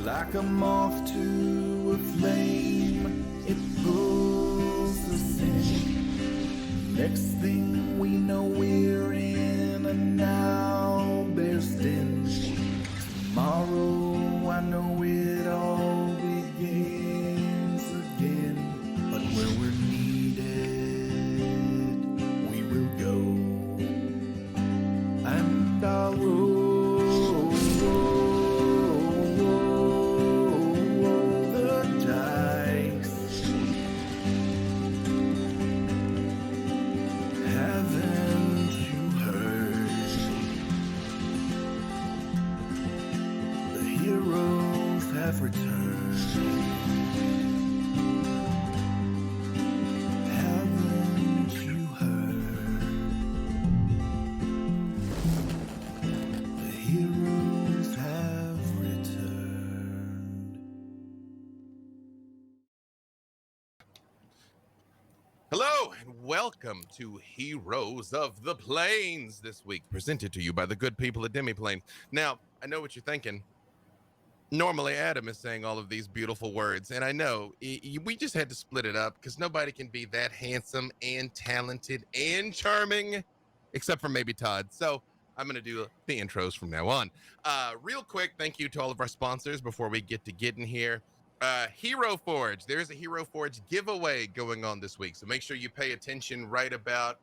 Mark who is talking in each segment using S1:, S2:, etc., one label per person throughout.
S1: Like a moth to a flame, it pulls us in. Next thing we know, we're in a now bear's den. Tomorrow, I know it all begins again. But where we're needed, we will go. And I'll roll the dice. Haven't you heard? The heroes have returned. Haven't you heard? The heroes have returned.
S2: Hello and welcome to Heroes of the Plains this week, presented to you by the good people at Demiplane. Now, I know what you're thinking. Normally, Adam is saying all of these beautiful words, and I know we just had to split it up because nobody can be that handsome and talented and charming, except for maybe Todd. So I'm going to do the intros from now on. Real quick, thank you to all of our sponsors before we get to getting here. Hero Forge. There's a Hero Forge giveaway going on this week, so make sure you pay attention right about,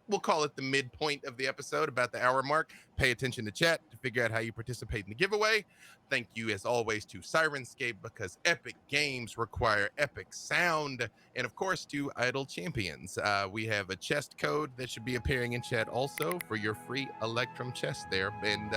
S2: we'll call it the midpoint of the episode, about the hour mark. Pay attention to chat to figure out how you participate in the giveaway. Thank you, as always, to Sirenscape, because epic games require epic sound. And, of course, to Idle Champions. We have a chest code that should be appearing in chat also for your free Electrum chest there. And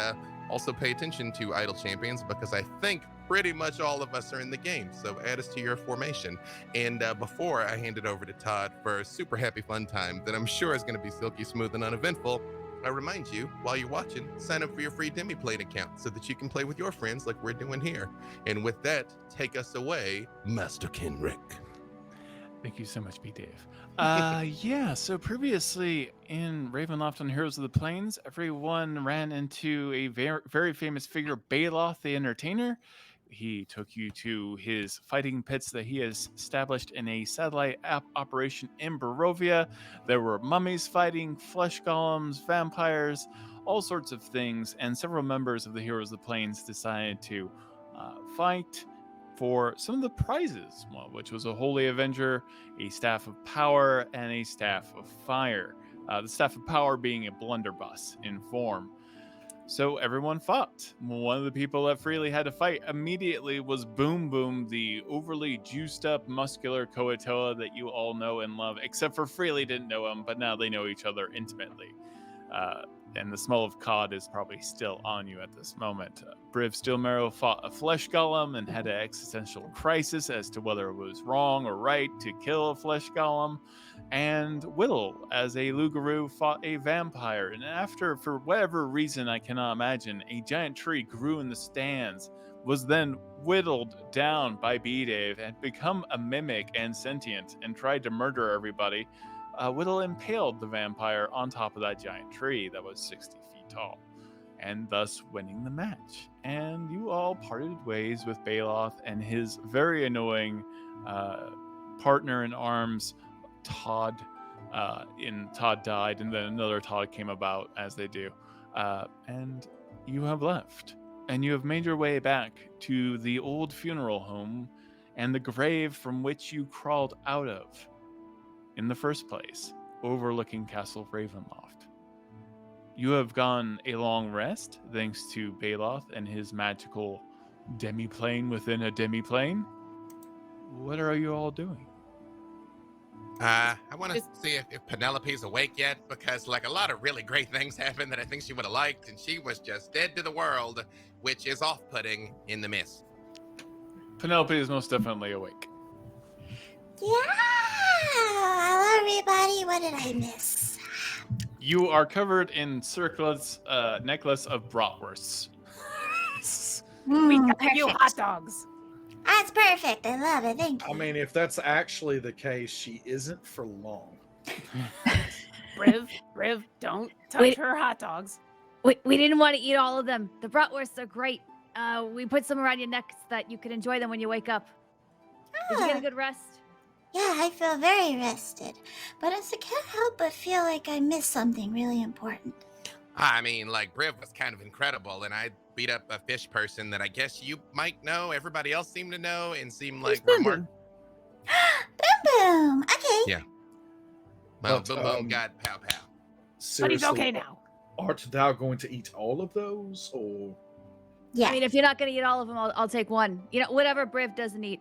S2: also pay attention to Idle Champions, because I think pretty much all of us are in the game. So add us to your formation. And before I hand it over to Todd for a super happy fun time that I'm sure is going to be silky smooth and uneventful, I remind you, while you're watching, sign up for your free Demiplane account so that you can play with your friends like we're doing here. And with that, take us away, Master Kenreck.
S3: Thank you so much, B. Dave. Yeah, so previously in Ravenloft on Heroes of the Plains, everyone ran into a very, very famous figure, Baloth the Entertainer. He took you to his fighting pits that he has established in a satellite operation in Barovia. There were mummies fighting, flesh golems, vampires, all sorts of things, and several members of the Heroes of the Plains decided to fight for some of the prizes, which was a Holy Avenger, a Staff of Power, and a Staff of Fire. The Staff of Power being a blunderbuss in form. So everyone fought. One of the people that freely had to fight immediately was Boom Boom, the overly juiced up, muscular Koatoa that you all know and love, except for Freely didn't know him, but now they know each other intimately. And the smell of cod is probably still on you at this moment. Briv Steelmarrow fought a flesh golem and had an existential crisis as to whether it was wrong or right to kill a flesh golem. And Widdle, as a Lugaroo, fought a vampire. And after, for whatever reason I cannot imagine, a giant tree grew in the stands, was then whittled down by B-Dave and become a mimic and sentient and tried to murder everybody. Widdle impaled the vampire on top of that giant tree that was 60 feet tall, and thus winning the match. And you all parted ways with Baloth and his very annoying partner in arms, Todd. Todd died, and then another Todd came about, as they do. And you have left. And you have made your way back to the old funeral home and the grave from which you crawled out of in the first place, overlooking Castle Ravenloft. You have gone a long rest, thanks to Baloth and his magical demiplane within a demiplane. What are you all doing?
S2: I want to see if Penelope's awake yet, because like a lot of really great things happened that I think she would have liked, and she was just dead to the world, which is off-putting in the mist.
S3: Penelope is most definitely awake.
S4: Yeah! Hello, everybody. What did I miss?
S3: You are covered in Circlet's necklace of bratwursts.
S5: We got
S4: Perfect.
S5: you hot dogs.
S4: That's perfect. I love it. Thank you.
S6: I mean, if that's actually the case, she isn't for long.
S5: Briv, don't touch her hot dogs.
S7: We didn't want to eat all of them. The bratwursts are great.
S5: We put some around your neck so that you can enjoy them when you wake up. Did you get a good rest?
S4: Yeah, I feel very rested. But I can't help but feel like I missed something really important.
S2: I mean, like, Briv was kind of incredible, and I beat up a fish person that I guess you might know, everybody else seemed to know, and seemed like
S7: Boom
S2: remarkable.
S4: Boom boom. Okay.
S2: Yeah. Well,
S6: But,
S2: boom, boom, got pow, pow.
S5: But
S6: seriously,
S5: he's okay now.
S6: art thou going to eat all of those, or
S4: Yeah.
S5: I mean, if you're not going to eat all of them, I'll take one. You know, whatever Briv doesn't eat.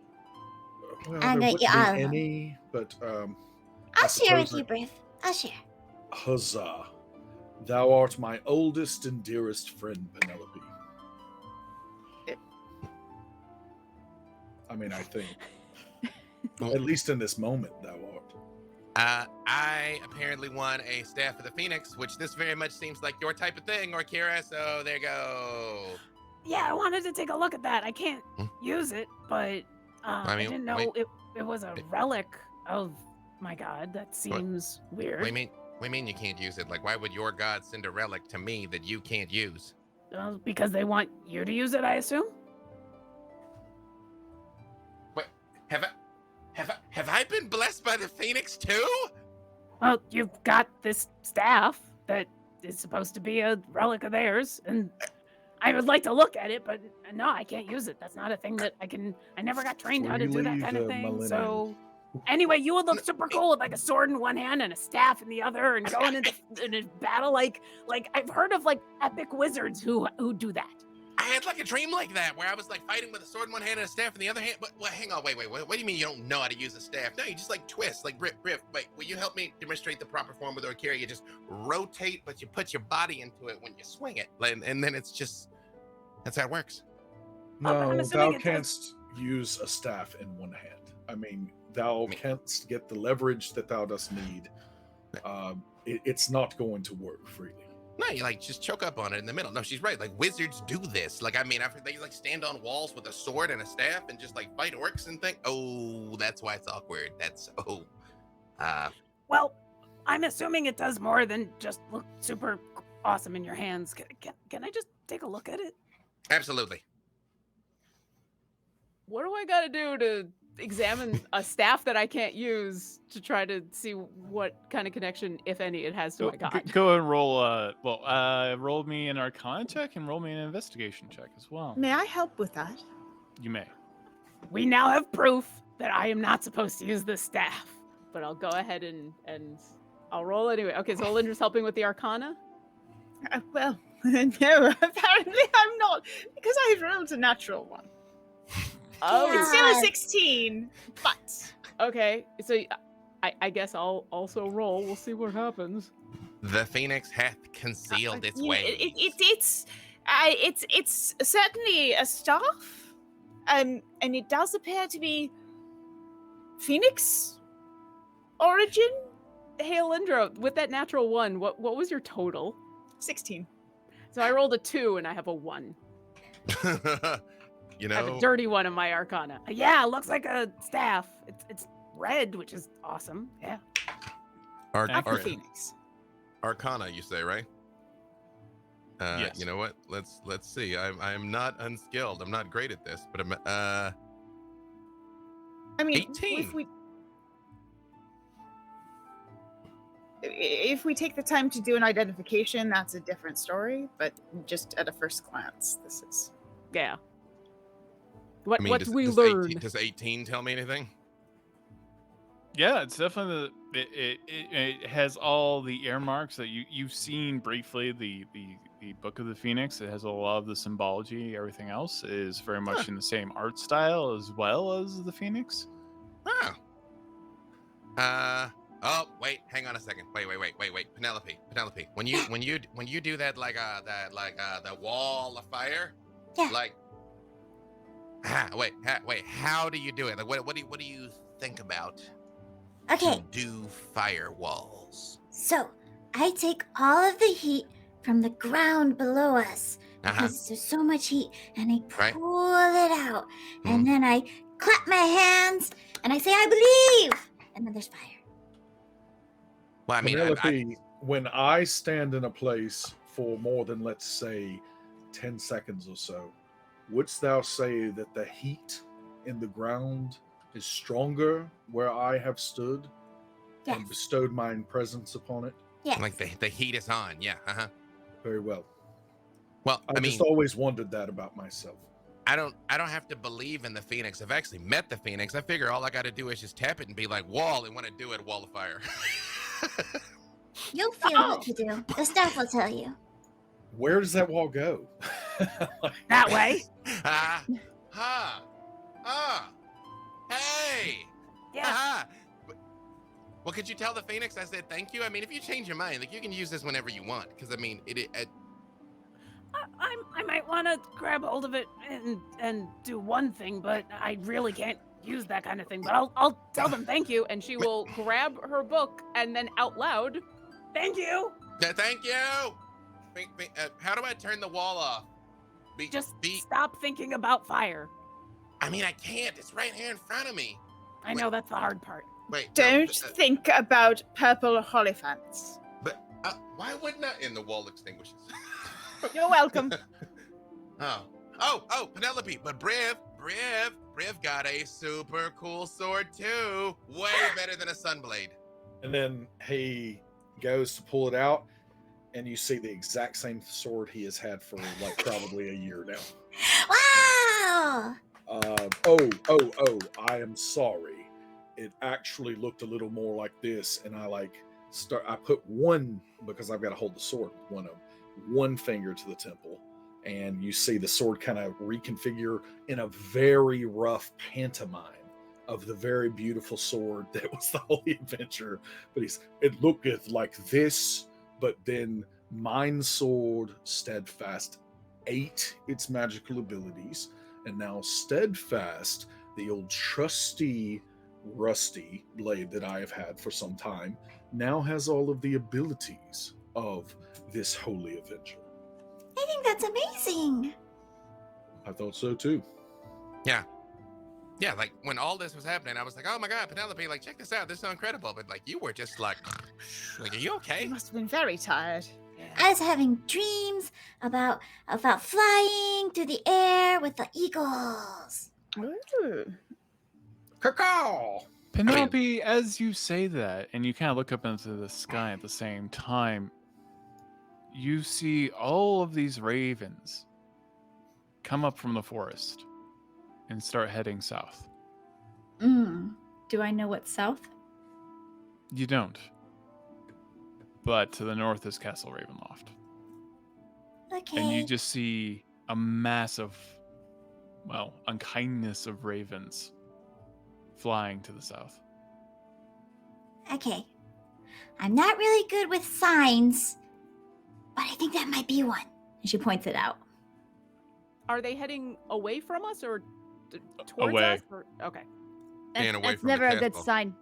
S6: well,
S4: I'm
S6: there
S4: gonna
S6: wouldn't
S4: eat
S6: be
S4: all of them.
S6: any? But
S4: I'll share with
S6: suppose
S4: you, Briv. I'll share.
S6: huzzah! Thou art my oldest and dearest friend, Penelope. I mean, I think, at least in this moment, thou art.
S2: I apparently won a Staff of the Phoenix, which this very much seems like your type of thing, Orkira, so there you go.
S5: Yeah, I wanted to take a look at that. I can't
S2: Hmm.
S5: use it, but I
S2: mean,
S5: didn't know
S2: wait.
S5: it was a relic of my god. That seems weird.
S2: What do you mean you can't use it? Like, why would your god send a relic to me that you can't use?
S5: Because they want you to use it, I assume.
S2: What? Have I been blessed by the Phoenix too?
S5: Well, you've got this staff that is supposed to be a relic of theirs, and I would like to look at it, but no, I can't use it. That's not a thing that I can. I never got trained how to do that
S6: Freely
S5: kind of
S6: the
S5: thing.
S6: millennium.
S5: So, anyway, you would look super cool with like a sword in one hand and a staff in the other, and going in a battle like I've heard of like epic wizards who do that.
S2: I had like a dream like that where I was like fighting with a sword in one hand and a staff in the other hand. But hang on, wait. What do you mean you don't know how to use a staff? No, you just like twist, like Briv. Wait, will you help me demonstrate the proper form with Orkira? You just rotate, but you put your body into it when you swing it, and then it's just that's how it works.
S5: Oh, but I'm
S6: No,
S5: assuming
S6: thou
S5: it does-
S6: canst use a staff in one hand. I mean, thou canst get the leverage that thou dost need. It's not going to work freely.
S2: No, you like just choke up on it in the middle. No, she's right. Like wizards do this. Like I mean, I've heard they like stand on walls with a sword and a staff and just like fight orcs and things. Oh, that's why it's awkward. That's
S5: Well, I'm assuming it does more than just look super awesome in your hands. Can I just take a look at it?
S2: absolutely.
S7: What do I got to do to examine a staff that I can't use to try to see what kind of connection, if any, it has to my god?
S3: Go and roll. Roll me an Arcana check and roll me an Investigation check as well.
S8: May I help with that?
S3: You may.
S5: We now have proof that I am not supposed to use this staff.
S7: But I'll go ahead and I'll roll anyway. Okay, so Alyndra's helping with the Arcana.
S8: Well, no, apparently I'm not, because I rolled a natural one.
S7: Oh,
S8: It's still a 16, but
S7: okay. So I guess I'll also roll. We'll see what happens.
S2: The Phoenix hath concealed its way.
S8: It's certainly a staff, and it does appear to be Phoenix origin.
S7: Hey, Alyndra, with that natural one, what was your total?
S8: 16.
S7: So I rolled a 2 and I have a 1.
S2: You
S7: I have a
S2: know,
S7: dirty one in my Arcana.
S5: Yeah, it looks like a staff. It's red, which is awesome. Yeah.
S3: Accurate.
S8: Phoenix.
S2: Arcana, you say, right?
S3: Yes.
S2: You know what? Let's see. I'm not unskilled. I'm not great at this, but I'm
S8: I mean,
S2: 18.
S8: If we take the time to do an identification, that's a different story. But just at a first glance, this is.
S7: Yeah. What
S2: I mean,
S7: what
S2: does,
S7: do we
S2: does
S7: learn?
S2: 18, does 18 tell me anything?
S3: Yeah, it's definitely it has all the earmarks that you've seen briefly. The Book of the Phoenix. It has a lot of the symbology. Everything else is very much in the same art style as well as the Phoenix.
S2: Oh. Oh, wait. Hang on a second. Wait. Penelope. When you do that the wall of fire.
S4: Yeah.
S2: Like. Wait. How do you do it? Like, what do you think about?
S4: Okay,
S2: To do firewalls.
S4: so I take all of the heat from the ground below us because there's so much heat, and I
S2: Right.
S4: pull it out, and then I clap my hands and I say, "I believe," and then there's fire.
S2: Well, I mean,
S6: Penelope, when I stand in a place for more than, let's say, 10 seconds or so, wouldst thou say that the heat in the ground is stronger where I have stood
S4: Yes.
S6: and bestowed mine presence upon it?
S4: Yes.
S2: Like the heat is on. Yeah.
S6: Very well.
S2: Well,
S6: I just always wondered that about myself.
S2: I don't have to believe in the Phoenix. I've actually met the Phoenix. I figure all I got to do is just tap it and be like, wall, and when I do it, wall of fire.
S4: You'll feel what to do. The staff will tell you.
S6: Where does that wall go?
S5: That way.
S2: Hey.
S5: Yeah.
S2: Well, could you tell the Phoenix I said thank you? I mean, if you change your mind, like you can use this whenever you want. Because I mean,
S5: I might want to grab hold of it and do one thing, but I really can't use that kind of thing. But I'll tell them thank you, and she will grab her book and then out loud, thank you.
S2: Thank you. How do I turn the wall off?
S5: Stop thinking about fire.
S2: I mean, I can't. It's right here in front of me.
S5: I know that's the hard part.
S2: Wait.
S8: Don't think about purple hollyphants.
S2: But why wouldn't I? And the wall extinguishes.
S8: You're welcome.
S2: Oh, Penelope. But Briv got a super cool sword too. Way better than a sunblade.
S6: And then he goes to pull it out, and you see the exact same sword he has had for like probably a year now.
S4: Wow!
S6: I am sorry. It actually looked a little more like this, and I put one, because I've got to hold the sword with one finger to the temple, and you see the sword kind of reconfigure in a very rough pantomime of the very beautiful sword that was the Holy Adventure. But it looketh like this, but then mine sword Steadfast ate its magical abilities, and now Steadfast, the old trusty rusty blade that I have had for some time, now has all of the abilities of this Holy Avenger.
S4: I think that's amazing.
S6: I thought so too.
S2: Yeah, like when all this was happening, I was like, oh my God, Penelope, like, check this out. This is so incredible. But like, you were just like, are you okay?
S8: You must have been very tired.
S4: I was having dreams about flying through the air with the eagles.
S8: Ooh.
S6: Caw.
S3: Penelope, as you say that, and you kind of look up into the sky at the same time, you see all of these ravens come up from the forest and start heading south.
S9: Do I know what's south?
S3: You don't. But to the north is Castle Ravenloft.
S4: Okay.
S3: And you just see a massive, unkindness of ravens flying to the south.
S4: Okay. I'm not really good with signs, but I think that might be one.
S9: And she points it out.
S7: Are they heading away from us or towards
S3: Away.
S7: us? Or, okay.
S2: And away
S10: That's
S2: from the
S10: never a good
S2: castle.
S10: sign.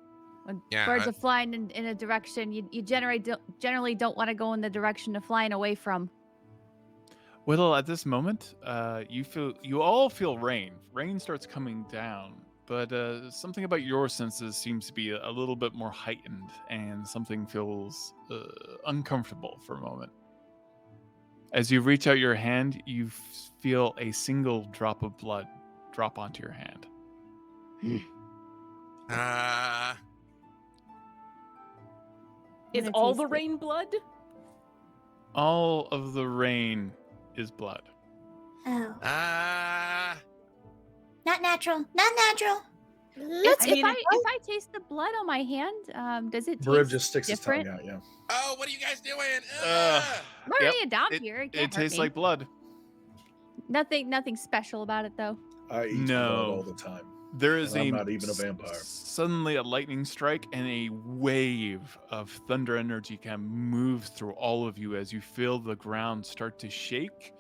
S10: When
S2: Yeah,
S10: birds are flying in a direction, you generally don't want to go in the direction of flying away from.
S3: Widdle, at this moment, you all feel rain. Rain starts coming down, but something about your senses seems to be a little bit more heightened, and something feels uncomfortable for a moment. As you reach out your hand, you feel a single drop of blood drop onto your hand.
S7: Is
S10: gonna
S7: all
S10: taste
S7: the
S10: it.
S7: rain blood?
S3: All of the rain is blood.
S4: Oh.
S2: Not
S4: natural. Not natural.
S10: If
S7: I mean,
S10: I taste the blood on my hand, does it taste
S6: Briv just sticks
S10: different?
S6: his tongue out, yeah.
S2: Oh, what are you guys doing?
S3: Uh,
S10: I'm already
S3: Yep.
S10: a dog here. It can't
S3: It
S10: hurt
S3: tastes
S10: me.
S3: like blood.
S10: Nothing special about it though.
S6: I eat
S3: No.
S6: blood all the time.
S3: There is
S6: And I'm not even a vampire.
S3: Suddenly a lightning strike and a wave of thunder energy kind of moves through all of you as you feel the ground start to shake.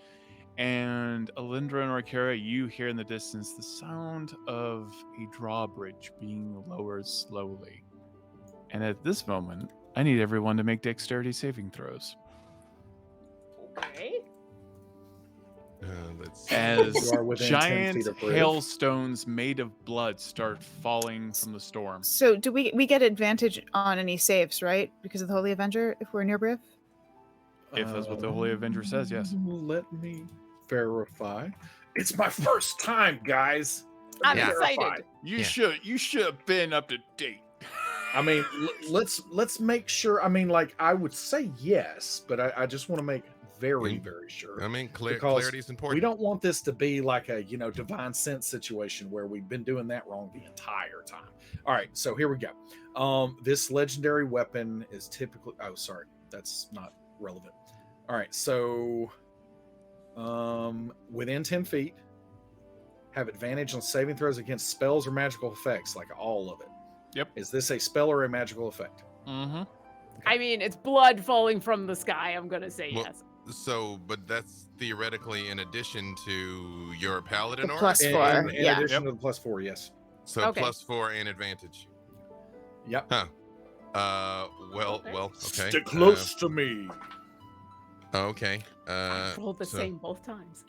S3: And Alyndra and Orkira, you hear in the distance the sound of a drawbridge being lowered slowly. And at this moment, I need everyone to make dexterity saving throws.
S7: Okay.
S2: Let's see.
S3: As
S6: You are within 10
S3: giant
S6: feet of Briv.
S3: hailstones made of blood start falling from the storm.
S8: So do we get advantage on any saves, right? Because of the Holy Avenger, if we're near Briv?
S3: If that's what the Holy Avenger says, yes.
S6: Let me verify. It's my first time, guys.
S7: I'm
S2: Yeah.
S7: excited.
S3: You
S2: Yeah.
S3: should have been up to date.
S6: I mean, let's make sure. I mean, like, I would say yes, but I just want to make very, very sure.
S2: I mean,
S6: Because
S2: clarity is important.
S6: we don't want this to be like a divine sense situation where we've been doing that wrong the entire time. All right, so here we go. This legendary weapon is typically. Oh, sorry, that's not relevant. All right, so within 10 feet, have advantage on saving throws against spells or magical effects, like all of it.
S3: Yep.
S6: Is this a spell or a magical effect?
S3: Mm-hmm.
S7: I mean, it's blood falling from the sky. I'm gonna say
S2: Well,
S7: yes.
S2: So, but that's theoretically in addition to your paladin
S8: The
S2: aura?
S8: plus four.
S6: In
S8: Yeah.
S6: addition to the +4, yes.
S2: So
S7: Okay.
S2: +4 and advantage.
S6: Yep.
S2: Huh. Well, okay.
S6: Stick close to me.
S2: Okay.
S7: I rolled the
S2: so,
S7: same both times.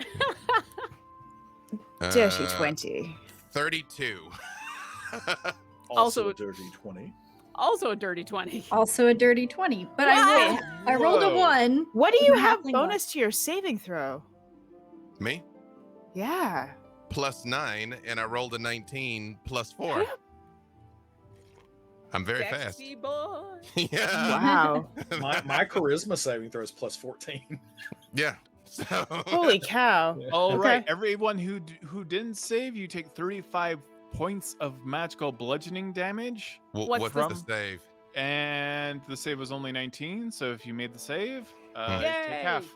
S8: Dirty 20.
S2: 32.
S7: Also-
S6: a dirty 20.
S7: Also a dirty 20.
S9: Also a dirty 20. But
S7: Wow.
S9: I rolled a
S3: Whoa.
S9: 1.
S8: What do you
S9: with a
S8: have
S9: halfling
S8: bonus to your saving throw?
S2: Me?
S8: Yeah.
S2: +9, and I rolled a 19 +4. I'm very
S7: Sexy boy.
S2: fast. Yeah.
S8: Wow.
S6: My charisma saving throw is +14.
S2: Yeah. So
S8: Holy cow.
S3: All
S8: Okay.
S3: right, everyone who didn't save, you take 35 points of magical bludgeoning damage,
S2: what's
S3: the-
S2: the save?
S3: and the save was only 19. So if you made the save, you
S7: Yay!
S3: take half.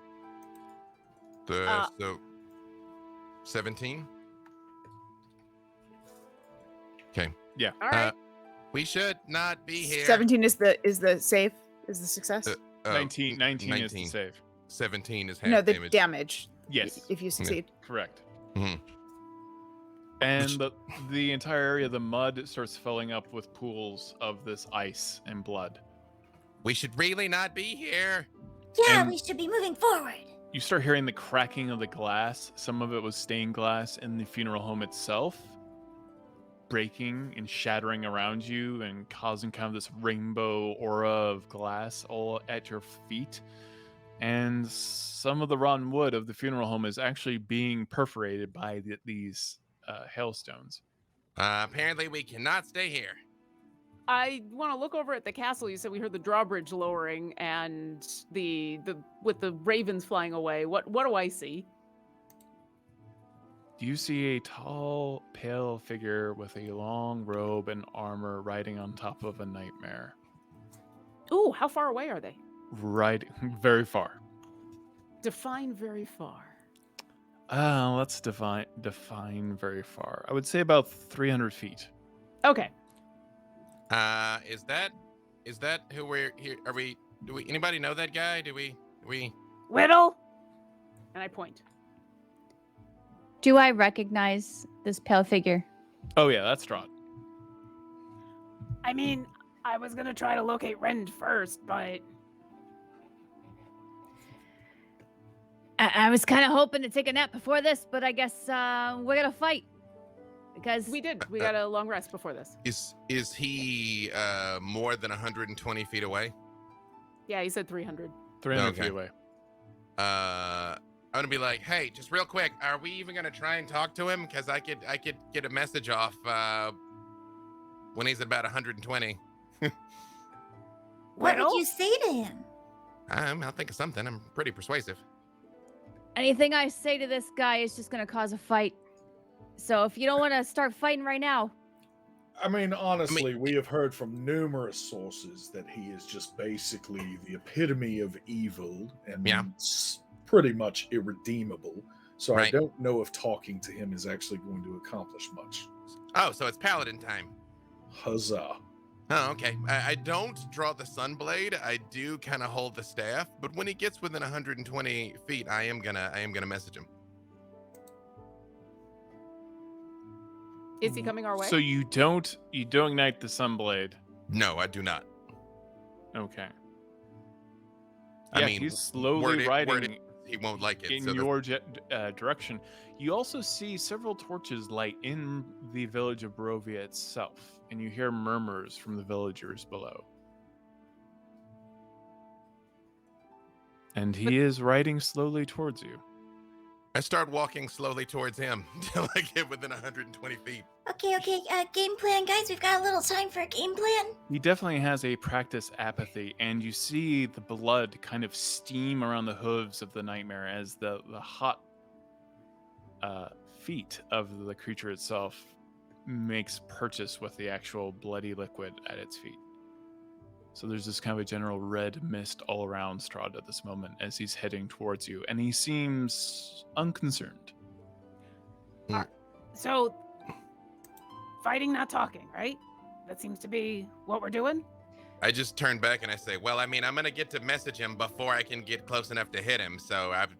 S2: So 17. Okay.
S7: All right.
S2: We should not be here.
S8: 17 is the save? Is the success?
S3: 19 is the
S2: 19.
S3: save.
S2: 17 is half
S8: No, the
S2: damage.
S8: damage.
S3: Yes,
S8: If you succeed.
S3: correct.
S2: Mhm.
S3: And the entire area, the mud starts filling up with pools of this ice and blood.
S2: We should really not be here.
S4: Yeah,
S3: And-
S4: we should be moving forward.
S3: You start hearing the cracking of the glass. Some of it was stained glass in the funeral home itself, breaking and shattering around you and causing kind of this rainbow aura of glass all at your feet. And some of the rotten wood of the funeral home is actually being perforated by these hailstones.
S2: Apparently, we cannot stay here.
S7: I want to look over at the castle. You said we heard the drawbridge lowering and the with the ravens flying away. What do I see?
S3: You see a tall, pale figure with a long robe and armor riding on top of a nightmare.
S7: Ooh, how far away are they?
S3: Riding very far.
S7: Define very far.
S3: Let's define very far. I would say about 300 feet.
S7: Okay.
S2: Is that who we're here? Do we anybody know that guy? Do we
S5: Widdle?
S7: And I point.
S10: Do I recognize this pale figure?
S3: Oh yeah, that's Todd.
S5: I mean, I was gonna try to locate Rend first, but
S10: I was kind of hoping to take a nap before this, but I guess we're gonna fight because
S7: We did. We got a long rest before this.
S2: is he more than 120 feet away?
S7: Yeah, he said 300.
S3: 300
S2: Okay.
S3: feet away.
S2: I'm gonna be like, hey, just real quick, are we even gonna try and talk to him? Because I could get a message off when he's at about 120.
S4: What
S5: Widdle?
S4: would you say to him?
S2: I'll think of something. I'm pretty persuasive.
S10: anything I say to this guy is just gonna cause a fight. So if you don't want to start fighting right now,
S6: I mean, honestly, we have heard from numerous sources that he is just basically the epitome of evil and
S2: Yeah.
S6: pretty much irredeemable. So I
S2: Right.
S6: don't know if talking to him is actually going to accomplish much.
S2: Oh, so it's paladin time.
S6: Huzzah.
S2: Oh, okay. I don't draw the sunblade. I do kind of hold the staff, but when he gets within 120 feet, I am gonna message him.
S7: Is he coming our way?
S3: So you don't ignite the sunblade.
S2: No, I do not.
S3: Okay.
S2: I
S3: Yeah,
S2: mean,
S3: he's slowly
S2: word it-
S3: riding
S2: he won't like it.
S3: in
S2: so
S3: your direction. You also see several torches light in the village of Barovia itself, and you hear murmurs from the villagers below. And he is riding slowly towards you.
S2: I start walking slowly towards him until I get within 120 feet.
S4: Okay, game plan, guys. We've got a little time for a game plan.
S3: He definitely has a practice apathy, and you see the blood kind of steam around the hooves of the nightmare as the hot feet of the creature itself makes purchase with the actual bloody liquid at its feet. So there's this kind of a general red mist all around Strahd at this moment as he's heading towards you, and he seems unconcerned.
S5: So, fighting, not talking, right? That seems to be what we're doing.
S2: I just turn back and I say, well, I mean, I'm going to get to message him before I can get close enough to hit him. So I'm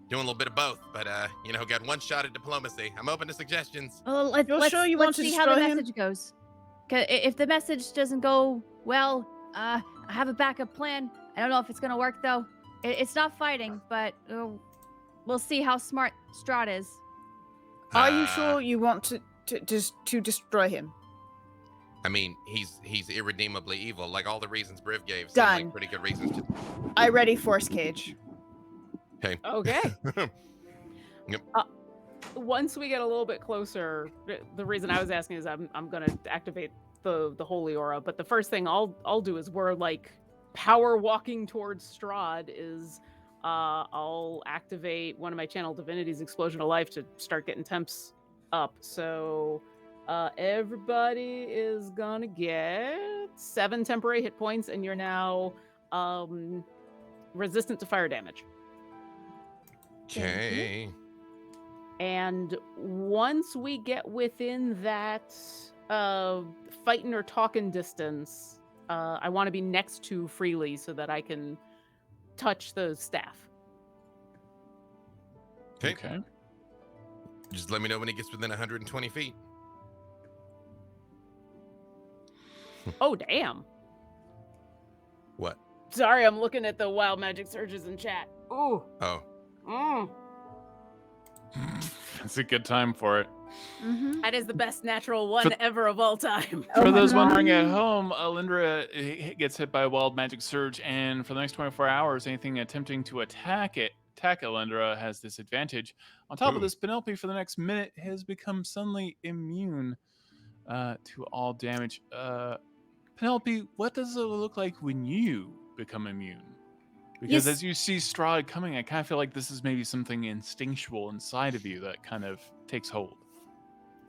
S2: doing a little bit of both, but, got one shot at diplomacy. I'm open to suggestions.
S10: Well,
S8: You're sure you want
S10: let's
S8: to
S10: see how the
S8: destroy him?
S10: message goes. 'Cause if the message doesn't go well, I have a backup plan. I don't know if it's gonna work though. It's not fighting, but we'll see how smart Strahd is.
S8: Are you sure you want to destroy him?
S2: I mean, he's irredeemably evil. Like all the reasons Briv gave seem
S8: Done.
S2: like pretty good reasons to.
S8: I ready force cage.
S2: Okay. Yep.
S7: Once we get a little bit closer, the reason I was asking is I'm gonna activate the holy aura, but the first thing I'll do is we're like power walking towards Strahd is I'll activate one of my channel divinities, Explosion of Life, to start getting temps up. So everybody is gonna get 7 temporary hit points, and you're now resistant to fire damage.
S2: Okay.
S7: And once we get within that fighting or talking distance, I want to be next to Freely so that I can touch the staff.
S2: Okay. Just let me know when he gets within 120 feet.
S7: Oh, damn.
S2: What?
S7: Sorry, I'm looking at the wild magic surges in chat. Ooh.
S2: Oh.
S3: It's a good time for it.
S10: Mm-hmm.
S7: That is the best natural one ever of all time.
S3: For those wondering at home, Alyndra gets hit by a wild magic surge, and for the next 24 hours, anything attempting to attack Alyndra has disadvantage. On top of this, Penelope for the next minute has become suddenly immune to all damage. Penelope, what does it look like when you become immune? Because as you see Strahd coming, I kind of feel like this is maybe something instinctual inside of you that kind of takes hold.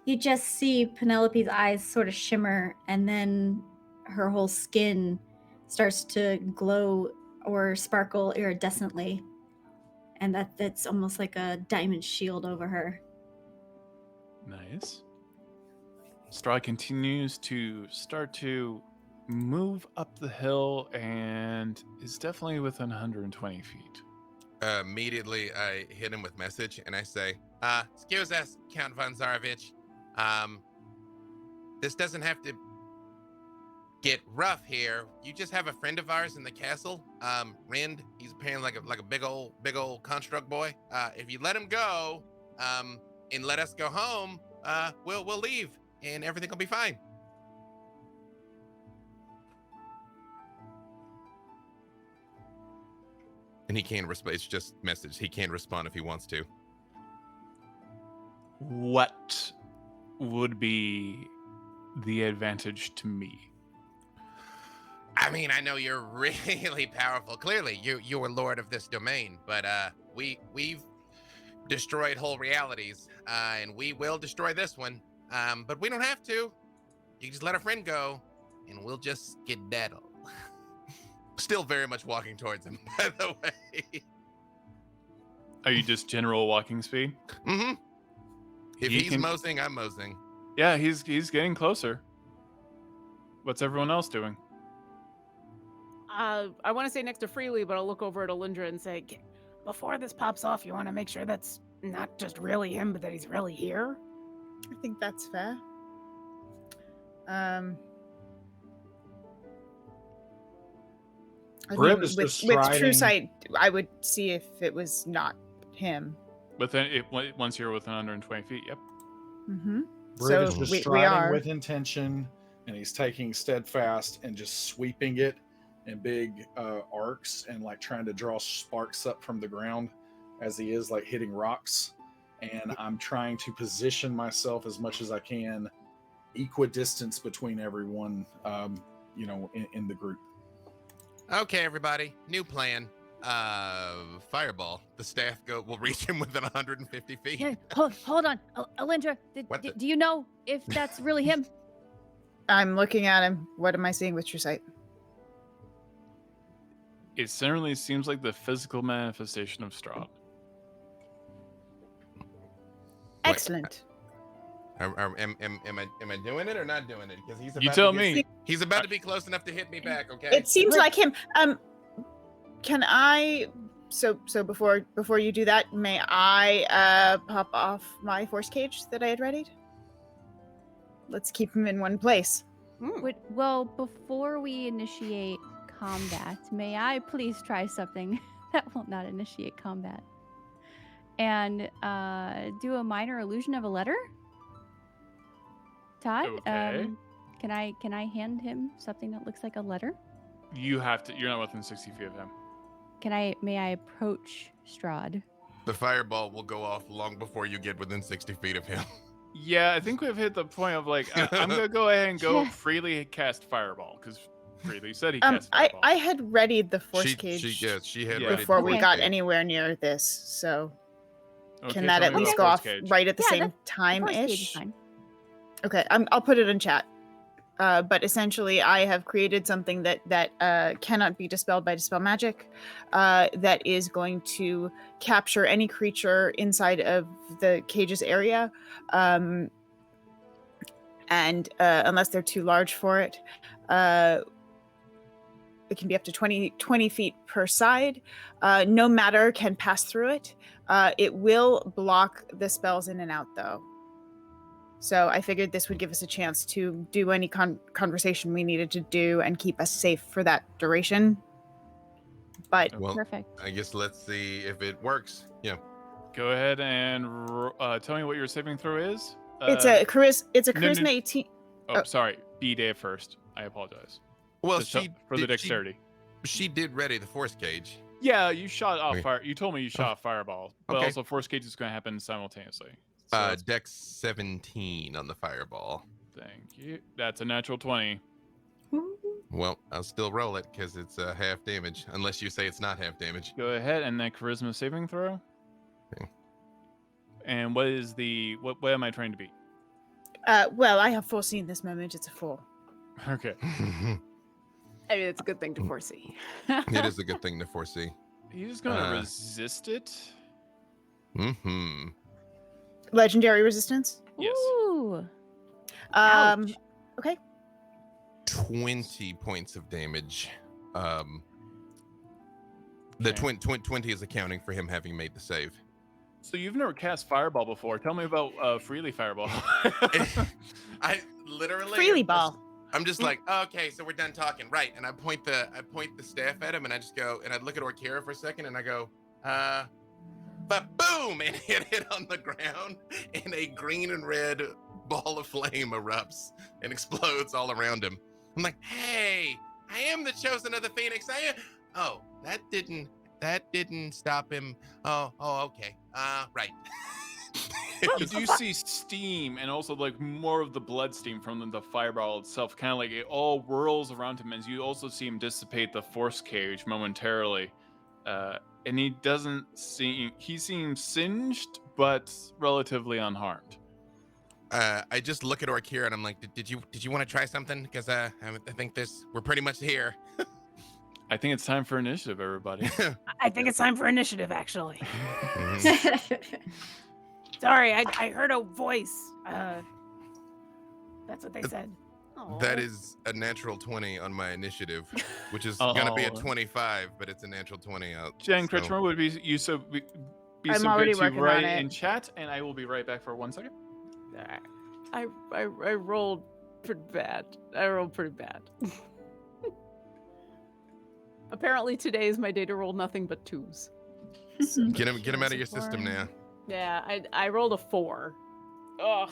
S9: You just see Penelope's eyes sort of shimmer, and then her whole skin starts to glow or sparkle iridescently. And that's almost like a diamond shield over her.
S3: Nice. Strahd continues to start to move up the hill and is definitely within 120 feet.
S2: Immediately, I hit him with message and I say, excuse us, Count von Zarovich. This doesn't have to get rough here. You just have a friend of ours in the castle, Rend. He's apparently like a big old construct boy. If you let him go, and let us go home, we'll leave and everything will be fine. And he can't respond. It's just message. He can't respond if he wants to.
S3: What would be the advantage to me?
S2: I mean, I know you're really powerful. Clearly, you're lord of this domain, but we've destroyed whole realities, and we will destroy this one. But we don't have to. You can just let our friend go, and we'll just skedaddle. Still very much walking towards him, by the way.
S3: Are you just general walking speed?
S2: Mm-hmm. If he's moseying, I'm moseying.
S3: Yeah, he's getting closer. What's everyone else doing?
S7: I want to say next to Freely, but I'll look over at Alyndra and say, before this pops off, you want to make sure that's not just really him, but that he's really here?
S8: I think that's fair.
S11: Briv is just
S8: with
S11: striding.
S8: true sight, I would see if it was not him.
S3: Once you're within 120 feet, yep.
S8: Mm-hmm.
S11: Briv is just
S8: we
S11: striding
S8: are
S11: with intention,
S6: And he's taking steadfast and just sweeping it in big arcs and like trying to draw sparks up from the ground as he is like hitting rocks, and I'm trying to position myself as much as I can, equidistance between everyone, in the group.
S2: Okay, everybody, new plan. Fireball. The staff will reach him within 150 feet.
S10: Yeah, hold on. Alyndra, do you know if that's really him?
S8: I'm looking at him. What am I seeing with true sight?
S3: It certainly seems like the physical manifestation of Strahd.
S8: Excellent.
S2: Am I doing it or not doing it? Because he's about
S3: You tell
S2: to
S3: me.
S2: He's about to be close enough to hit me back. Okay.
S8: It seems like him. Can I? So before you do that, may I pop off my force cage that I had readied? Let's keep him in one place.
S10: Well, before we initiate combat, may I please try something that will not initiate combat? And do a minor illusion of a letter? Todd,
S3: Okay.
S10: can I hand him something that looks like a letter?
S3: You have to. You're not within 60 feet of him.
S10: May I approach Strahd?
S2: The fireball will go off long before you get within 60 feet of him.
S3: Yeah, I think we've hit the point of like I'm gonna go ahead and go freely cast fireball because Freely said he cast fireball.
S8: I had readied the force cage
S2: she had
S8: before we
S2: readied
S8: got
S2: it.
S8: anywhere near this, so
S3: Okay,
S8: can that
S3: tell
S8: at
S3: me
S8: least
S3: about
S8: go
S3: force
S8: off
S3: cage.
S8: right at the
S10: Yeah,
S8: same time
S10: Force cage is
S8: ish?
S10: fine.
S8: Okay, I'll put it in chat. But essentially, I have created something that cannot be dispelled by dispel magic. That is going to capture any creature inside of the cage's area, and unless they're too large for it, it can be up to 20 feet per side. No matter can pass through it. It will block the spells in and out, though. So I figured this would give us a chance to do any conversation we needed to do and keep us safe for that duration. But
S2: Well,
S10: Perfect.
S2: I guess let's see if it works. Yeah.
S3: Go ahead and tell me what your saving throw is.
S8: it's a charisma
S3: no.
S8: 18.
S3: Oh, sorry. B Dave first. I apologize.
S2: Well,
S3: Just for the dexterity.
S2: She did ready the force cage.
S3: Yeah, you shot off
S2: Okay.
S3: fire. You told me you shot off fireball, but
S2: Okay.
S3: also force cage is going to happen simultaneously. So that's-
S2: Dex 17 on the fireball.
S3: thank you. That's a natural 20.
S2: Well, I'll still roll it because it's half damage, unless you say it's not half damage.
S3: Go ahead and then charisma saving throw.
S2: Okay.
S3: And what is the what am I trying to beat?
S8: Well, I have foreseen this moment. It's a 4.
S3: Okay.
S7: I mean, it's a good thing to foresee.
S2: It is a good thing to foresee.
S3: He's going to resist it.
S2: Mm-hmm.
S8: Legendary resistance.
S3: Yes.
S10: Ooh.
S8: Okay.
S2: 20 points of damage. The
S3: Okay.
S2: 20 is accounting for him having made the save.
S3: So you've never cast fireball before. Tell me about freely fireball.
S2: I literally
S8: Freely ball.
S2: I'm just like, okay, so we're done talking, right? And I point the staff at him, and I just go, and I look at Orkira for a second, and I go, but boom, and it hit on the ground, and a green and red ball of flame erupts and explodes all around him. I'm like, hey, I am the chosen of the Phoenix. I am. Oh, that didn't stop him. Oh, okay. Right.
S3: You do see steam and also like more of the blood steam from the fireball itself. Kind of like it all whirls around him as you also see him dissipate the force cage momentarily. And he seems singed, but relatively unharmed.
S2: I just look at Orkira and I'm like, did you want to try something? Because I think we're pretty much here.
S3: I think it's time for initiative, everybody.
S5: I think it's time for initiative, actually. Sorry, I heard a voice. That's what they said.
S2: That is a natural 20 on my initiative, which is gonna be a 25, but it's a natural 20 out.
S3: Jen
S2: so-
S3: Kretchmer would be
S8: I'm
S3: so
S8: already
S3: good to
S8: working on
S3: write
S8: it.
S3: in chat, and I will be right back for 1 second.
S7: I rolled pretty bad. Apparently today is my day to roll nothing but 2s.
S2: Get him out of your system now.
S7: Yeah, I rolled a 4. Ugh.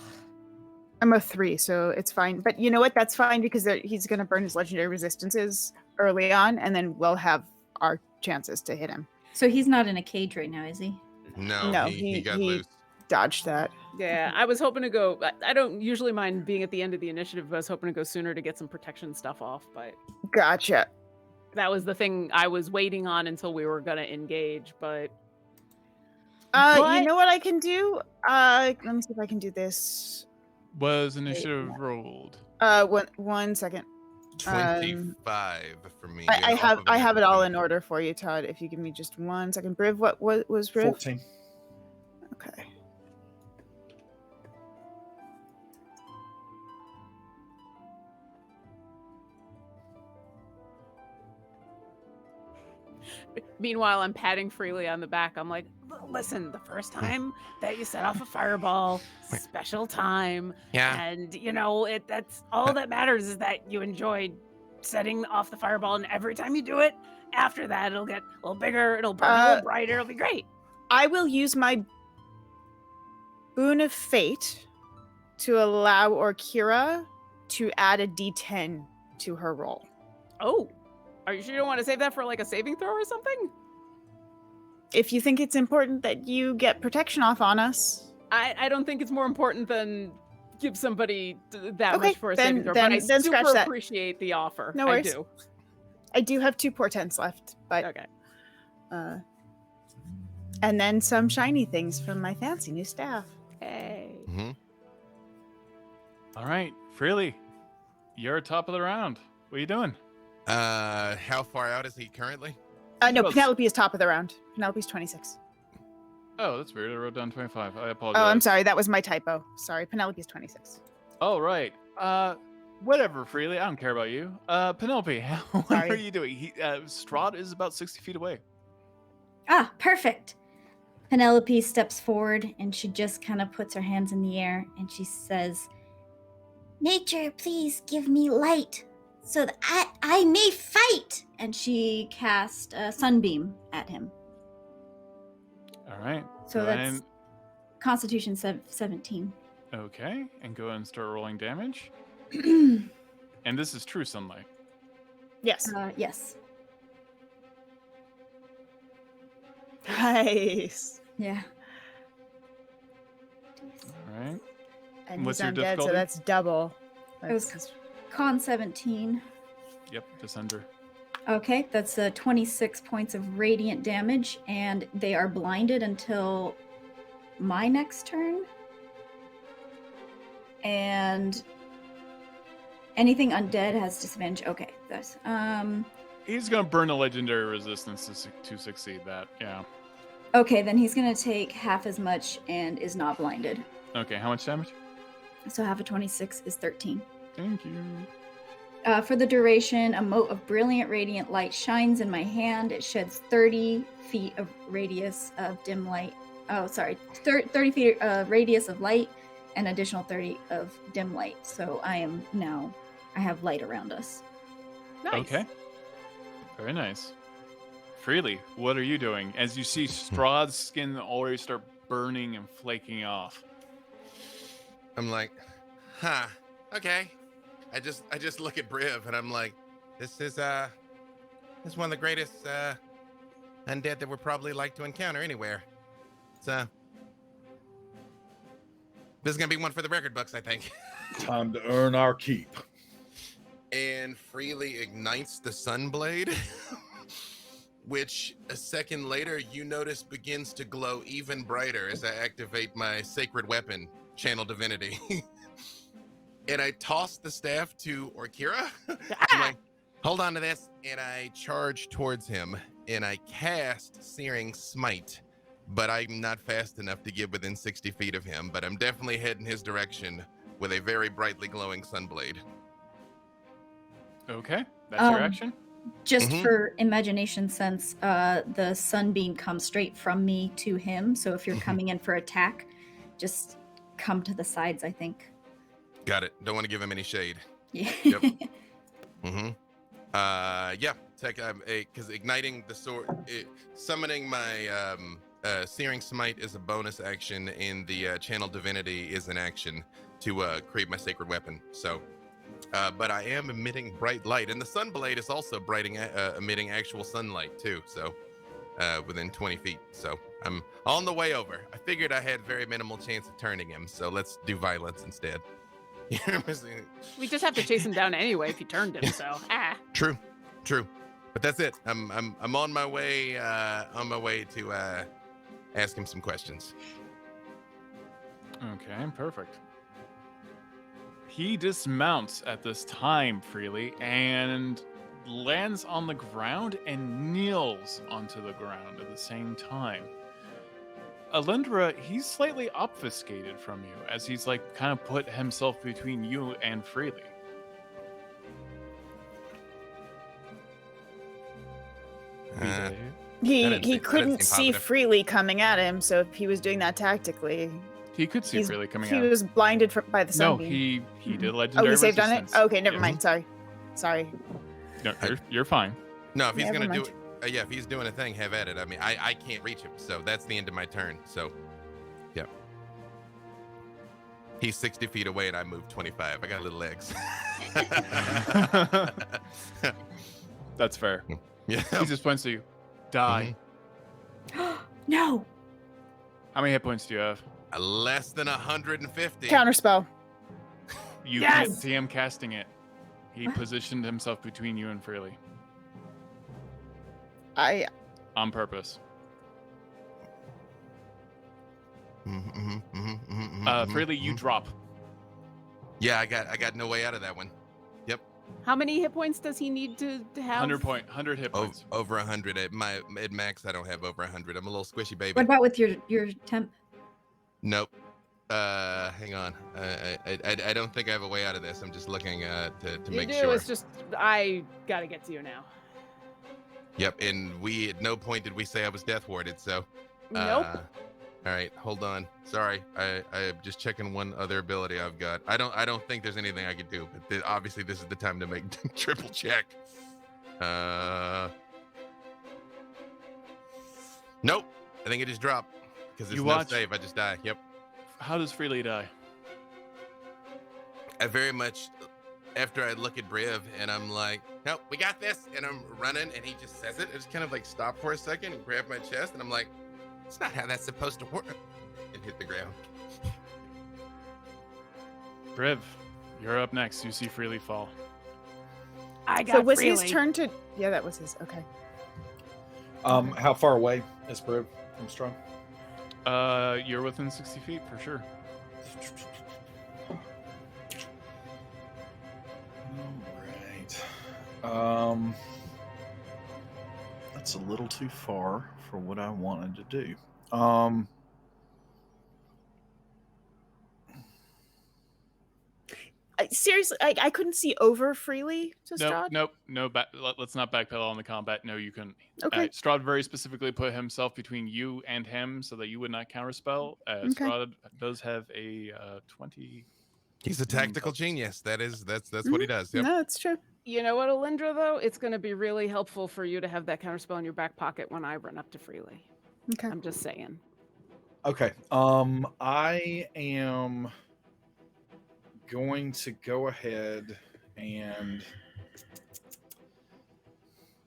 S8: I'm a 3, so it's fine. But you know what? That's fine because he's going to burn his legendary resistances early on, and then we'll have our chances to hit him.
S9: So he's not in a cage right now, is he?
S2: No,
S8: No,
S2: he got
S8: he
S2: loose.
S8: dodged that.
S7: Yeah, I was hoping to go. I don't usually mind being at the end of the initiative, but I was hoping to go sooner to get some protection stuff off. But
S8: Gotcha.
S7: that was the thing I was waiting on until we were gonna engage. But
S8: You know what I can do? Let me see if I can do this.
S3: Was initiative rolled?
S8: 1 second.
S2: 25 for me.
S8: I
S2: off
S8: have
S2: of
S8: I have it all in
S2: 120.
S8: order for you, Todd. If you give me just 1 second. Briv, what was Briv?
S6: 14.
S8: Okay.
S7: meanwhile, I'm patting Freely on the back. I'm like, listen, the first time that you set off a fireball, special time.
S2: Yeah.
S7: And, you know, that's all that matters is that you enjoyed setting off the fireball. And every time you do it, after that, it'll get a little bigger, it'll burn a little brighter, it'll be great.
S8: I will use my Boon of Fate to allow Orkira to add a D10 to her roll.
S7: Oh, are you sure you don't want to save that for like a saving throw or something?
S8: If you think it's important that you get protection off on us.
S7: I don't think it's more important than give somebody that
S8: Okay,
S7: much for a
S8: then-
S7: saving throw,
S8: then-
S7: but I
S8: then scratch
S7: super
S8: that.
S7: appreciate the offer.
S8: No worries. I do have 2 portents left, but
S7: Okay.
S8: And then some shiny things from my fancy new staff.
S7: Hey.
S2: Mm-hmm.
S3: All right, Freely, you're top of the round. What are you doing?
S2: How far out is he currently?
S8: No,
S3: Well,
S8: Penelope is top of the round. Penelope's 26.
S3: Oh, that's weird. I wrote down 25. I apologize.
S8: Oh, I'm sorry. That was my typo. Sorry. Penelope's 26.
S3: Oh, right. Whatever, Freely. I don't care about you. Penelope, what
S8: Sorry.
S3: are you doing? Strahd is about 60 feet away.
S9: Ah, perfect. Penelope steps forward and she just kind of puts her hands in the air and she says, "Nature, please give me light so that I may fight." And she cast a sunbeam at him.
S3: All right.
S9: So
S3: go
S9: that's
S3: ahead
S9: Constitution 17.
S3: and- okay, and go ahead and start rolling damage. And this is true sunlight.
S8: Yes.
S9: Yes.
S8: Nice.
S9: Yeah.
S3: All right.
S8: And
S3: What's
S8: he's
S3: your
S8: undead,
S3: difficulty?
S8: so that's double.
S9: It was
S8: That's-
S9: Con 17.
S3: Yep, just under.
S9: Okay, that's 26 points of radiant damage, and they are blinded until my next turn. And anything undead has disadvantage. Okay, that's
S3: He's gonna burn the legendary resistance to succeed that. Yeah.
S9: okay. Then he's gonna take half as much and is not blinded.
S3: Okay, how much damage?
S9: So half of 26 is 13.
S3: Thank you.
S9: For the duration, a mote of brilliant radiant light shines in my hand. It sheds 30 feet of radius of dim light. Oh, sorry, 30 feet radius of light, and additional 30 of dim light. So I have light around us.
S7: Nice.
S3: Okay. Very nice. Freely, what are you doing? As you see Strahd's skin already start burning and flaking off.
S2: I'm like, huh, okay. I just look at Briv and I'm like, this is one of the greatest undead that we're probably like to encounter anywhere. So this is gonna be one for the record books, I think.
S6: Time to earn our keep.
S2: And freely ignites the Sunblade, which a second later you notice begins to glow even brighter as I activate my sacred weapon, Channel Divinity. And I toss the staff to Orkira. I'm like, hold on to this. And I charge towards him and I cast Searing Smite, but I'm not fast enough to get within 60 feet of him, but I'm definitely heading his direction with a very brightly glowing Sunblade.
S3: Okay, that's your
S9: Um,
S3: action.
S9: Just
S2: Mhm.
S9: for imagination sense, the sunbeam comes straight from me to him. So if you're coming in for attack, just come to the sides, I think.
S2: Got it. Don't want to give him any shade.
S9: Yeah.
S2: Yep. Mm-hmm. Yeah. Because igniting the sword, summoning my Searing Smite is a bonus action, and the Channel Divinity is an action to create my sacred weapon. So, but I am emitting bright light, and the Sunblade is also emitting actual sunlight too. So, within 20 feet. So I'm on the way over. I figured I had very minimal chance of turning him, so let's do violence instead.
S7: We just have to chase him down anyway if you turned him. So
S2: True. But that's it. I'm on my way to ask him some questions.
S3: Okay, perfect. He dismounts at this time freely and lands on the ground and kneels onto the ground at the same time. Alyndra, he's slightly obfuscated from you as he's like kind of put himself between you and Freely.
S8: He couldn't see Freely coming at him, so if he was doing that tactically,
S3: he could see Freely coming at him.
S8: He was blinded by the sunbeam.
S3: No, he did legendary
S8: he saved
S3: resistance.
S8: on it? Okay, never mind. Sorry.
S3: No, you're fine.
S2: No, if he's gonna do it, if he's doing a thing, have at it. I mean, I can't reach him, so that's the end of my turn. So, yeah. He's 60 feet away, and I moved 25. I got little legs.
S3: That's fair.
S2: Yeah.
S3: He just points to you. Die.
S9: No.
S3: How many hit points do you have?
S2: Less than 150.
S8: Counterspell.
S3: You can't see him casting it. He positioned himself between you and Freely. On purpose. Freely, you drop.
S2: Yeah, I got no way out of that one. Yep.
S7: How many hit points does he need to have?
S3: 100 hit points.
S2: Over 100. At max, I don't have over 100. I'm a little squishy baby.
S9: What about with your temp?
S2: Nope. Hang on. I don't think I have a way out of this. I'm just looking to make sure.
S7: It's just I gotta get to you now.
S2: Yep, and at no point did we say I was death warded, so.
S7: Nope.
S2: All right, hold on. Sorry, I'm just checking one other ability I've got. I don't think there's anything I could do, but obviously this is the time to make triple check. Nope. I think it just dropped because there's no save. I just die. Yep.
S3: How does Freely die?
S2: I very much, after I look at Briv and I'm like, nope, we got this, and I'm running, and he just says it. I just kind of like stop for a second and grab my chest, and I'm like, it's not how that's supposed to work. And hit the ground.
S3: Briv, you're up next. You see Freely fall.
S5: I got
S8: So was
S5: Freely.
S8: his turn to? Yeah, that was his. Okay.
S6: How far away is Briv from Strong?
S3: You're within 60 feet for sure.
S11: All right. That's a little too far for what I wanted to do.
S8: Seriously, I couldn't see over Freely to Strahd.
S3: No. Let's not backpedal on the combat. No, you couldn't.
S8: Okay.
S3: Strahd very specifically put himself between you and him so that you would not counterspell. Strahd does have a 20.
S2: He's a tactical genius. That's what he does. Yep.
S8: No, it's true.
S7: You know what, Alyndra, though? It's going to be really helpful for you to have that counterspell in your back pocket when I run up to Freely.
S8: Okay.
S7: I'm just saying.
S6: Okay. I am going to go ahead and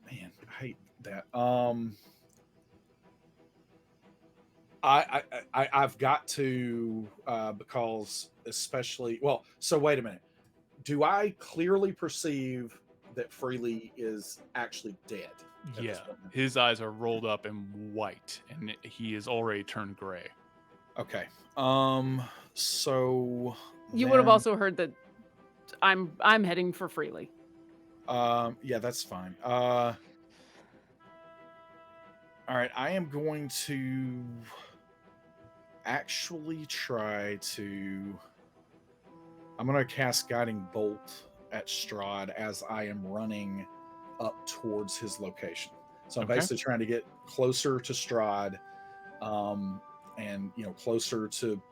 S6: I hate that. I've got to because especially so wait a minute. Do I clearly perceive that Freely is actually dead?
S3: Yeah, his eyes are rolled up and white, and he is already turned gray.
S6: Okay. So
S7: you would have also heard that I'm heading for Freely.
S6: Yeah, that's fine. All right, I am going to actually try to. I'm going to cast Guiding Bolt at Strahd as I am running up towards his location. So I'm basically trying to get closer to Strahd, and closer to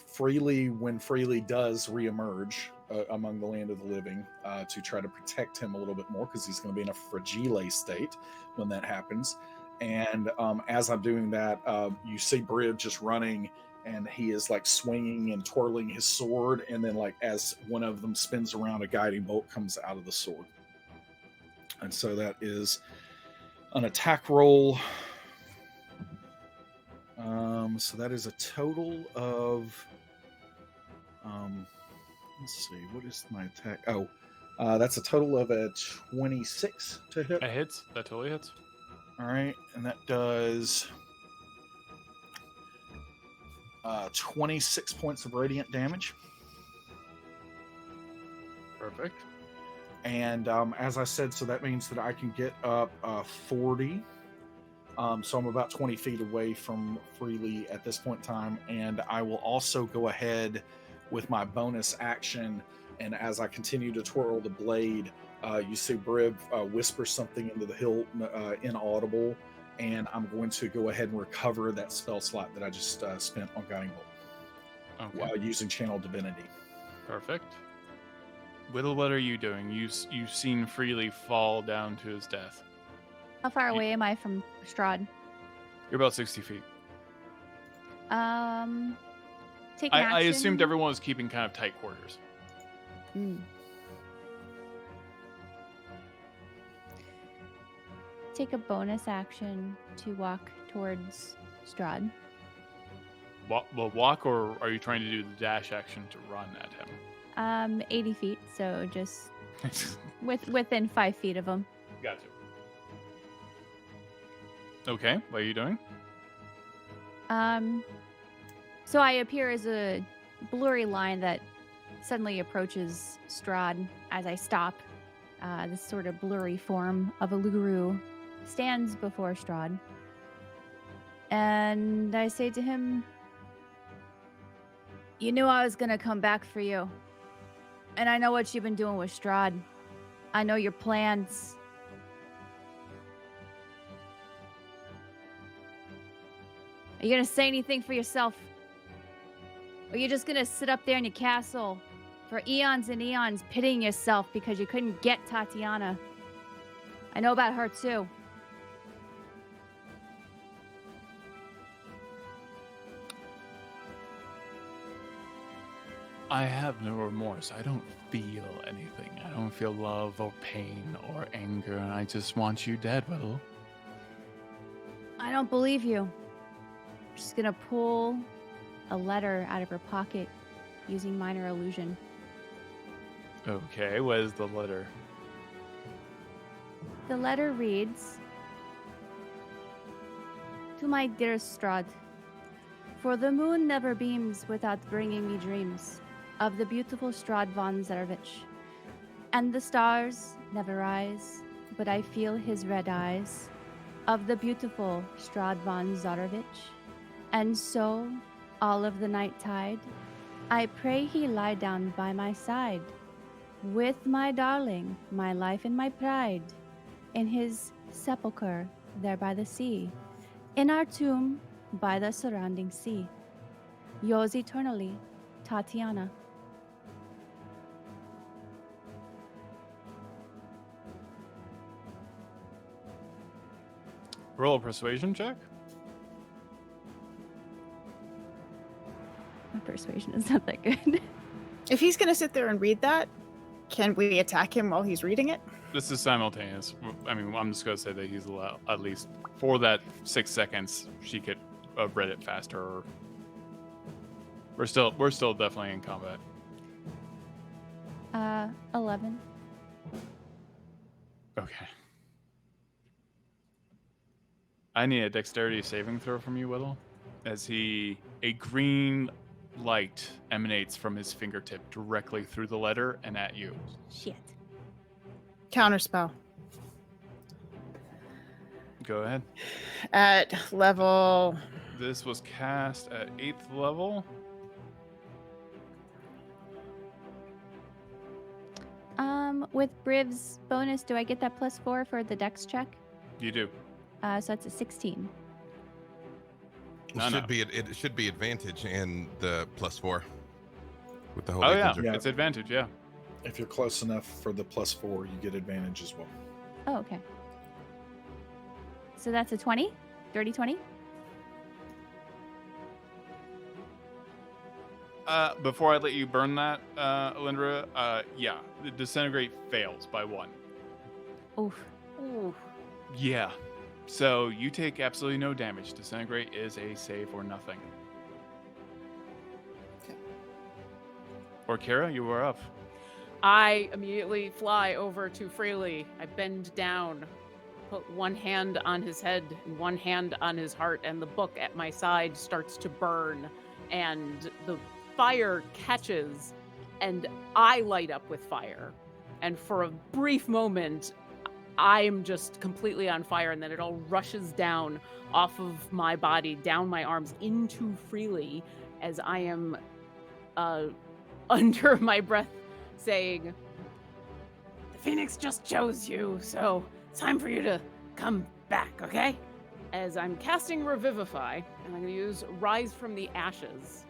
S6: Freely when Freely does reemerge among the land of the living, to try to protect him a little bit more because he's going to be in a fragile state when that happens. And as I'm doing that, you see Briv just running, and he is like swinging and twirling his sword, and then like as one of them spins around, a guiding bolt comes out of the sword. And so that is an attack roll So that is a total of. Let's see. What is my attack? Oh, that's a total of a 26 to hit.
S3: That hits. That totally hits.
S6: All right, and that does 26 points of radiant damage.
S3: Perfect.
S6: And as I said, so that means that I can get up 40. So I'm about 20 feet away from Freely at this point in time. And I will also go ahead with my bonus action. And as I continue to twirl the blade, you see Briv whisper something into the hilt, inaudible. And I'm going to go ahead and recover that spell slot that I just spent on Guiding Bolt while using Channel Divinity.
S3: Perfect. Widdle, what are you doing? You've seen Freely fall down to his death.
S10: How far away am I from Strahd?
S3: You're about 60 feet.
S10: Take an
S3: I
S10: action.
S3: assumed everyone was keeping kind of tight quarters.
S10: Take a bonus action to walk towards Strahd.
S3: Walk, or are you trying to do the dash action to run at him?
S10: 80 feet, so just within 5 feet of him.
S3: Gotcha. Okay, what are you doing?
S10: So I appear as a blurry line that suddenly approaches Strahd as I stop. This sort of blurry form of a Luguru stands before Strahd. And I say to him, "You knew I was gonna come back for you. And I know what you've been doing with Strahd. I know your plans. Are you gonna say anything for yourself? Or are you just gonna sit up there in your castle for eons and eons pitying yourself because you couldn't get Tatiana? I know about her too."
S3: I have no remorse. I don't feel anything. I don't feel love or pain or anger, and I just want you dead, Widdle.
S10: I don't believe you. She's gonna pull a letter out of her pocket using minor illusion.
S3: Okay, what is the letter?
S10: The letter reads, "To my dearest Strahd, for the moon never beams without bringing me dreams of the beautiful Strahd von Zarevich, and the stars never rise, but I feel his red eyes of the beautiful Strahd von Zarevich, and so all of the night tide, I pray he lie down by my side, with my darling, my life and my pride, in his sepulchre there by the sea, in our tomb by the surrounding sea. Yours eternally, Tatiana."
S3: Roll a persuasion check.
S10: My persuasion is not that good.
S8: If he's going to sit there and read that, can we attack him while he's reading it?
S3: This is simultaneous. I mean, I'm just going to say that he's allowed, at least for that 6 seconds, she could have read it faster. Or we're still definitely in combat.
S10: 11.
S3: Okay. I need a dexterity saving throw from you, Widdle, as a green light emanates from his fingertip directly through the letter and at you.
S10: Shit.
S8: Counterspell.
S3: Go ahead.
S8: At level...
S3: This was cast at 8th level.
S10: With Briv's bonus, do I get that +4 for the dex check?
S3: You do.
S10: So that's a 16.
S2: It should be advantage and the +4 with the whole.
S3: Oh yeah,
S6: Yeah.
S3: it's advantage. Yeah.
S6: If you're close enough for the +4, you get advantage as well.
S10: Oh, okay. So that's a 20? Dirty 20?
S3: Before I let you burn that, Alyndra, yeah, the disintegrate fails by 1.
S10: Oof.
S7: Ooh.
S3: Yeah. So you take absolutely no damage. Disintegrate is a save or nothing. Orkira, you are up.
S7: I immediately fly over to Freely. I bend down, put one hand on his head and one hand on his heart, and the book at my side starts to burn, and the fire catches, and I light up with fire. And for a brief moment, I'm just completely on fire, and then it all rushes down off of my body, down my arms, into Freely, as I am under my breath saying, "The Phoenix just chose you, so it's time for you to come back, okay?" As I'm casting Revivify, and I'm going to use Rise from the Ashes.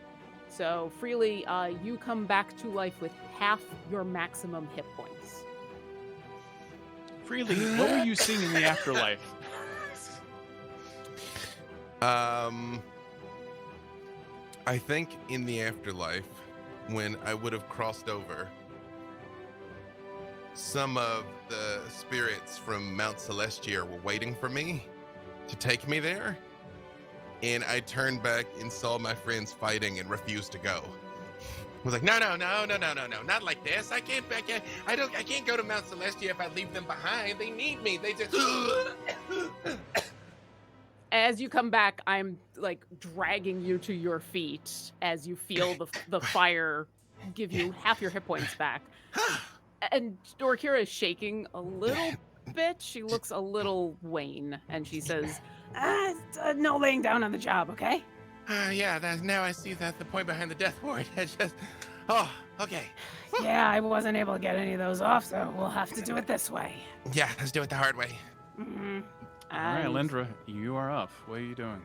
S7: So, Freely, you come back to life with half your maximum hit points.
S3: Freely, what were you seeing in the afterlife?
S2: I think in the afterlife, when I would have crossed over, some of the spirits from Mount Celestia were waiting for me to take me there, and I turned back and saw my friends fighting and refused to go. I was like, no, not like this. I can't go to Mount Celestia if I leave them behind. They need me. They just.
S7: As you come back, I'm like dragging you to your feet as you feel the fire give you half your hit points back. And Orkira is shaking a little bit. She looks a little wan, and she says, "No laying down on the job, okay?"
S2: Yeah, now I see that the point behind the death ward. Okay.
S5: Yeah, I wasn't able to get any of those off, so we'll have to do it this way.
S2: Yeah, let's do it the hard way.
S5: Mm-hmm.
S3: All right, Alyndra, you are up. What are you doing?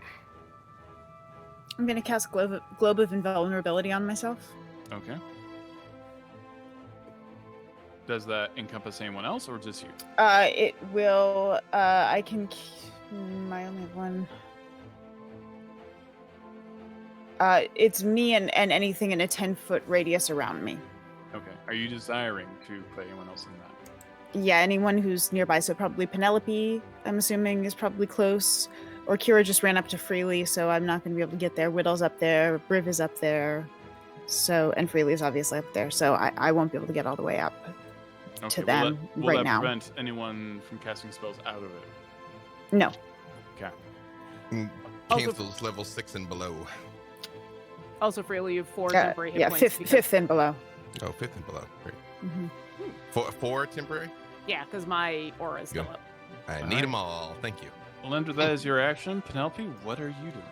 S8: I'm going to cast Globe of Invulnerability on myself.
S3: Okay. Does that encompass anyone else or just you?
S8: It will. I can. I only have one. It's me and anything in a 10-foot radius around me.
S3: Okay. Are you desiring to put anyone else in that?
S8: Yeah, anyone who's nearby. So probably Penelope, I'm assuming, is probably close. Or Kira just ran up to Freely, so I'm not going to be able to get there. Widdle's up there. Briv is up there. So, and Freely is obviously up there. So I won't be able to get all the way up to them
S3: will
S8: right
S3: that
S8: now.
S3: prevent anyone from casting spells out of it?
S8: No.
S3: Okay.
S2: Cancels level 6 and below.
S7: Also, Freely, you have 4 temporary hit
S8: yeah,
S7: points.
S8: fifth and below.
S2: Oh, 5th and below. Great.
S8: Mm-hmm.
S2: Four temporary?
S7: Yeah, because my aura is still up.
S2: I
S3: All
S2: need
S3: right.
S2: them all. Thank you.
S3: Alyndra, that is your action. Penelope, what are you doing?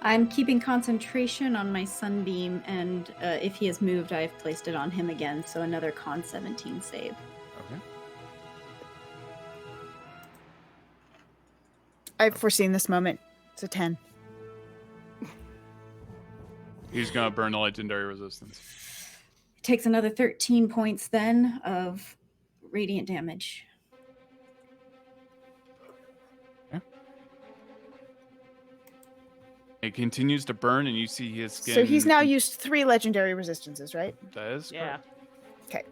S9: I'm keeping concentration on my sunbeam, and if he has moved, I've placed it on him again, so another con 17 save.
S3: Okay.
S8: I've foreseen this moment. It's a 10.
S3: He's going to burn the legendary resistance.
S9: Takes another 13 points then of radiant damage.
S3: It continues to burn, and you see his skin.
S8: So he's now used 3 legendary resistances, right?
S3: That is
S7: Yeah.
S3: correct.
S8: Okay.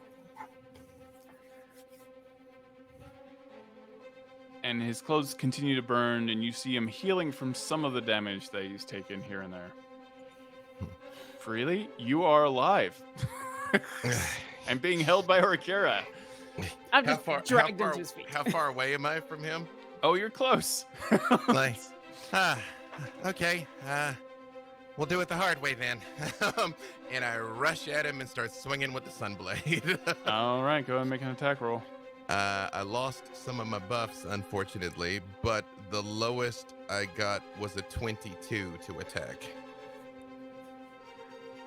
S3: And his clothes continue to burn, and you see him healing from some of the damage that he's taken here and there. Freely, you are alive. I'm being held by Orkira.
S7: I'm just dragged into his feet.
S2: How far away am I from him?
S3: Oh, you're close.
S2: Like, okay. We'll do it the hard way then. And I rush at him and start swinging with the sunblade.
S3: All right, go ahead and make an attack roll.
S2: I lost some of my buffs, unfortunately, but the lowest I got was a 22 to attack.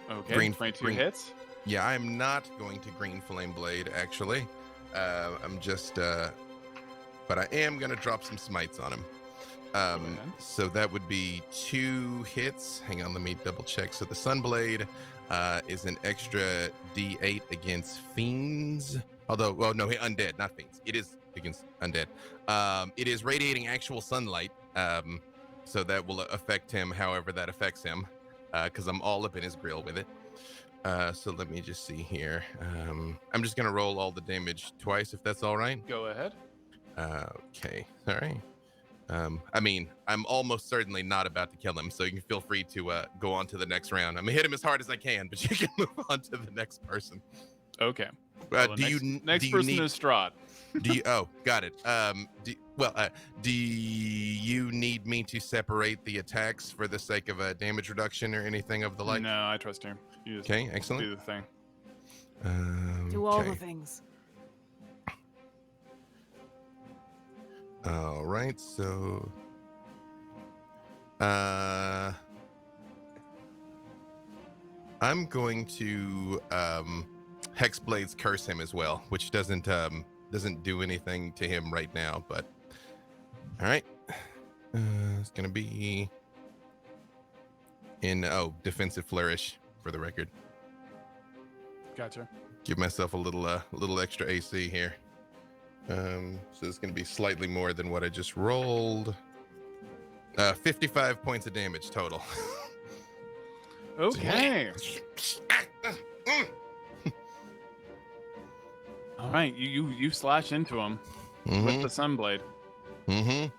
S3: Okay,
S2: Green-
S3: 22
S2: green-
S3: hits.
S2: Yeah, I'm not going to green flame blade, actually. I'm just, but I am going to drop some smites on him.
S3: ahead.
S2: So that would be 2 hits. Hang on, let me double check. So the Sunblade is an extra D8 against fiends. Although, well, no, undead, not fiends. It is against undead. It is radiating actual sunlight. So that will affect him however that affects him. Because I'm all up in his grill with it. So let me just see here. I'm just going to roll all the damage twice, if that's all right.
S3: Go ahead.
S2: Okay, sorry. I mean, I'm almost certainly not about to kill him, so you can feel free to go on to the next round. I'm gonna hit him as hard as I can, but you can move on to the next person.
S3: Okay. Well, the next person is Strahd.
S2: Oh, got it. Do you need me to separate the attacks for the sake of a damage reduction or anything of the like?
S3: No, I trust him. You just
S2: Okay, excellent.
S3: do the thing.
S7: Do all the things.
S2: All right, so I'm going to Hexblade's curse him as well, which doesn't do anything to him right now, but all right. It's gonna be in defensive flourish for the record.
S3: Gotcha.
S2: Give myself a little extra AC here. So it's going to be slightly more than what I just rolled. 55 points of damage total.
S3: Okay. All right, you slash into him with the Sunblade.
S2: Mm-hmm.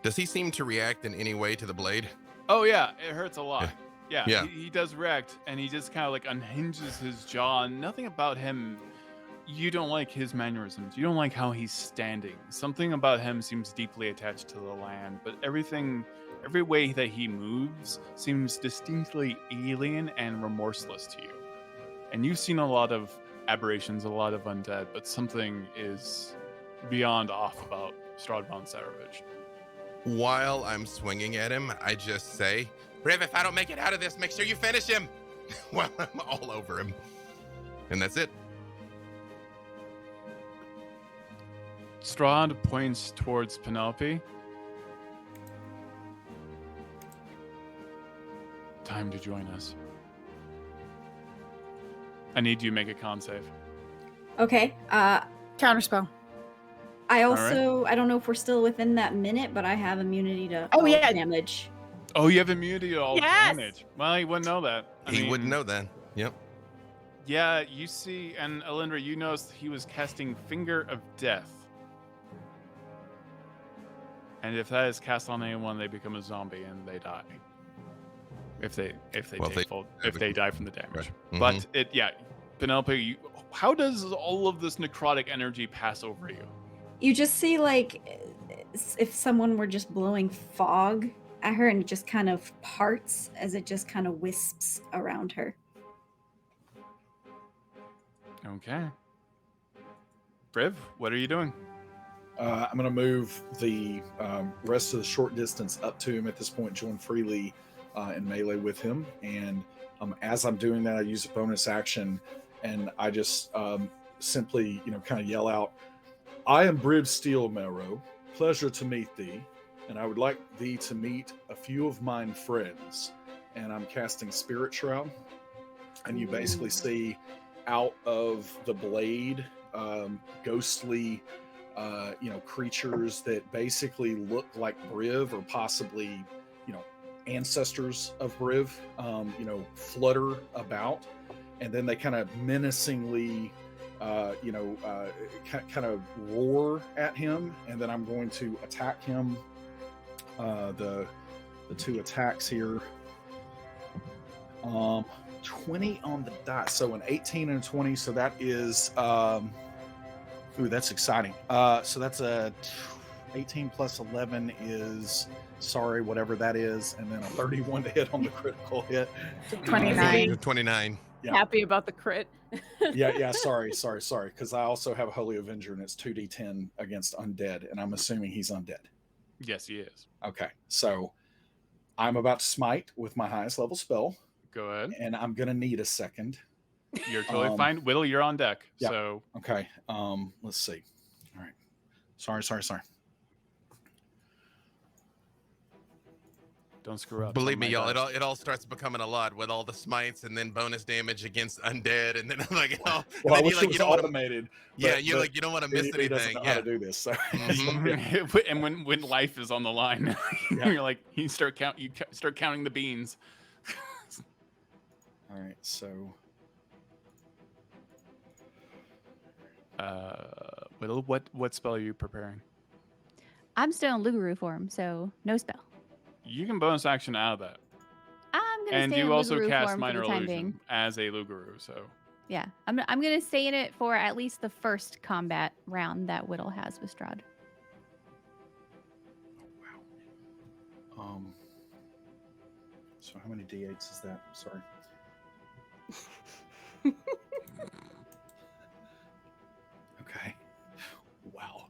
S2: Does he seem to react in any way to the blade?
S3: Oh yeah, it hurts a lot. Yeah,
S2: Yeah.
S3: He does react, and he just kind of like unhinges his jaw. Nothing about him. You don't like his mannerisms. You don't like how he's standing. Something about him seems deeply attached to the land, but every way that he moves seems distinctly alien and remorseless to you. And you've seen a lot of aberrations, a lot of undead, but something is beyond off about Strahd von Sarovich.
S2: While I'm swinging at him, I just say, Briv, if I don't make it out of this, make sure you finish him. While I'm all over him. And that's it.
S3: Strahd points towards Penelope. Time to join us. I need you to make a con save.
S9: Okay.
S8: Counterspell.
S9: I also I don't know if we're still within that minute, but I have immunity to
S8: Oh,
S9: all
S8: yeah.
S9: damage.
S3: Oh, you have immunity to all
S8: Yes!
S3: damage. Well, he wouldn't know that.
S2: He wouldn't know that. Yep.
S3: Yeah, you see, and Alyndra, you noticed he was casting Finger of Death. And if that is cast on anyone, they become a zombie and they die. If they die from the damage.
S2: Right.
S3: But Penelope, how does all of this necrotic energy pass over you?
S9: You just see like if someone were just blowing fog at her and it just kind of parts as it just kind of wisps around her.
S3: Okay. Briv, what are you doing?
S6: I'm going to move the rest of the short distance up to him at this point, join freely in melee with him. And as I'm doing that, I use a bonus action and I just simply, kind of yell out, I am Briv Steelmarrow. Pleasure to meet thee. And I would like thee to meet a few of mine friends. And I'm casting Spirit Shroud. And you basically see out of the blade ghostly creatures that basically look like Briv or possibly, ancestors of Briv, flutter about. And then they kind of menacingly, kind of roar at him. And then I'm going to attack him. The two attacks here. 20 on the die. So an 18 and a 20. So that is... Ooh, that's exciting. So that's a 18 plus 11 is, whatever that is, and then a 31 to hit on the critical hit.
S8: 29.
S2: 29.
S6: Yeah.
S7: Happy about the crit.
S6: Yeah. Sorry. Because I also have a Holy Avenger, and it's 2d10 against undead, and I'm assuming he's undead.
S3: Yes, he is.
S6: Okay, so I'm about to smite with my highest level spell.
S3: Go ahead.
S6: And I'm gonna need a second.
S3: You're totally fine. Widdle, you're on deck.
S6: Yeah.
S3: So
S6: Okay. Let's see. All right. Sorry.
S3: don't screw up.
S2: Believe me,
S3: Oh
S2: y'all,
S3: my gosh.
S2: it all starts becoming a lot with all the smites and then bonus damage against undead, and then I'm like, oh,
S6: Well, I
S2: and then
S6: wish it was
S2: you don't want to,
S6: automated.
S2: you don't want to miss
S6: he doesn't
S2: anything.
S6: know
S2: Yeah.
S6: how to do this. So.
S3: Mhm. And when life is on the line,
S6: Yeah.
S3: you're like you start counting the beans.
S6: All right. So.
S3: Widdle, what spell are you preparing?
S10: I'm still in Lugaroo form, so no spell.
S3: You can bonus action out of that.
S10: I'm gonna
S3: And
S10: stay in
S3: you also
S10: Lugaroo
S3: cast
S10: form
S3: Minor
S10: for the time
S3: Illusion
S10: being.
S3: as a Lugaroo, so.
S10: Yeah, I'm gonna stay in it for at least the first combat round that Widdle has with Strahd.
S11: So how many d8s is that? Sorry. Okay. Wow.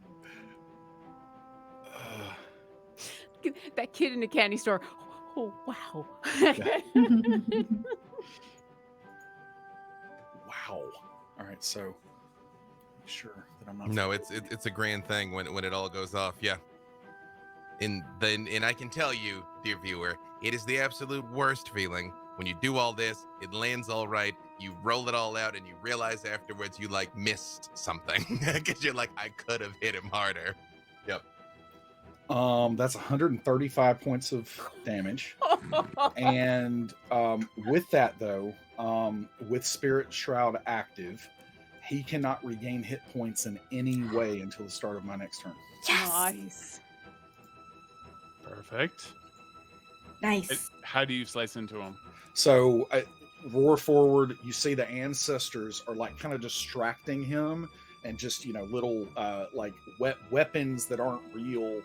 S7: That kid in the candy store. Oh, wow.
S11: Wow. All right, so make sure that I'm not.
S2: No, it's a grand thing when it all goes off. Yeah. And I can tell you, dear viewer, it is the absolute worst feeling when you do all this, it lands all right, you roll it all out, and you realize afterwards you like missed something because you're like, I could have hit him harder. Yep.
S11: That's 135 points of damage. And with that though, with Spirit Shroud active, he cannot regain hit points in any way until the start of my next turn.
S9: Yes.
S7: Nice.
S3: Perfect.
S9: Nice.
S3: How do you slice into him?
S11: So roar forward, you see the ancestors are like kind of distracting him, and just little like weapons that aren't real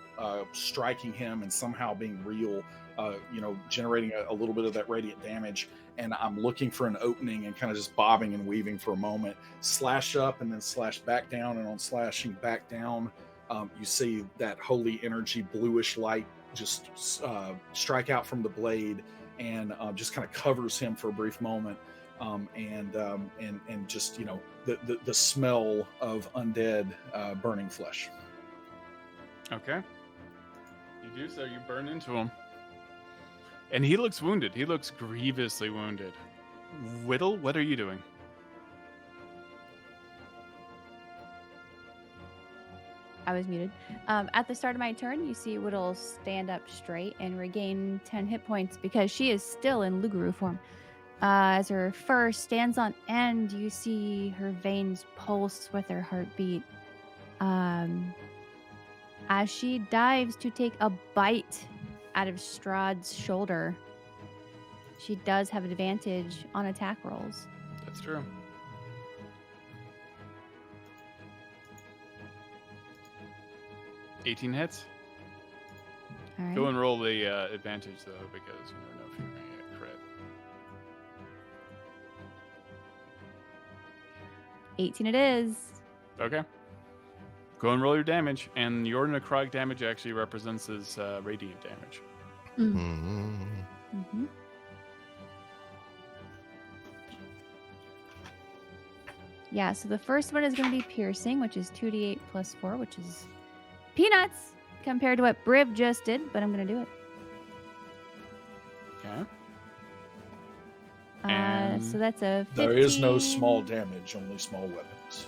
S11: striking him and somehow being real, generating a little bit of that radiant damage. And I'm looking for an opening and kind of just bobbing and weaving for a moment, slash up and then slash back down, and on slashing back down, you see that holy energy bluish light just strike out from the blade and just kind of covers him for a brief moment, and just the smell of undead burning flesh.
S3: Okay. You do so. You burn into him. And he looks wounded. He looks grievously wounded. Widdle, what are you doing?
S10: I was muted. At the start of my turn, you see Widdle stand up straight and regain 10 hit points because she is still in Lugaroo form. As her fur stands on end, you see her veins pulse with her heartbeat. As she dives to take a bite out of Strahd's shoulder, she does have advantage on attack rolls.
S3: That's true. $18 hits.
S10: All right.
S3: Go and roll the advantage, though, because you never know if you're going to get crit.
S10: 18 it is.
S3: Okay. Go and roll your damage, and your necrotic damage actually represents his radiant damage.
S10: Mm-hmm. Yeah, so the first one is going to be piercing, which is 2d8 plus 4, which is peanuts compared to what Briv just did, but I'm going to do it.
S3: Okay.
S10: So that's a 15.
S11: There is no small damage, only small weapons.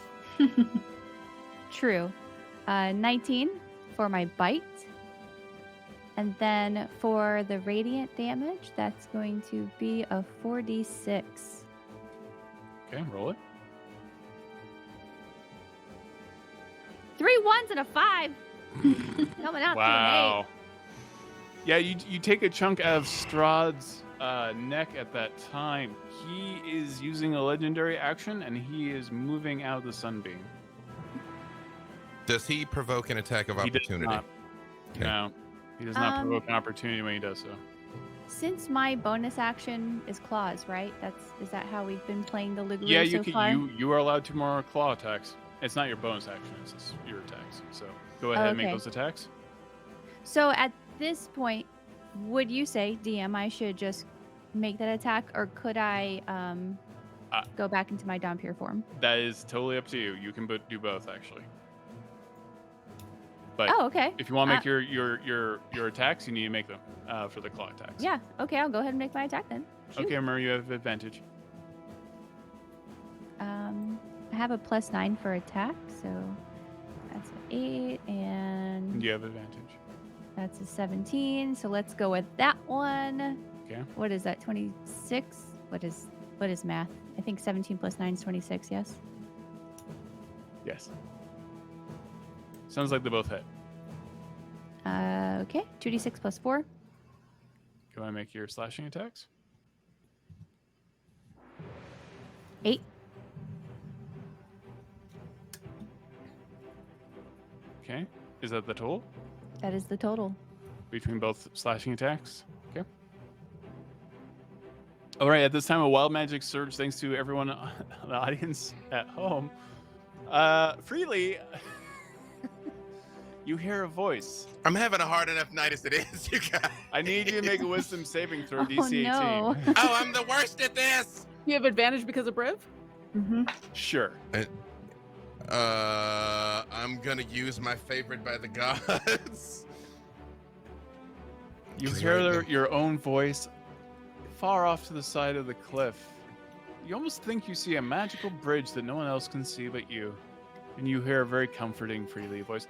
S10: True. 19 for my bite. And then for the radiant damage, that's going to be a 4d6.
S3: Okay, roll it.
S10: 3 1s and a 5. Coming out
S3: Wow. Yeah, you take a chunk out of Strahd's neck at that time. He is using a legendary action, and he is moving out of the sunbeam.
S2: Does he provoke an attack of
S3: He does
S2: opportunity?
S3: not.
S2: Okay.
S3: No, he does not provoke an opportunity when he does so.
S10: Since my bonus action is claws, right? Is that how we've been playing the Lugaroo
S3: Yeah,
S10: so far?
S3: you are allowed 2 more claw attacks. It's not your bonus action; it's just your attacks. So go ahead and make
S10: Okay.
S3: those attacks.
S10: So at this point, would you say, DM, I should just make that attack, or could I go back into my Dhampir form?
S3: That is totally up to you. You can do both, actually. But
S10: Oh, okay.
S3: if you want to make your attacks, you need to make them for the claw attacks.
S10: Yeah, okay, I'll go ahead and make my attack then. Shoot.
S3: Okay, remember you have advantage.
S10: I have a +9 for attack, so that's an 8, and
S3: You have advantage.
S10: that's a 17. So let's go with that one.
S3: Okay.
S10: What is that? 26? What is math? I think 17 plus 9 is 26. Yes.
S3: Yes. Sounds like they both hit.
S10: Okay, 2d6 plus 4.
S3: You want to make your slashing attacks?
S10: 8.
S3: Okay. Is that the total?
S10: That is the total.
S3: Between both slashing attacks? Okay. All right, at this time, a wild magic surge, thanks to everyone in the audience at home. Freely, you hear a voice.
S2: I'm having a hard enough night as it is, you guys.
S3: I need you to make a wisdom saving throw,
S10: Oh,
S3: DC 18.
S10: no.
S2: Oh, I'm the worst at this.
S7: You have advantage because of Briv?
S8: Mm-hmm.
S3: Sure.
S2: I'm gonna use my favorite by the gods.
S3: You
S2: Just
S3: hear
S2: right
S3: your own voice far off to the side of the cliff. You almost think you see a magical bridge that no one else can see but you. And you hear a very comforting Freely voice.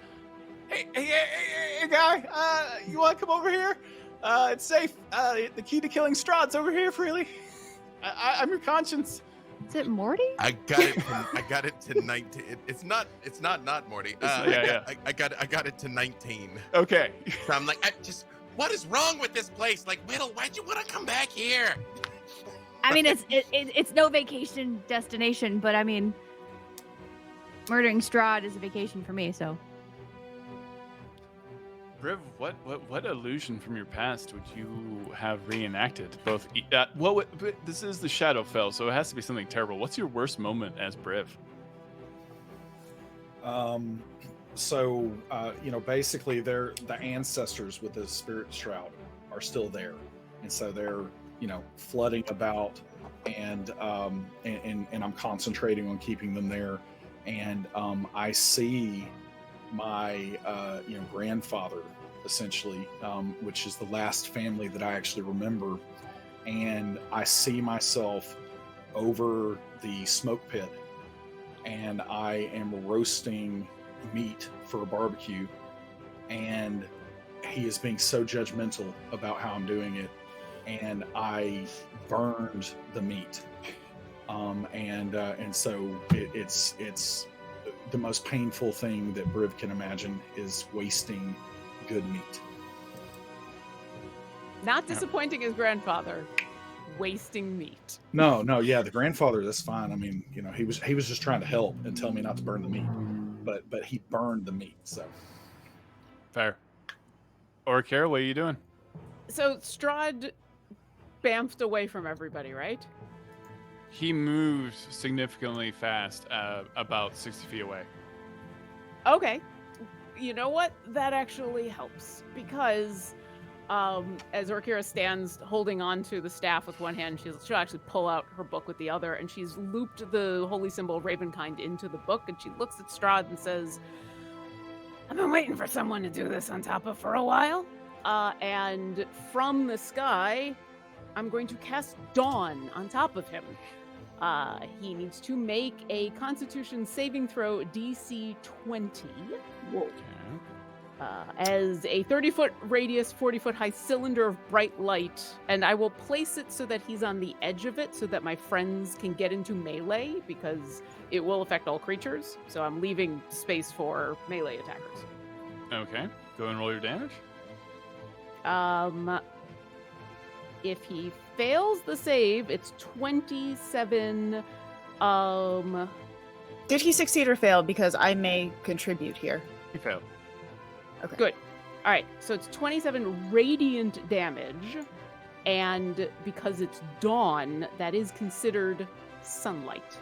S3: Hey, guy, you want to come over here? It's safe. The key to killing Strahd's over here, Freely. I'm your conscience.
S10: Is it Morty?
S2: I got it to 19. It's not Morty.
S3: Yeah.
S2: I got it to 19.
S3: Okay.
S2: So I'm like, what is wrong with this place? Like, Widdle, why'd you want to come back here?
S10: I mean, it's no vacation destination, but I mean, murdering Strahd is a vacation for me, so.
S3: Briv, what illusion from your past would you have reenacted? Both. This is the Shadowfell, so it has to be something terrible. What's your worst moment as Briv?
S11: Basically, the ancestors with the spirit shroud are still there, and so they're flooding about, and I'm concentrating on keeping them there, and I see my grandfather, essentially, which is the last family that I actually remember, and I see myself over the smoke pit, and I am roasting meat for a barbecue, and he is being so judgmental about how I'm doing it, and I burned the meat, and so it's the most painful thing that Briv can imagine is wasting good meat.
S7: Not disappointing his grandfather. Wasting meat.
S11: No, yeah, the grandfather, that's fine. I mean, he was just trying to help and tell me not to burn the meat, but he burned the meat. So
S3: Fair. Orkira, what are you doing?
S7: So Strahd bamfed away from everybody, right?
S3: He moved significantly fast, about 60 feet away.
S7: Okay. You know what? That actually helps because as Orkira stands holding on to the staff with one hand, she'll actually pull out her book with the other, and she's looped the holy symbol of Ravenkind into the book, and she looks at Strahd and says, I've been waiting for someone to do this on top of for a while. And from the sky, I'm going to cast Dawn on top of him. He needs to make a Constitution saving throw DC 20.
S3: Whoa.
S7: As a 30-foot radius, 40-foot high cylinder of bright light, and I will place it so that he's on the edge of it so that my friends can get into melee, because it will affect all creatures, so I'm leaving space for melee attackers.
S3: Okay, go and roll your damage.
S7: If he fails the save, it's 27.
S8: Did he succeed or fail? Because I may contribute here.
S3: He failed.
S8: Okay.
S7: Good. All right, so it's 27 radiant damage, and because it's dawn, that is considered sunlight.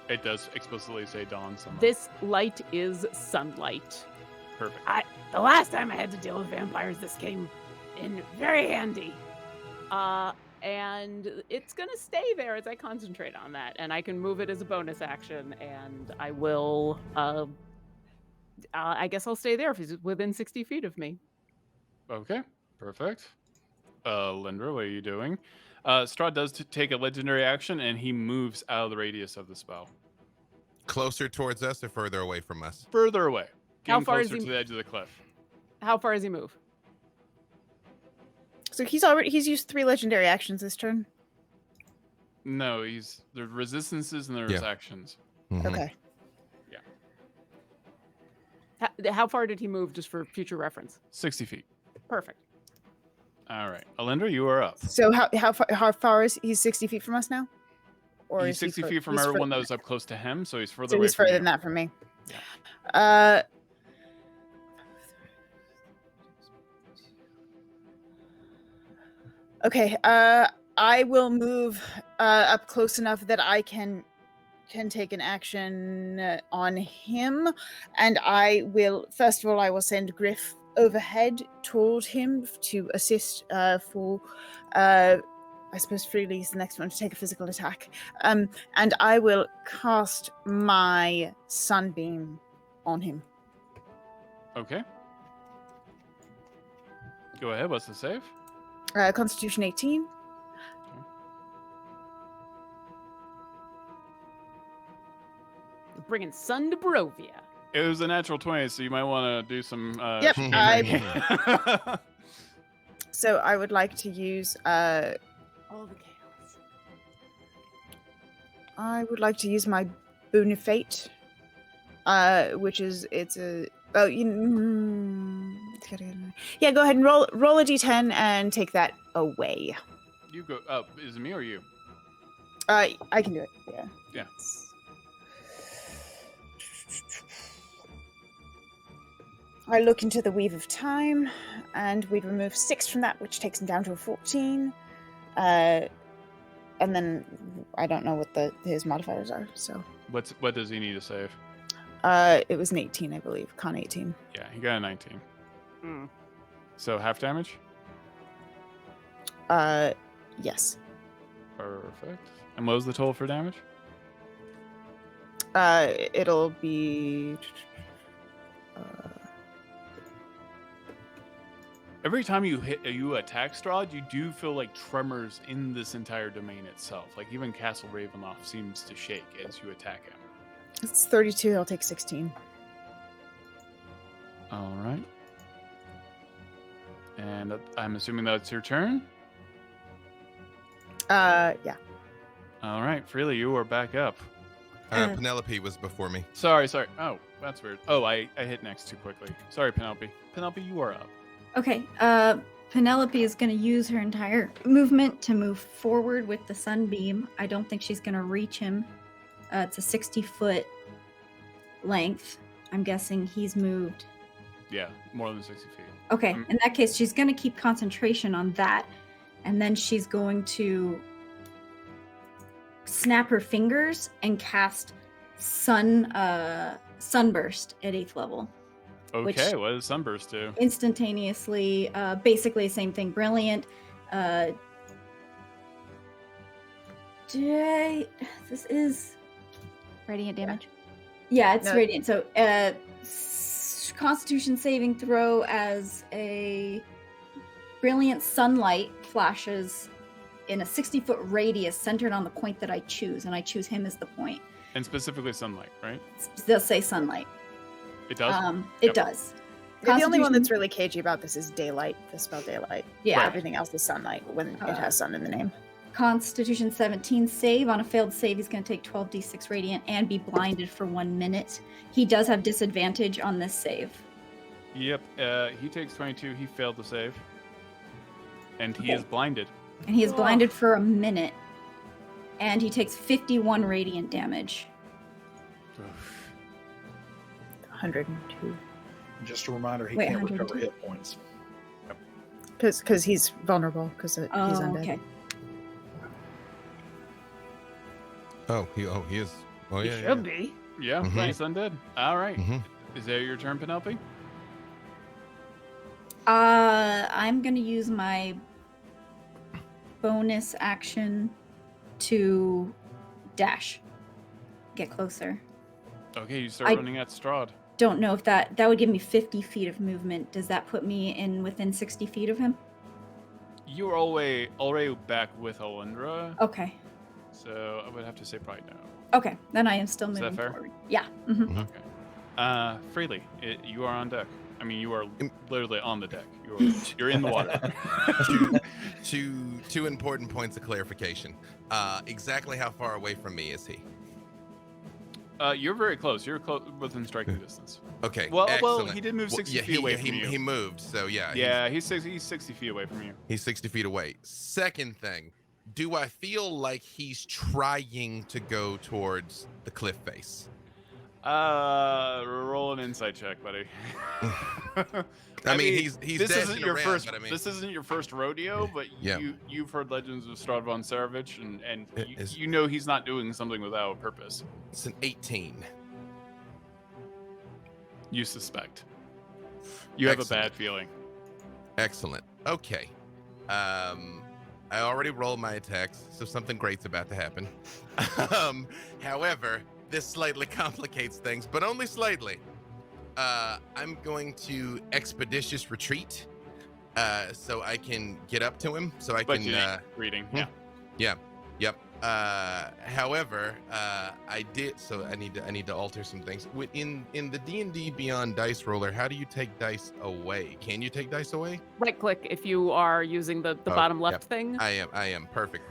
S3: It does explicitly say dawn sunlight.
S7: This light is sunlight.
S3: Perfect.
S5: The last time I had to deal with vampires, this came in very handy.
S7: And it's gonna stay there as I concentrate on that, and I can move it as a bonus action, and I will, I guess I'll stay there if he's within 60 feet of me.
S3: Okay, perfect. Alyndra, what are you doing? Strahd does take a legendary action, and he moves out of the radius of the spell.
S2: Closer towards us or further away from us?
S3: Further away.
S7: How
S3: Getting
S7: far is
S3: closer
S7: he-
S3: to the edge of the cliff.
S7: How far does he move?
S8: So he's used 3 legendary actions this turn.
S3: No, there's resistances and there's
S2: Yeah.
S3: actions.
S2: Mhm.
S8: Okay.
S7: How far did he move, just for future reference?
S3: 60 feet.
S7: Perfect.
S3: All right. Alyndra, you are up.
S8: So how far is he's 60 feet from us now? Or
S3: He's
S8: is he
S3: 60
S8: fur-
S3: feet from
S8: he's
S3: everyone
S8: further
S3: that was
S8: than
S3: up close to him, so he's further
S8: So
S3: away
S8: he's
S3: from
S8: further
S3: you.
S8: than that from me.
S3: Yeah.
S8: Okay. I will move up close enough that I can take an action on him, and I will first of all I will send Griff overhead toward him to assist for I suppose Freely is the next one to take a physical attack. And I will cast my sunbeam on him.
S3: Okay. Go ahead. What's the save?
S8: Constitution 18.
S7: Bringing sun to Barovia.
S3: It was a natural 20, so you might want to do some.
S8: Yep,
S3: I...
S8: So I would like to use
S7: All the chaos.
S8: I would like to use my boon of fate, which is it's a yeah. Go ahead and roll a d10 and take that away.
S3: You go. Is it me or you?
S8: I can do it. Yeah.
S3: Yeah.
S8: I look into the Weave of Time, and we'd remove 6 from that, which takes him down to a 14. And then I don't know what his modifiers are. So
S3: What does he need to save?
S8: it was an 18, I believe. Con 18.
S3: Yeah, he got a 19.
S7: Mm.
S3: So half damage.
S8: Yes.
S3: Perfect. And what was the total for damage?
S8: It'll be.
S3: Every time you attack Strahd, you do feel like tremors in this entire domain itself. Like even Castle Ravenloft seems to shake as you attack him.
S8: It's 32. I'll take 16.
S3: All right. And I'm assuming that's your turn.
S8: Yeah.
S3: All right, Freely, you are back up.
S2: Penelope was before me.
S3: Sorry. Oh, that's weird. Oh, I hit next too quickly. Sorry, Penelope. Penelope, you are up.
S9: Okay, Penelope is going to use her entire movement to move forward with the sunbeam. I don't think she's going to reach him. It's a 60-foot length. I'm guessing he's moved.
S3: Yeah, more than 60 feet.
S9: Okay, in that case, she's going to keep concentration on that. And then she's going to snap her fingers and cast Sunburst at 8th level.
S3: Okay, what does Sunburst do?
S9: Instantaneously, basically the same thing. Brilliant. This is
S10: Radiant damage.
S9: yeah, it's
S8: No.
S9: radiant. So, Constitution saving throw as a brilliant sunlight flashes in a 60-foot radius centered on the point that I choose, and I choose him as the point.
S3: And specifically sunlight, right?
S9: It does say sunlight.
S3: It does?
S9: It
S3: Yep.
S9: does.
S8: The only one
S9: Constitution-
S8: that's really cagey about this is daylight. The spell daylight.
S9: Yeah.
S8: Everything else is sunlight when it has sun in the name.
S9: Constitution 17 save. On a failed save, he's going to take 12d6 radiant and be blinded for 1 minute. He does have disadvantage on this save.
S3: Yep, he takes 22. He failed the save. And he
S9: Okay.
S3: is blinded.
S9: And he is blinded for a minute. And he takes 51 radiant damage.
S8: 102.
S11: Just a reminder, he
S9: Wait,
S11: can't recover
S9: 102?
S11: hit points.
S8: Because he's vulnerable, because he's
S9: Oh,
S8: undead.
S9: okay.
S2: He is. Oh,
S7: He
S2: yeah.
S7: should be.
S3: Yeah,
S2: Mhm.
S3: he's undead. All right.
S2: Mhm.
S3: Is that your turn, Penelope?
S9: I'm going to use my bonus action to dash. Get closer.
S3: Okay, you start
S9: I-
S3: running at Strahd.
S9: Don't know if that would give me 50 feet of movement. Does that put me in within 60 feet of him?
S3: You're already back with Alyndra,
S9: Okay.
S3: so I would have to say probably no.
S9: Okay. Then I am still
S3: Is that
S9: moving
S3: fair?
S9: forward. Yeah. Mhm.
S3: Okay. Freely, you are on deck. I mean, you are literally on the deck. You're in the water.
S2: Two important points of clarification. Exactly how far away from me is he?
S3: You're very close. You're close within striking distance.
S2: Okay.
S3: Well,
S2: excellent.
S3: he did move 60
S2: yeah,
S3: feet away from you.
S2: He moved, so yeah.
S3: Yeah, he's 60 feet away from you.
S2: He's 60 feet away. Second thing, do I feel like he's trying to go towards the cliff face?
S3: Roll an insight check, buddy.
S2: I mean, he's
S3: this
S2: dashing
S3: isn't your
S2: around,
S3: first.
S2: but I mean,
S3: This isn't your first rodeo, but
S2: Yeah.
S3: you've heard legends of Strahd von Sarovich, and
S2: Is-
S3: you know he's not doing something without a purpose.
S2: it's an 18.
S3: You suspect. You have a
S2: Excellent.
S3: bad feeling.
S2: Excellent. Okay. I already rolled my attacks, so something great's about to happen. However, this slightly complicates things, but only slightly. I'm going to expeditious retreat, so I can get up to him. So I
S3: But
S2: can.
S3: you ain't reading. Yeah.
S2: Yep. However, I did. So I need to alter some things. In the D&D Beyond dice roller, how do you take dice away? Can you take dice away?
S7: Right click if you are using the bottom
S2: yeah.
S7: left thing.
S2: I am. Perfect.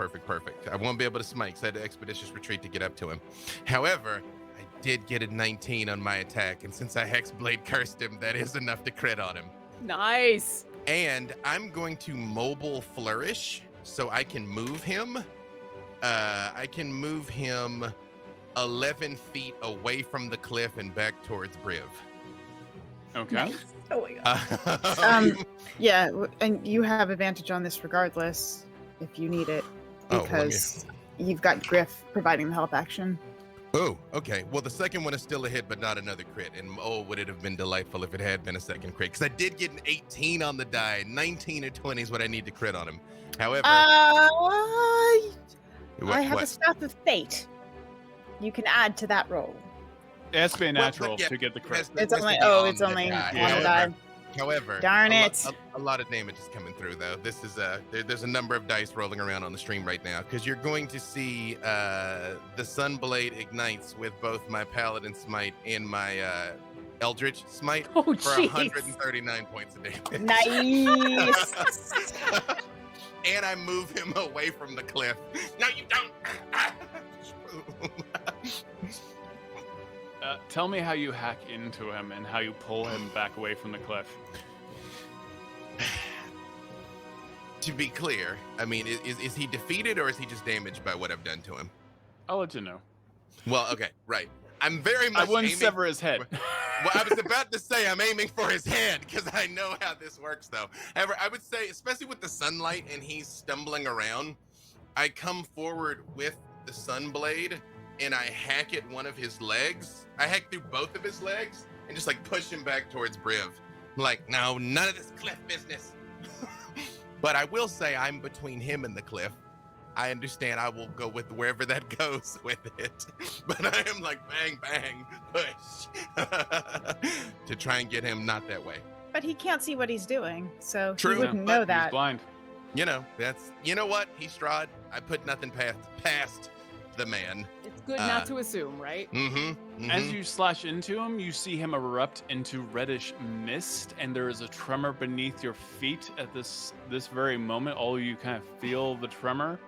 S2: I won't be able to smite because I had to expeditious retreat to get up to him. However, I did get a 19 on my attack, and since I Hexblade cursed him, that is enough to crit on him.
S7: Nice.
S2: And I'm going to mobile flourish so I can move him. I can move him 11 feet away from the cliff and back towards Briv.
S3: Okay.
S9: Nice. Oh my god.
S8: Yeah, and you have advantage on this regardless if you need it
S2: Oh, let me-
S8: because you've got Griff providing the help action.
S2: Oh, okay. Well, the second one is still a hit, but not another crit. And oh, would it have been delightful if it had been a second crit? Because I did get an 18 on the die. 19 or 20 is what I need to crit on him. However,
S8: I have a staff of fate. You can add to that roll.
S3: It has to be a
S2: Well,
S3: natural
S2: yeah,
S3: to get the crit.
S8: It's
S2: has to
S8: only
S2: be on
S8: it's
S2: the
S8: only
S2: die.
S8: on the
S3: Yeah.
S8: die.
S2: However,
S8: Darn
S2: a
S8: it.
S2: lot of damage is coming through, though. This is there's a number of dice rolling around on the stream right now because you're going to see the Sunblade ignites with both my Paladin Smite and my Eldritch Smite
S7: Oh,
S2: for
S7: jeez.
S2: 139 points of damage.
S8: Nice.
S2: And I move him away from the cliff. No, you don't.
S3: Tell me how you hack into him and how you pull him back away from the cliff.
S2: To be clear, I mean, is he defeated or is he just damaged by what I've done to him?
S3: I'll let you know.
S2: Well, okay, right. I'm very much
S3: I wouldn't
S2: aiming.
S3: sever his head.
S2: Well, I was about to say I'm aiming for his head because I know how this works, though. However, I would say, especially with the sunlight and he's stumbling around, I come forward with the Sunblade and I hack at one of his legs. I hack through both of his legs and just like push him back towards Briv. I'm like, no, none of this cliff business. But I will say I'm between him and the cliff. I understand I will go with wherever that goes with it. But I am like bang, bang, push to try and get him not that way.
S8: But he can't see what he's doing, so
S2: True,
S8: he wouldn't
S2: but
S8: know
S3: He's
S8: that.
S3: blind.
S2: You know, you know what? He's Strahd. I put nothing past the man.
S7: It's good not to assume, right?
S2: Mm-hmm.
S3: As you slash into him, you see him erupt into reddish mist, and there is a tremor beneath your feet at this very moment. All you kind of feel the tremor.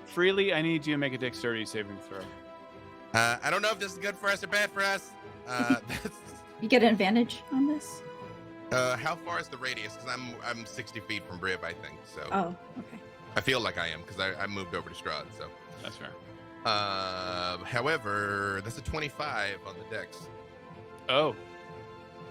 S3: Freely, I need you to make a dexterity saving throw.
S2: I don't know if this is good for us or bad for us.
S9: You get an advantage on this?
S2: How far is the radius? Because I'm 60 feet from Briv, I think. So
S9: Oh, okay.
S2: I feel like I am because I moved over to Strahd. So
S3: That's fair.
S2: however, that's a 25 on the dex.
S3: Oh.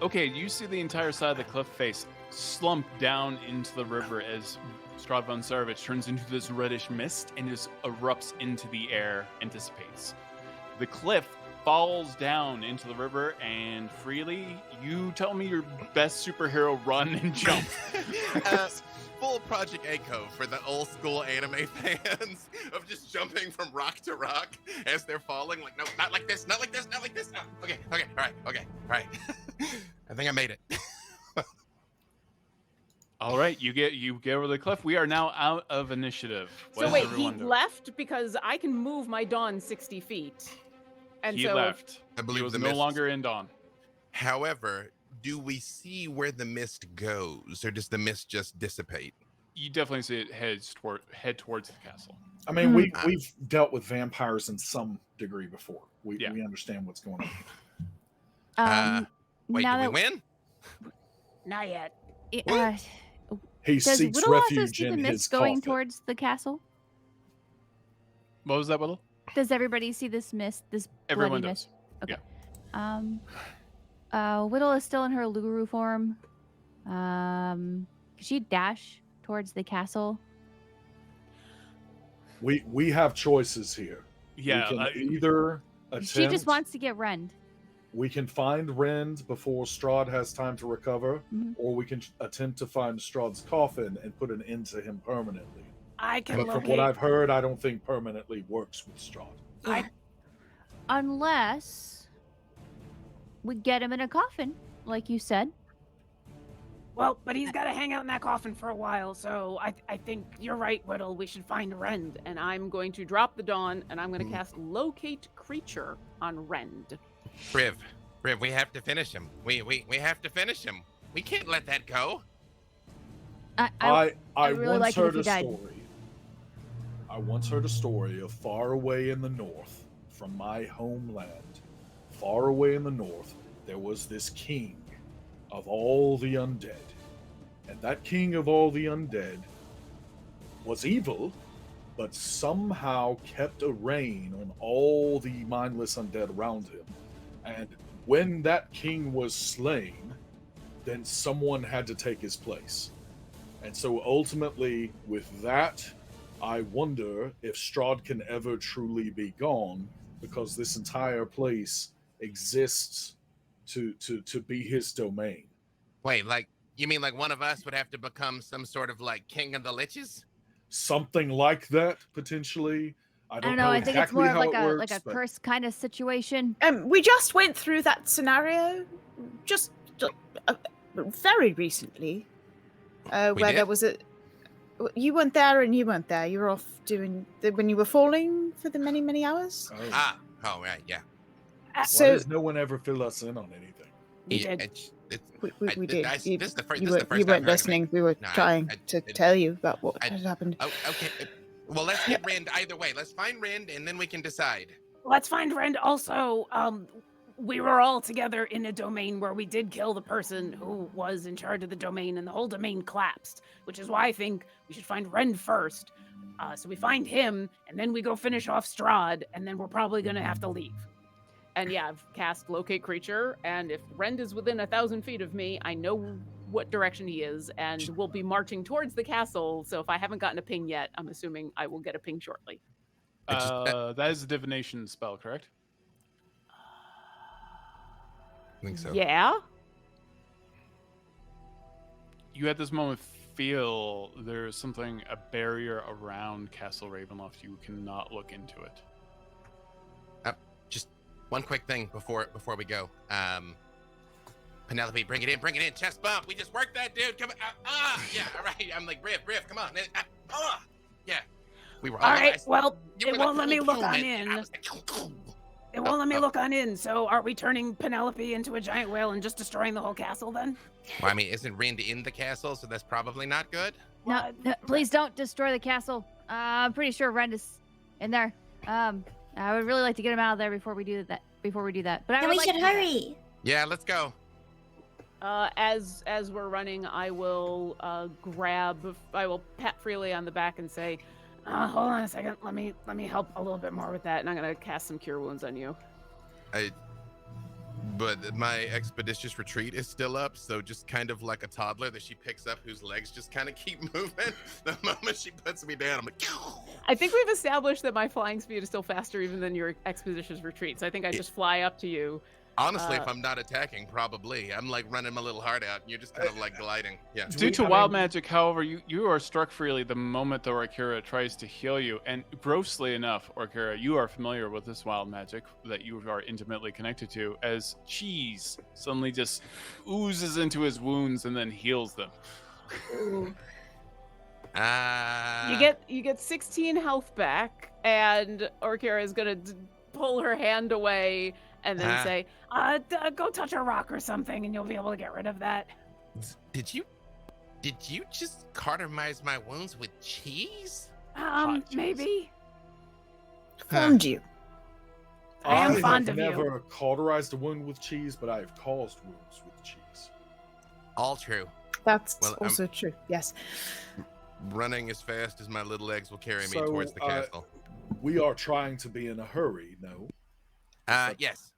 S3: Okay, you see the entire side of the cliff face slump down into the river as Strahd von Sarovich turns into this reddish mist and just erupts into the air and dissipates. The cliff falls down into the river, and Freely, you tell me your best superhero run and jump.
S2: Full Project Echo for the old school anime fans of just jumping from rock to rock as they're falling. Like, no, not like this, not like this, not like this. No. Okay, all right. I think I made it.
S3: All right, you get over the cliff. We are now out of initiative. What
S7: So
S3: is
S7: wait, he
S3: everyone doing?
S7: left because I can move my Dawn 60 feet. And
S3: He
S7: so
S3: left.
S2: I believe
S3: He was
S2: the
S3: no
S2: mist-
S3: longer in Dawn.
S2: However, do we see where the mist goes, or does the mist just dissipate?
S3: You definitely see it head towards the castle.
S6: I mean, we've dealt with vampires in some degree before. We understand what's going on.
S2: Wait,
S10: now
S2: did we
S10: that-
S2: win?
S5: Not yet.
S6: He
S10: Does
S6: seeks
S10: Widdle also
S6: refuge
S10: see the
S6: in his
S10: mist going
S6: coffin.
S10: towards the castle?
S3: What was that, Widdle?
S10: Does everybody see this mist? This
S3: Everyone
S10: bloody
S3: does.
S10: mist? Widdle is still in her Luru form. Could she dash towards the castle?
S6: We have choices here.
S3: Yeah.
S6: We can either attempt.
S10: She just wants to get Rend.
S6: We can find Rend before Strahd has time to recover, or we can attempt to find Strahd's coffin and put an end to him permanently.
S5: I can
S6: But from
S5: locate.
S6: what I've heard, I don't think permanently works with Strahd.
S10: Unless we get him in a coffin, like you said.
S5: Well, but he's got to hang out in that coffin for a while, so I think you're right, Widdle. We should find Rend,
S7: And I'm going to drop the Dawn, and I'm going to cast Locate Creature on Rend.
S2: Briv, we have to finish him. We have to finish him. We can't let that go.
S10: I really
S6: once
S10: like it
S6: heard
S10: if he
S6: a
S10: died.
S6: story. I once heard a story of far away in the north, from my homeland. Far away in the north, there was this king of all the undead. And that king of all the undead was evil, but somehow kept a reign on all the mindless undead around him. And when that king was slain, then someone had to take his place. And so ultimately, with that, I wonder if Strahd can ever truly be gone, because this entire place exists to be his domain.
S2: Wait, you mean like one of us would have to become some sort of like king of the liches?
S6: Something like that, potentially. I
S10: I
S6: don't
S10: don't
S6: know
S10: know. I think it's
S6: exactly
S10: more of
S6: how
S10: like
S6: it
S10: a
S6: works, but
S10: curse kind of situation.
S8: We just went through that scenario just very recently, where
S2: did?
S8: there was a. You weren't there, and you weren't there. You were off doing when you were falling for the many hours.
S2: Oh right, yeah.
S6: Why
S8: So
S6: does no one ever fill us in on anything?
S5: We
S2: Yeah,
S5: did.
S8: we did.
S2: This is the first
S8: You
S2: I've heard
S8: weren't
S2: of it.
S8: listening. We were
S2: No,
S8: trying to tell you about what had happened.
S2: Oh, okay. Well, let's get Rend either way. Let's find Rend, and then we can decide.
S5: Let's find Rend. Also, we were all together in a domain where we did kill the person who was in charge of the domain, and the whole domain collapsed, which is why I think we should find Rend first. So we find him, and then we go finish off Strahd, and then we're probably going to have to leave.
S7: And yeah, I've cast Locate Creature, and if Rend is within 1,000 feet of me, I know what direction he is, and we'll be marching towards the castle. So if I haven't gotten a ping yet, I'm assuming I will get a ping shortly.
S3: That is a divination spell, correct?
S2: I think so.
S7: Yeah?
S3: You at this moment feel there's something, a barrier around Castle Ravenloft. You cannot look into it.
S2: Just one quick thing before we go. Penelope, bring it in, chest bump. We just worked that dude. Come on. Yeah, all right. I'm like, Briv, come on. Yeah. We were
S5: All right,
S2: guys.
S5: well,
S2: You
S5: it
S2: were
S5: won't
S2: like,
S5: let me look
S2: boom,
S5: on
S2: and I
S5: in.
S2: was like,
S5: It won't let me look on in, so are we turning Penelope into a giant whale and just destroying the whole castle then?
S2: Well, I mean, isn't Rend in the castle, so that's probably not good?
S10: No, please don't destroy the castle. I'm pretty sure Rend is in there. I would really like to get him out of there before we do that. But I
S4: Then
S10: would
S4: we
S10: like
S4: should
S10: to do that.
S4: hurry.
S2: Yeah, let's go.
S7: As we're running, I will I will pat Freely on the back and say,
S5: Hold on a second. Let me help a little bit more with that.
S7: and I'm gonna cast some Cure Wounds on you.
S2: But my expeditious retreat is still up, so just kind of like a toddler that she picks up whose legs just kind of keep moving. The moment she puts me down, I'm like,
S7: I think we've established that my flying speed is still faster even than your expeditious retreat. So I think I just fly up to you.
S2: honestly, if I'm not attacking, probably. I'm like running my little heart out, and you're just kind of like gliding. Yeah.
S3: Due to wild magic, however, you are struck freely the moment the Orkira tries to heal you. And grossly enough, Orkira, you are familiar with this wild magic that you are intimately connected to, as cheese suddenly just oozes into his wounds and then heals them.
S7: You get 16 health back, and Orkira is gonna pull her hand away and then say,
S5: Go touch a rock or something, and you'll be able to get rid of that.
S2: Did you Did you just cauterize my wounds with cheese?
S3: cheese.
S5: Maybe.
S8: Found you.
S5: I am
S6: have
S5: fond of you.
S6: never cauterized a wound with cheese, but I have caused wounds with cheese.
S2: All true.
S8: That's
S2: Well,
S8: also true. Yes.
S2: Running as fast as my little legs will carry me
S6: So,
S2: towards the castle.
S6: We are trying to be in a hurry, no?
S2: Yes.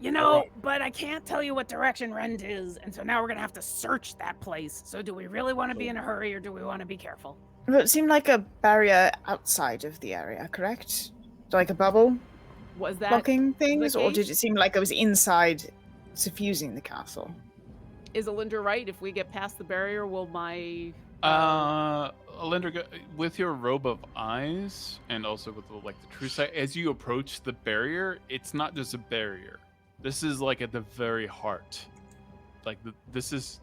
S5: You know, but I can't tell you what direction Rend is, and so now we're gonna have to search that place. So do we really want to be in a hurry, or do we want to be careful?
S8: Well, it seemed like a barrier outside of the area, correct? Like a bubble
S5: Was that
S8: blocking things, or did
S5: case?
S8: it seem like it was inside suffusing the castle?
S5: Is Alyndra right? If we get past the barrier, will my
S3: Alyndra, with your robe of eyes and also with the true sight, as you approach the barrier, it's not just a barrier. This is like at the very heart. This is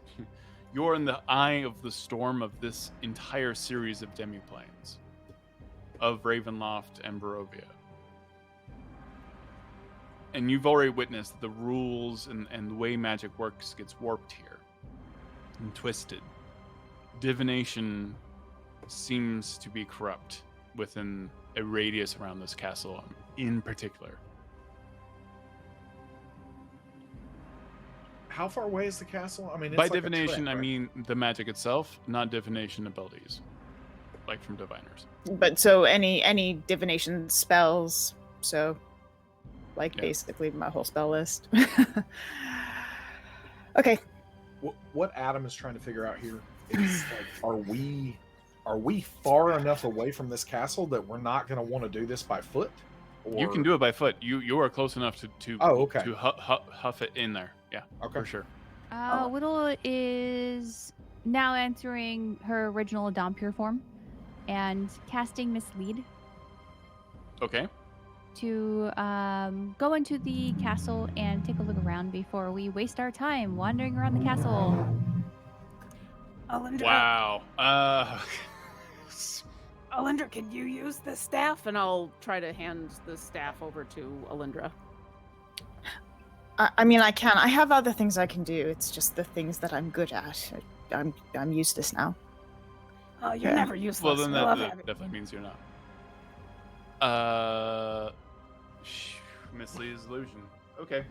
S3: you're in the eye of the storm of this entire series of demiplanes of Ravenloft and Barovia. And you've already witnessed the rules and the way magic works gets warped here and twisted. Divination seems to be corrupt within a radius around this castle in particular.
S6: How far away is the castle? I mean, it's
S3: By
S6: like a
S3: divination,
S6: trek,
S3: I
S6: right?
S3: mean the magic itself, not divination abilities, like from diviners.
S8: But so any divination spells, so
S3: Yeah.
S8: basically my whole spell list. Okay.
S6: What Adam is trying to figure out here is are we far enough away from this castle that we're not going to want to do this by foot?
S3: You can do it by foot. You are close enough to
S6: Oh, okay.
S3: to huff it in there. Yeah,
S6: Okay.
S3: for sure.
S10: Widdle is now entering her original Dompure form and casting Mislead
S3: Okay.
S10: to go into the castle and take a look around before we waste our time wandering around the castle.
S5: Alyndra,
S3: Wow.
S5: Alyndra, can you use the staff? And I'll try to hand the staff over to Alyndra.
S8: I mean, I can. I have other things I can do. It's just the things that I'm good at. I'm useless now.
S5: Oh, you're
S8: Yeah.
S5: never useless.
S3: Well, then
S5: We love
S3: that
S5: having-
S3: definitely means you're not. Mislead is illusion. Okay.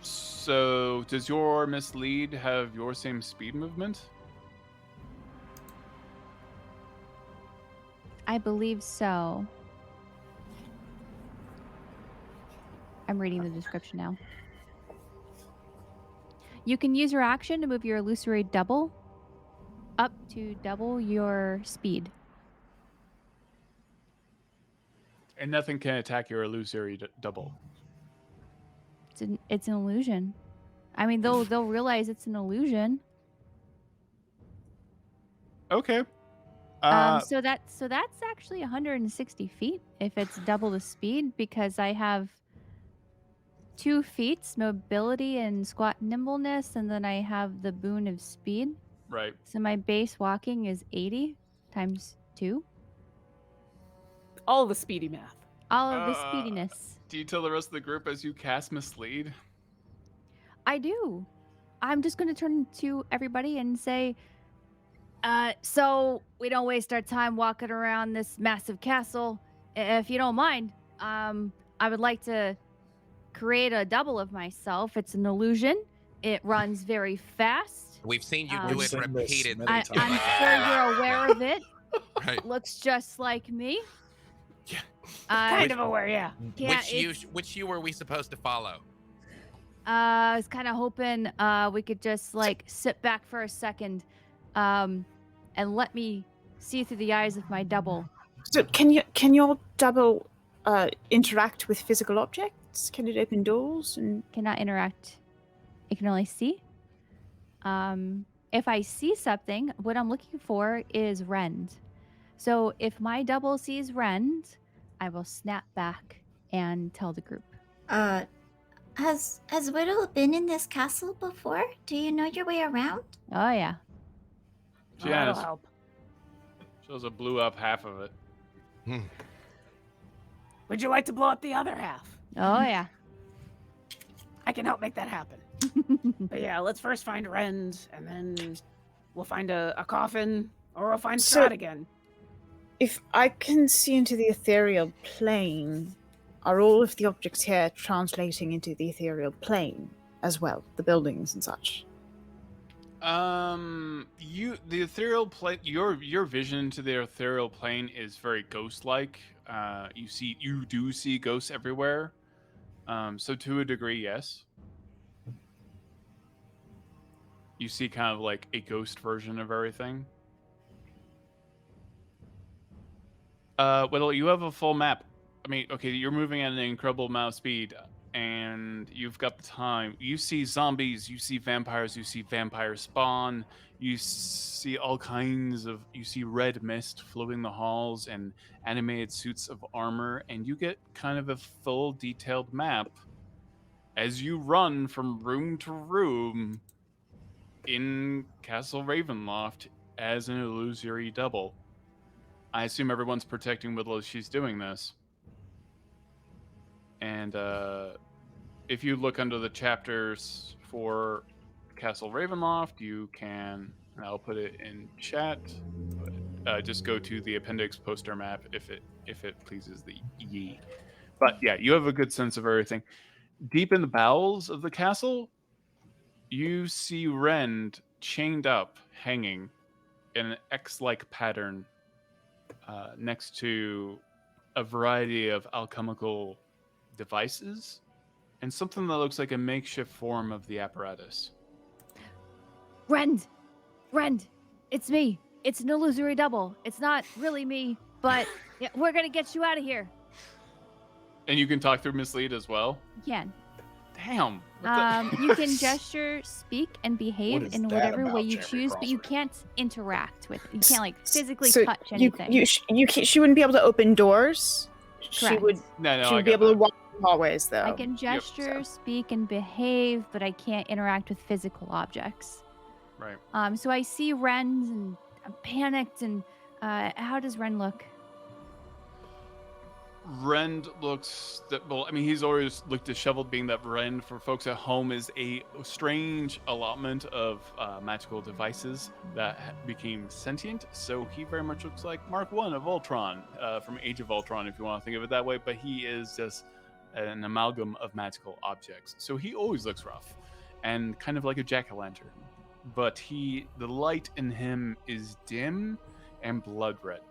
S3: So, does your mislead have your same speed movement?
S10: I believe so. I'm reading the description now. You can use your action to move your illusory double up to double your speed.
S3: And nothing can attack your illusory double.
S10: It's an illusion. I mean, they'll realize it's an illusion.
S3: Okay.
S10: So that's actually 160 feet if it's double the speed, because I have 2 feats, mobility and squat nimbleness, and then I have the boon of speed.
S3: Right.
S10: So my base walking is 80 times 2.
S5: all the speedy math.
S10: All of the speediness.
S3: Do you tell the rest of the group as you cast Mislead?
S10: I do. I'm just going to turn to everybody and say, so we don't waste our time walking around this massive castle. If you don't mind, I would like to create a double of myself. It's an illusion. It runs very fast.
S2: We've seen you
S10: We've
S2: do it
S6: seen this
S2: repeatedly.
S6: many times.
S10: I'm sure you're aware of it.
S2: Right.
S10: Looks just like me.
S2: Yeah.
S5: Kind of aware, yeah.
S2: Which you were we supposed to follow?
S10: I was kind of hoping we could just like sit back for a second and let me see through the eyes of my double.
S8: So can your double interact with physical objects? Can it open doors? And
S10: Cannot interact. It can only see. If I see something, what I'm looking for is Rend. So if my double sees Rend, I will snap back and tell the group.
S4: Has Widdle been in this castle before? Do you know your way around?
S10: Oh yeah.
S3: She
S5: That'll
S3: has.
S5: help.
S3: She also blew up half of it.
S5: Would you like to blow up the other half?
S10: Oh yeah.
S5: I can help make that happen. But yeah, let's first find Rend, and then we'll find a coffin, or we'll find
S8: So-
S5: Strahd again.
S8: If I can see into the ethereal plane, are all of the objects here translating into the ethereal plane as well? The buildings and such?
S3: The ethereal plane, your vision to the ethereal plane is very ghost-like. You do see ghosts everywhere. So to a degree, yes. You see kind of like a ghost version of everything. Widdle, you have a full map. I mean, okay, you're moving at an incredible amount of speed, and you've got the time. You see zombies, you see vampires, you see vampire spawn, you see all kinds of. You see red mist floating the halls and animated suits of armor, and you get kind of a full detailed map as you run from room to room in Castle Ravenloft as an illusory double. I assume everyone's protecting Widdle as she's doing this. And if you look under the chapters for Castle Ravenloft, you can, and I'll put it in chat, just go to the appendix poster map if it pleases the ye. But yeah, you have a good sense of everything. Deep in the bowels of the castle, you see Rend chained up, hanging in an X-like pattern next to a variety of alchemical devices and something that looks like a makeshift form of the apparatus.
S10: Rend, it's me. It's an illusory double. It's not really me, but yeah, we're gonna get you out of here.
S3: And you can talk through mislead as well.
S10: You can.
S3: Damn.
S10: You can gesture, speak, and
S11: What
S10: behave
S11: is
S10: in
S11: that
S10: whatever way
S11: about
S10: you
S11: Jamie
S10: choose, but you
S11: Crossword?
S10: can't interact with it. You can't physically
S8: So
S10: touch anything.
S8: She wouldn't be able to open doors. She
S10: Correct.
S8: would.
S3: No,
S8: She
S3: I
S8: would be
S3: got
S8: able to
S3: that.
S8: walk in hallways, though.
S10: I can gesture, speak, and behave, but I can't interact with physical objects.
S3: Right.
S10: So I see Rend, and I'm panicked. And how does Rend look?
S3: Rend looks well. I mean, he's always looked disheveled, being that Rend, for folks at home, is a strange allotment of magical devices that became sentient. So he very much looks like Mark I of Ultron from Age of Ultron, if you want to think of it that way. But he is just an amalgam of magical objects. So he always looks rough and kind of like a jack-o'-lantern. But the light in him is dim and blood red.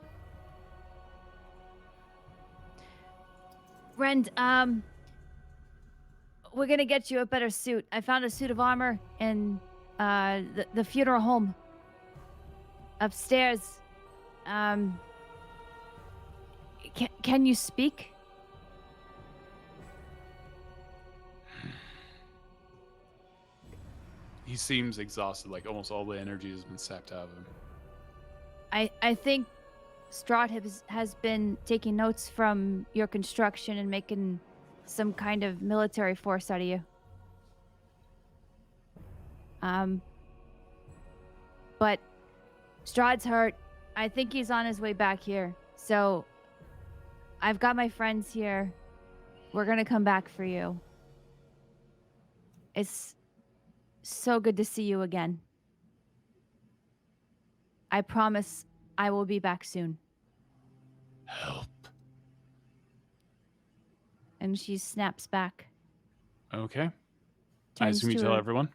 S10: Rend, we're gonna get you a better suit. I found a suit of armor in the funeral home upstairs. Can you speak?
S3: He seems exhausted, like almost all the energy has been sapped out of him.
S10: I think Strahd has been taking notes from your construction and making some kind of military force out of you. But Strahd's hurt. I think he's on his way back here. So I've got my friends here. We're gonna come back for you. It's so good to see you again. I promise I will be back soon.
S3: Help.
S10: And she snaps back.
S3: Okay. I
S10: Turns
S3: assume you
S10: to
S3: tell
S10: her-
S3: everyone.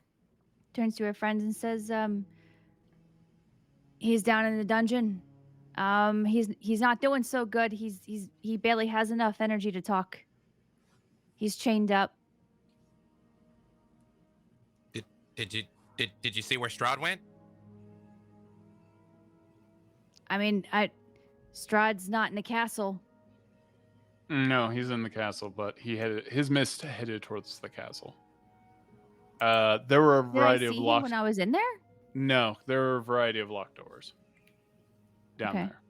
S10: Turns to her friends and says, he's down in the dungeon. He's not doing so good. He barely has enough energy to talk. He's chained up.
S2: Did you see where Strahd went?
S10: I mean, Strahd's not in the castle.
S3: No, he's in the castle, but his mist headed towards the castle. There were a
S10: Did I
S3: variety
S10: see
S3: of
S10: him
S3: locked.
S10: when I was in there?
S3: No, there were a variety of locked doors down
S10: Okay.
S3: there.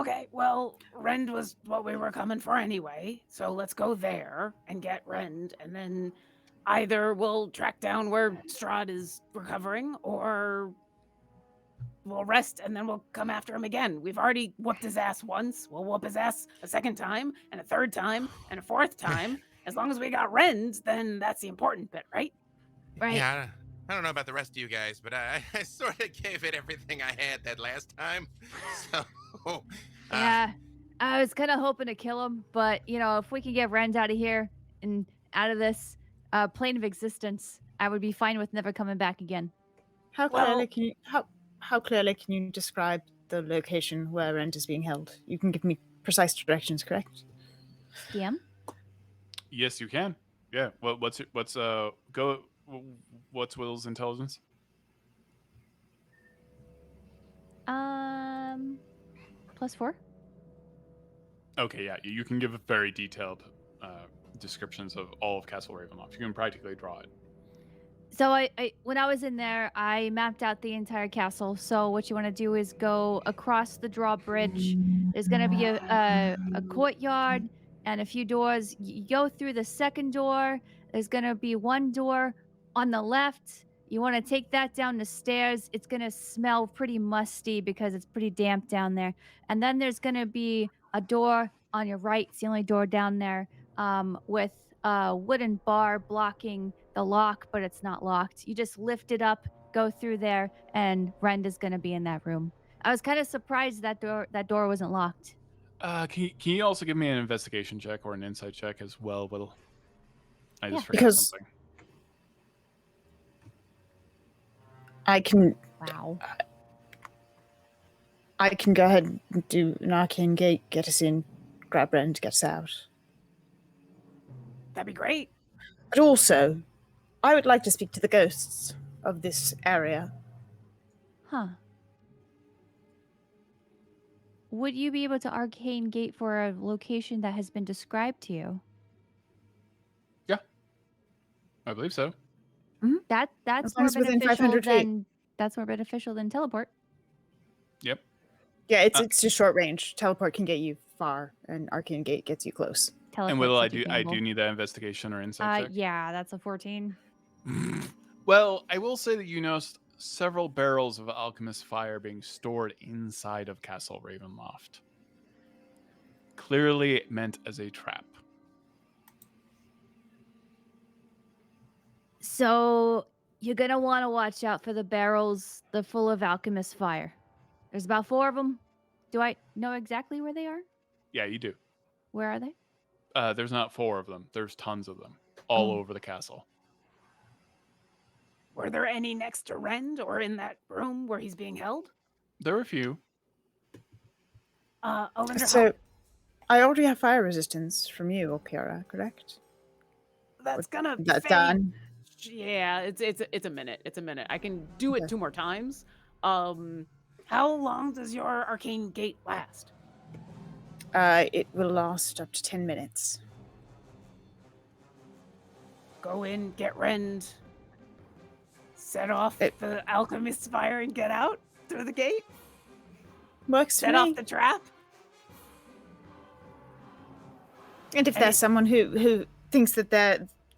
S5: Okay, well, Rend was what we were coming for anyway, so let's go there and get Rend, and then either we'll track down where Strahd is recovering, or we'll rest and then we'll come after him again. We've already whooped his ass once. We'll whoop his ass a second time, and a third time, and a fourth time. As long as we got Rend, then that's the important bit, right?
S10: Right.
S2: Yeah, I don't know about the rest of you guys, but I sort of gave it everything I had that last time. So,
S10: Yeah, I was kind of hoping to kill him, but if we can get Rend out of here and out of this plane of existence, I would be fine with never coming back again.
S8: How
S5: Well-
S8: clearly can you how clearly can you describe the location where Rend is being held? You can give me precise directions, correct?
S10: DM?
S3: Yes, you can. Yeah. What's Widdle's intelligence?
S10: +4.
S3: Okay, yeah, you can give very detailed descriptions of all of Castle Ravenloft. You can practically draw it.
S10: So I when I was in there, I mapped out the entire castle. So what you want to do is go across the drawbridge. There's going to be a courtyard and a few doors. You go through the second door. There's going to be one door on the left. You want to take that down the stairs. It's going to smell pretty musty because it's pretty damp down there. And then there's going to be a door on your right. It's the only door down there with a wooden bar blocking the lock, but it's not locked. You just lift it up, go through there, and Rend is going to be in that room. I was kind of surprised that door wasn't locked.
S3: Can you also give me an investigation check or an insight check as well, Widdle? I just
S10: Yeah.
S3: forgot
S8: Because-
S3: something.
S8: I can
S10: Wow.
S8: go ahead and do an arcane gate, get us in, grab Rend, get us out.
S5: That'd be great.
S8: But also, I would like to speak to the ghosts of this area.
S10: Huh. Would you be able to arcane gate for a location that has been described to you?
S3: I believe so.
S10: That's
S8: As long
S10: more
S8: as within
S10: beneficial
S8: 500 feet.
S10: than teleport.
S3: Yep.
S8: Yeah, it's just short range. Teleport can get you far, and arcane gate gets you close.
S3: And Widdle, I
S10: Teleport's
S3: do
S10: achievable.
S3: need that investigation or insight check.
S10: Yeah, that's a 14.
S3: Well, I will say that you noticed several barrels of alchemist fire being stored inside of Castle Ravenloft. Clearly meant as a trap.
S10: So you're gonna want to watch out for the barrels. They're full of alchemist fire. There's about 4 of them. Do I know exactly where they are?
S3: Yeah, you do.
S10: Where are they?
S3: There's not 4 of them. There's tons of them all
S10: Oh.
S3: over the castle.
S5: Were there any next to Rend or in that room where he's being held?
S3: There are a few.
S5: Alyndra,
S8: So, I already have fire resistance from you, Orkira, correct?
S5: that's gonna
S8: That
S5: fade.
S8: done?
S7: Yeah, it's a minute. It's a minute. I can do it
S8: Okay.
S7: 2 more times. How long does your arcane gate last?
S8: It will last up to 10 minutes.
S7: Go in, get Rend, set off
S8: It-
S7: the alchemist's fire, and get out through the gate.
S8: Works for
S7: Set
S8: me.
S7: off the trap.
S8: And if
S7: Any-
S8: there's someone who thinks that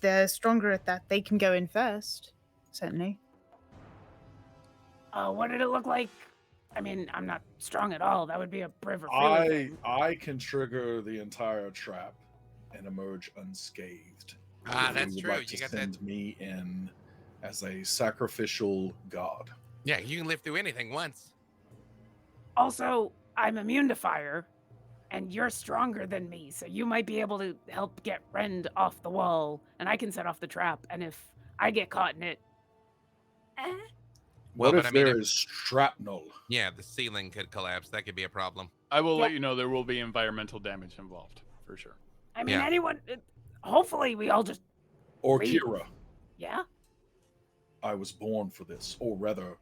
S8: they're stronger at that, they can go in first. Certainly.
S7: What did it look like? I mean, I'm not strong at all. That would be a Briv or Philly thing.
S6: I can trigger the entire trap and emerge unscathed.
S2: Ah,
S6: If
S2: that's
S6: you would
S2: true.
S6: like
S2: You
S6: to
S2: got that.
S6: send me in as a sacrificial god.
S2: Yeah, you can live through anything once.
S7: Also, I'm immune to fire, and you're stronger than me, so you might be able to help get Rend off the wall, and I can set off the trap. And if I get caught in it,
S6: What
S2: Well,
S6: if
S2: but I mean,
S6: there
S2: if-
S6: is shrapnel?
S2: Yeah, the ceiling could collapse. That could be a problem.
S3: I will
S7: Yeah.
S3: let you know there will be environmental damage involved, for sure.
S7: I mean,
S2: Yeah.
S7: anyone. Hopefully, we all just
S6: Orkira,
S7: yeah.
S6: I was born for this, or rather,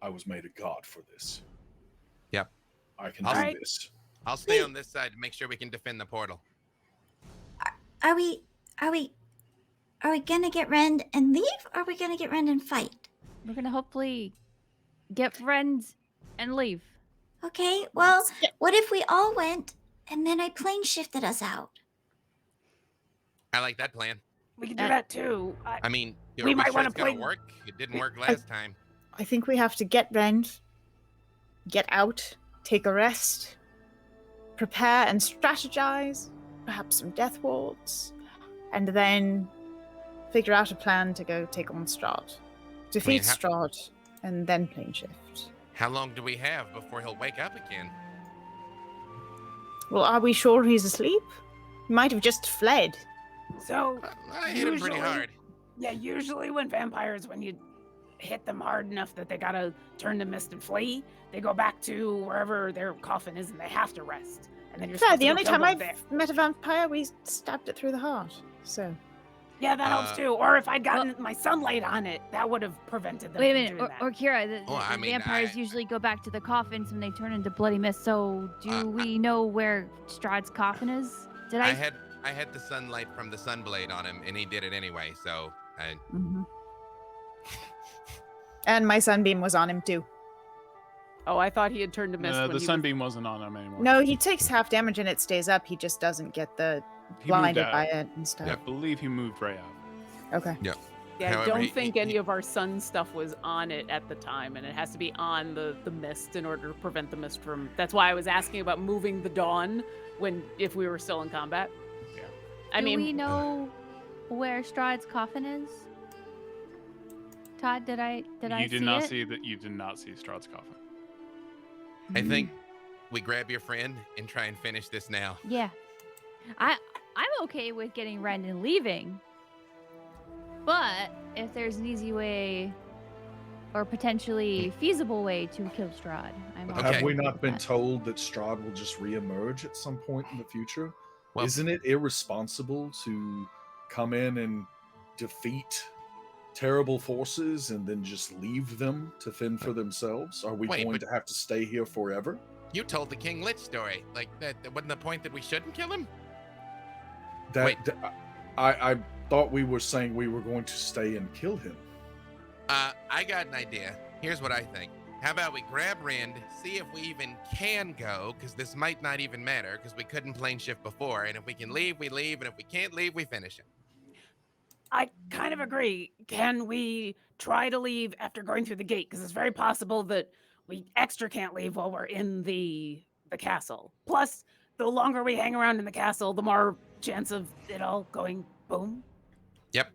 S6: I was made a god for this.
S2: Yep.
S6: I can
S2: All
S6: do
S7: right.
S6: this.
S2: I'll stay
S4: Wait.
S2: on this side to make sure we can defend the portal.
S4: Are we gonna get Rend and leave, or are we gonna get Rend and fight?
S10: We're gonna hopefully get Rend and leave.
S4: Okay, well, what if we all went and then I plane shifted us out?
S2: I like that plan.
S7: We can do that too.
S2: I mean,
S7: We
S2: are we
S7: might
S2: sure
S7: wanna
S2: it's gonna
S7: play-
S2: work? It didn't work last time.
S8: I think we have to get Rend, get out, take a rest, prepare and strategize, perhaps some death wards, and then figure out a plan to go take on Strahd. Defeat
S2: how-
S8: Strahd, and then plane shift.
S2: How long do we have before he'll wake up again?
S8: Well, are we sure he's asleep? He might have just fled.
S5: So
S2: I hit him pretty
S5: Usually-
S2: hard.
S5: yeah, usually when vampires, when you hit them hard enough that they gotta turn to mist and flee, they go back to wherever their coffin is and they have to rest. And then you're
S8: Yeah,
S5: supposed
S8: the
S5: to go
S8: only
S5: kill
S8: time
S5: them
S8: I've
S5: there.
S8: met a vampire, we stabbed it through the heart. So,
S5: Yeah, that helps
S2: Uh,
S5: too. Or if I'd gotten my sunlight on it, that would have prevented them
S10: Wait a
S5: from
S10: minute,
S5: doing that.
S10: Orkira, the
S2: Well, I mean,
S10: vampires
S2: I-
S10: usually go back to the coffins when they turn into bloody mist. So, do we know where Strahd's coffin is? Did
S2: I
S10: I?
S2: had the sunlight from the sunblade on him, and he did it anyway. So,
S10: Mhm.
S8: and my sunbeam was on him too.
S7: Oh, I thought he had turned to mist. when
S3: The
S7: he was-
S3: sunbeam wasn't on him anymore.
S8: No, he takes half damage and it stays up. He just doesn't get the
S3: He moved
S8: blinded
S3: out.
S8: by it and stuff.
S3: I believe he moved right out.
S8: Okay.
S7: Yeah,
S2: However,
S7: I don't
S2: he-
S7: think
S2: he-
S7: any of our sun stuff was on it at the time, and it has to be on the mist in order to prevent the mist from. That's why I was asking about moving the dawn if we were still in combat.
S3: Yeah.
S7: I
S10: Do
S7: mean,
S10: we know where Strahd's coffin is? Todd, did I
S3: You did
S10: see
S3: not
S10: it?
S3: see that. You did not see Strahd's coffin.
S2: I think we grab your friend and try and finish this now.
S10: Yeah. I'm okay with getting Rend and leaving. But if there's an easy way or potentially feasible way to kill Strahd, I'm
S2: Okay.
S11: Have we
S10: okay
S11: not
S10: with
S11: been
S10: that.
S11: told that Strahd will just reemerge at some point in the future?
S2: Well-
S11: Isn't it irresponsible to come in and defeat terrible forces and then just leave them to fend for themselves? Are we
S2: Wait,
S11: going
S2: but-
S11: to have to stay here forever?
S2: You told the King Lich story. Like that wasn't the point that we shouldn't kill him.
S11: That I thought we were saying we were going to stay and kill him.
S2: I got an idea. Here's what I think. How about we grab Rend, see if we even can go, because this might not even matter, because we couldn't plane shift before. And if we can leave, we leave, and if we can't leave, we finish it.
S5: I kind of agree. Can we try to leave after going through the gate? Because it's very possible that we extra can't leave while we're in the castle. Plus, the longer we hang around in the castle, the more chance of it all going boom.
S2: Yep.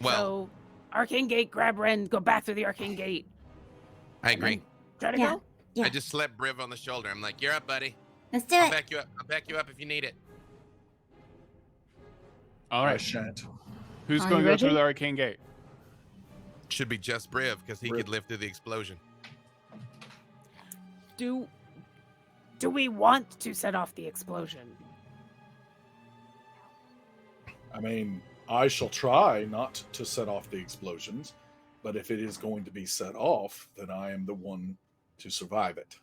S2: Well,
S5: So, Arcane Gate, grab Rend, go back through the Arcane Gate.
S2: I
S5: and
S2: agree.
S5: then Try to
S9: Yeah.
S5: go.
S9: Yeah.
S2: I just slapped Briv on the shoulder. I'm like, "You're up, buddy.
S9: Let's do
S2: I'll
S9: it.
S2: back you up. I'll back you up if you need it."
S3: All
S11: I
S3: right.
S11: shan't.
S3: Who's
S8: Are
S3: going
S8: you
S3: to go through
S8: ready?
S3: the arcane gate?
S2: Should be just Briv, because he
S11: Briv.
S2: could live through the explosion.
S5: Do we want to set off the explosion?
S11: I mean, I shall try not to set off the explosions, but if it is going to be set off, then I am the one to survive it.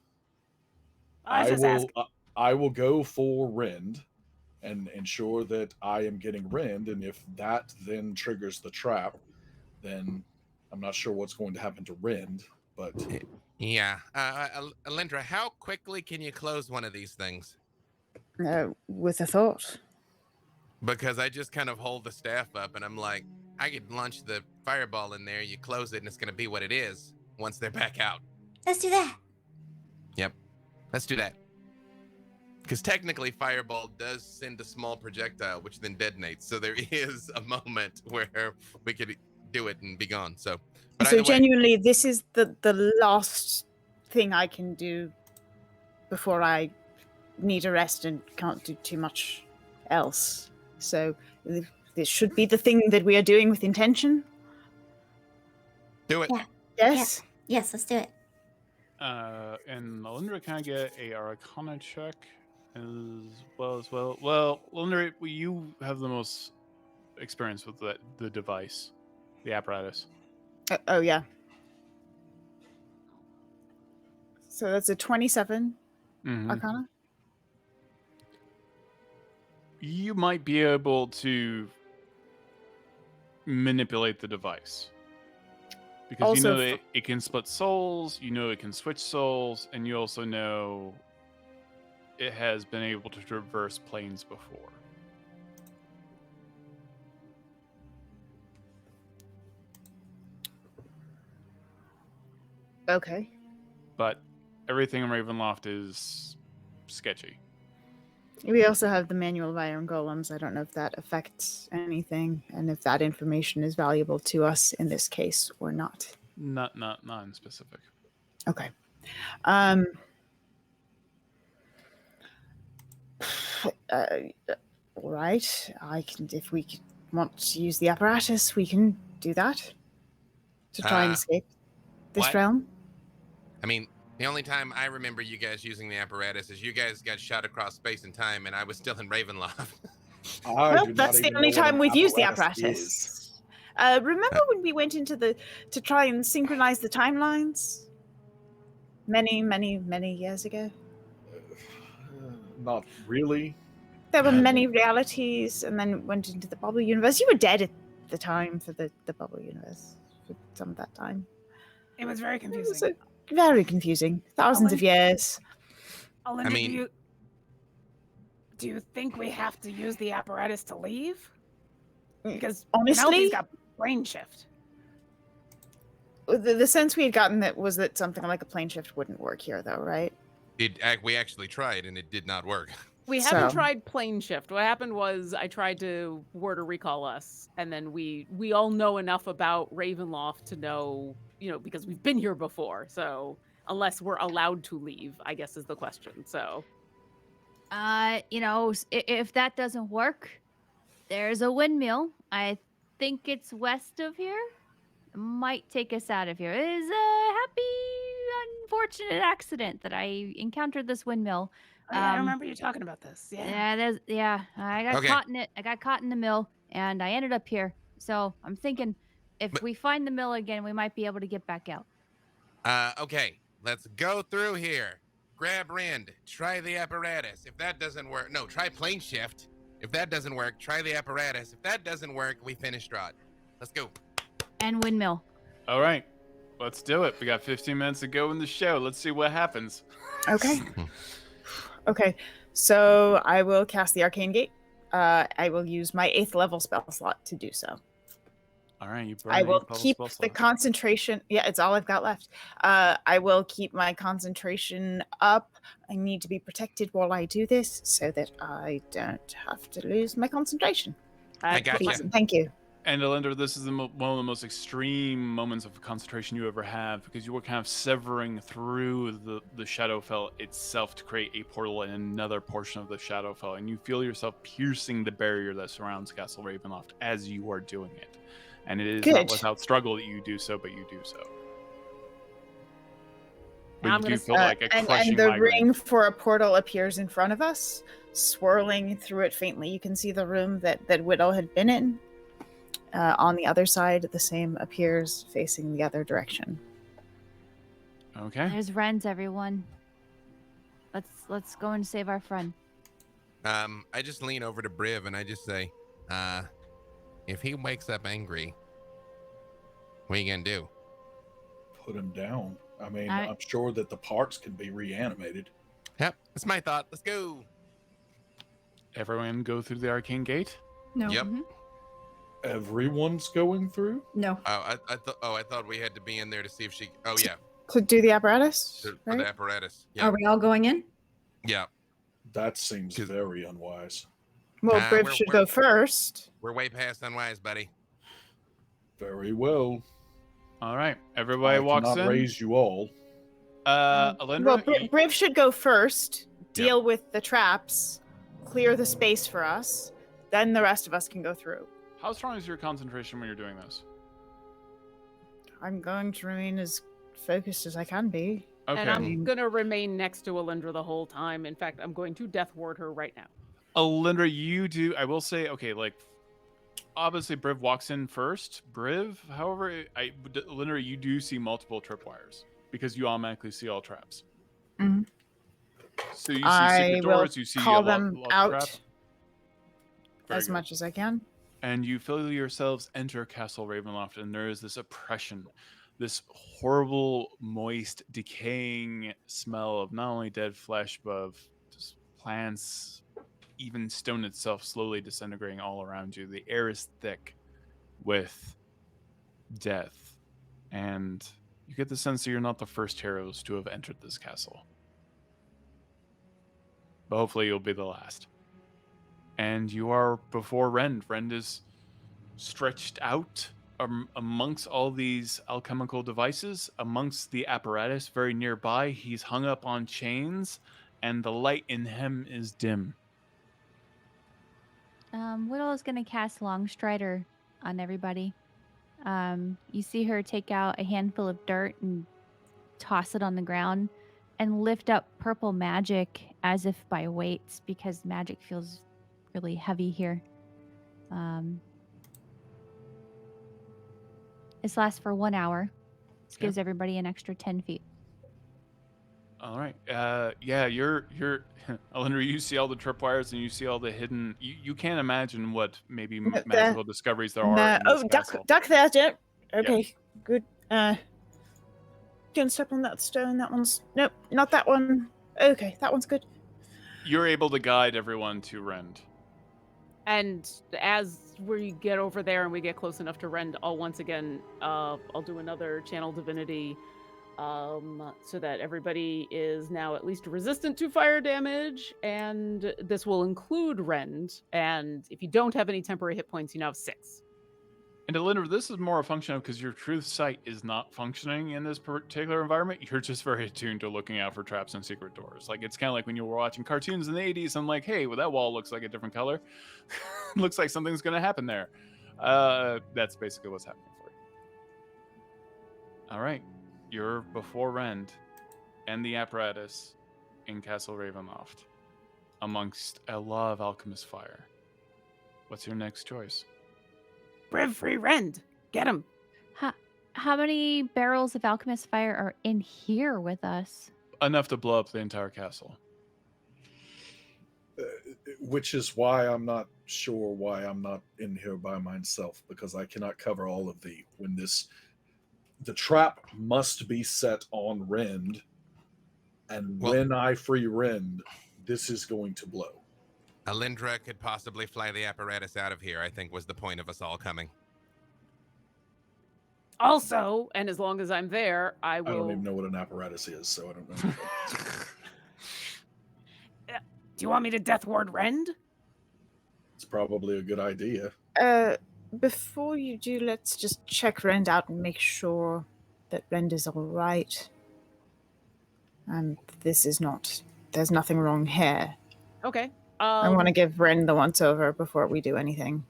S5: I was just
S11: will.
S5: asking.
S11: I will go for Rend and ensure that I am getting Rend, and if that then triggers the trap, then I'm not sure what's going to happen to Rend. But
S2: Yeah. Alyndra, how quickly can you close one of these things?
S8: With a thought.
S2: Because I just kind of hold the staff up and I'm like, I could launch the fireball in there, you close it, and it's going to be what it is once they're back out.
S9: Let's do that.
S2: Yep. Let's do that. Because technically, fireball does send a small projectile, which then detonates. So there is a moment where we could do it and be gone. So, but
S8: So
S2: either way,
S8: genuinely, this is the last thing I can do before I need a rest and can't do too much else. So this should be the thing that we are doing with intention.
S2: do it.
S9: Yeah.
S8: Yes.
S9: Yes, let's do it.
S3: And Alyndra, can I get a Arcana check as well? Well, Alyndra, you have the most experience with the device, the apparatus.
S8: Oh yeah. So that's a 27
S3: Mhm.
S8: Arcana.
S3: You might be able to manipulate the device. Because you
S8: Also
S3: know it can split souls, you know it can switch souls, and you also know it has been able to traverse planes before.
S8: Okay.
S3: But everything in Ravenloft is sketchy.
S8: We also have the manual of iron golems. I don't know if that affects anything and if that information is valuable to us in this case or not.
S3: Not non-specific.
S8: Okay. All right. I can, if we want to use the apparatus, we can do that to try and escape this
S2: what?
S8: realm.
S2: I mean, the only time I remember you guys using the apparatus is you guys got shot across space and time, and I was still in Ravenloft.
S8: Well, that's the only time we've used the apparatus. Remember when we went into to try and synchronize the timelines? Many years ago.
S6: Not really.
S8: There were many realities, and then went into the bubble universe. You were dead at the time for the bubble universe for some of that time.
S5: It was very
S8: It was
S5: confusing.
S8: very confusing. Thousands of years.
S5: Alyndra,
S2: I mean-
S5: do you think we have to use the apparatus to leave? Because
S8: Honestly,
S5: Penelope's got brain shift.
S8: the sense we had gotten was that something like a plane shift wouldn't work here, though, right?
S2: We actually tried, and it did not work.
S7: We haven't
S8: So-
S7: tried plane shift. What happened was I tried to word or recall us, and then we all know enough about Ravenloft to know, because we've been here before. So unless we're allowed to leave, I guess is the question. So,
S10: if that doesn't work, there's a windmill. I think it's west of here. It might take us out of here. It is a unfortunate accident that I encountered this windmill.
S5: Oh, yeah, I remember you talking about this. Yeah.
S10: I got
S2: Okay.
S10: caught in it. I got caught in the mill, and I ended up here. So I'm thinking, if we find the mill again, we might be able to get back out.
S2: Okay, let's go through here. Grab Rend. Try the apparatus. If that doesn't work, no, try plane shift. If that doesn't work, try the apparatus. If that doesn't work, we finish Strahd. Let's go.
S10: And windmill.
S3: All right, let's do it. We got 15 minutes to go in the show. Let's see what happens.
S8: Okay. Okay. So I will cast the Arcane Gate. I will use my 8th level spell slot to do so.
S3: All right, you.
S8: I will
S3: burn
S8: keep the concentration. Yeah, it's all I've got left. I will keep my concentration up. I need to be protected while I do this so that I don't have to lose my concentration.
S2: I got you.
S8: Awesome, thank you.
S3: And Alyndra, this is one of the most extreme moments of concentration you ever have, because you were kind of severing through the Shadowfell itself to create a portal in another portion of the Shadowfell, and you feel yourself piercing the barrier that surrounds Castle Ravenloft as you are doing it. And it is not
S8: Good.
S3: without struggle that you do so, but you do so. But
S7: Now
S3: you
S7: I'm
S3: do
S7: gonna
S3: feel like a crushing
S8: and the
S3: migraine.
S8: ring for a portal appears in front of us, swirling through it faintly. You can see the room that Widdle had been in. On the other side, the same appears facing the other direction.
S3: Okay.
S10: There's Rend, everyone. Let's go and save our friend.
S2: I just lean over to Briv and I just say, if he wakes up angry, what are you gonna do?
S6: Put him down. I mean,
S10: I-
S6: I'm sure that the parts can be reanimated.
S2: Yep, that's my thought. Let's go.
S3: Everyone go through the Arcane Gate.
S9: No.
S2: Yep.
S6: Everyone's going through.
S9: No.
S2: Oh, I thought we had to be in there to see if she. Oh yeah,
S8: To do the apparatus,
S2: for
S8: right?
S2: the apparatus. Yeah,
S9: Are we all going in?
S2: yeah.
S6: That seems very unwise.
S8: Well, Briv
S2: we're-
S8: should
S2: we're-
S8: go first.
S2: We're way past unwise, buddy.
S6: Very well.
S3: All right, everybody
S6: I
S3: walks
S6: cannot
S3: in.
S6: raise you all.
S3: Alyndra,
S8: Well,
S3: you-
S8: Briv should go first, deal with the traps, clear the space for us, then the rest of us can go through.
S3: how strong is your concentration when you're doing this?
S8: I'm going to remain as focused as I can be.
S3: Okay.
S7: and I'm gonna remain next to Alyndra the whole time. In fact, I'm going to death ward her right now.
S3: Alyndra, you do. I will say, okay, like obviously Briv walks in first. Briv, however, Alyndra, you do see multiple tripwires because you automatically see all traps.
S8: Mhm.
S3: So you see
S8: I
S3: secret
S8: will
S3: doors. You see
S8: call
S3: a
S8: them
S3: locked
S8: out
S3: trap. Very
S8: as
S3: good.
S8: much as I can.
S3: And you feel yourselves enter Castle Ravenloft, and there is this oppression, this horrible, moist, decaying smell of not only dead flesh, but of just plants, even stone itself slowly disintegrating all around you. The air is thick with death, and you get the sense that you're not the first heroes to have entered this castle. But hopefully you'll be the last. And you are before Rend. Rend is stretched out amongst all these alchemical devices, amongst the apparatus very nearby, he's hung up on chains, and the light in him is dim.
S10: Widdle is going to cast Longstrider on everybody. You see her take out a handful of dirt and toss it on the ground and lift up purple magic as if by weights, because magic feels really heavy here. This lasts for 1 hour. This gives everybody an extra 10 feet.
S3: All right. Yeah, you're Alyndra, you see all the tripwires and you see all the hidden. You can't imagine what maybe magical discoveries there are in this castle.
S8: duck there, Jim. Okay, good. Don't step on that stone. That one's nope, not that one. Okay, that one's good.
S3: You're able to guide everyone to Rend.
S7: And as we get over there and we get close enough to Rend, I'll once again, I'll do another channel divinity, so that everybody is now at least resistant to fire damage, and this will include Rend. And if you don't have any temporary hit points, you now have 6.
S3: And Alyndra, this is more a function of because your truth sight is not functioning in this particular environment. You're just very attuned to looking out for traps and secret doors. Like, it's kind of like when you were watching cartoons in the 80s. I'm like, hey, well, that wall looks like a different color. Looks like something's going to happen there. That's basically what's happening for you. All right. You're before Rend and the apparatus in Castle Ravenloft amongst a lot of alchemist fire. What's your next choice?
S7: Briv free Rend. Get him.
S10: How many barrels of alchemist fire are in here with us?
S3: Enough to blow up the entire castle.
S6: Which is why I'm not sure why I'm not in here by myself, because I cannot cover all of the the trap must be set on Rend, and when I free Rend, this is going to blow.
S2: Alyndra could possibly fly the apparatus out of here, I think was the point of us all coming.
S7: Also, and as long as I'm there, I will...
S6: I don't even know what an apparatus is, so I don't know.
S7: Do you want me to Death Ward Rend?
S6: It's probably a good idea.
S8: Before you do, let's just check Rend out and make sure that Rend is all right. This is not... There's nothing wrong here.
S7: Okay.
S8: I want to give Rend the once-over before we do anything.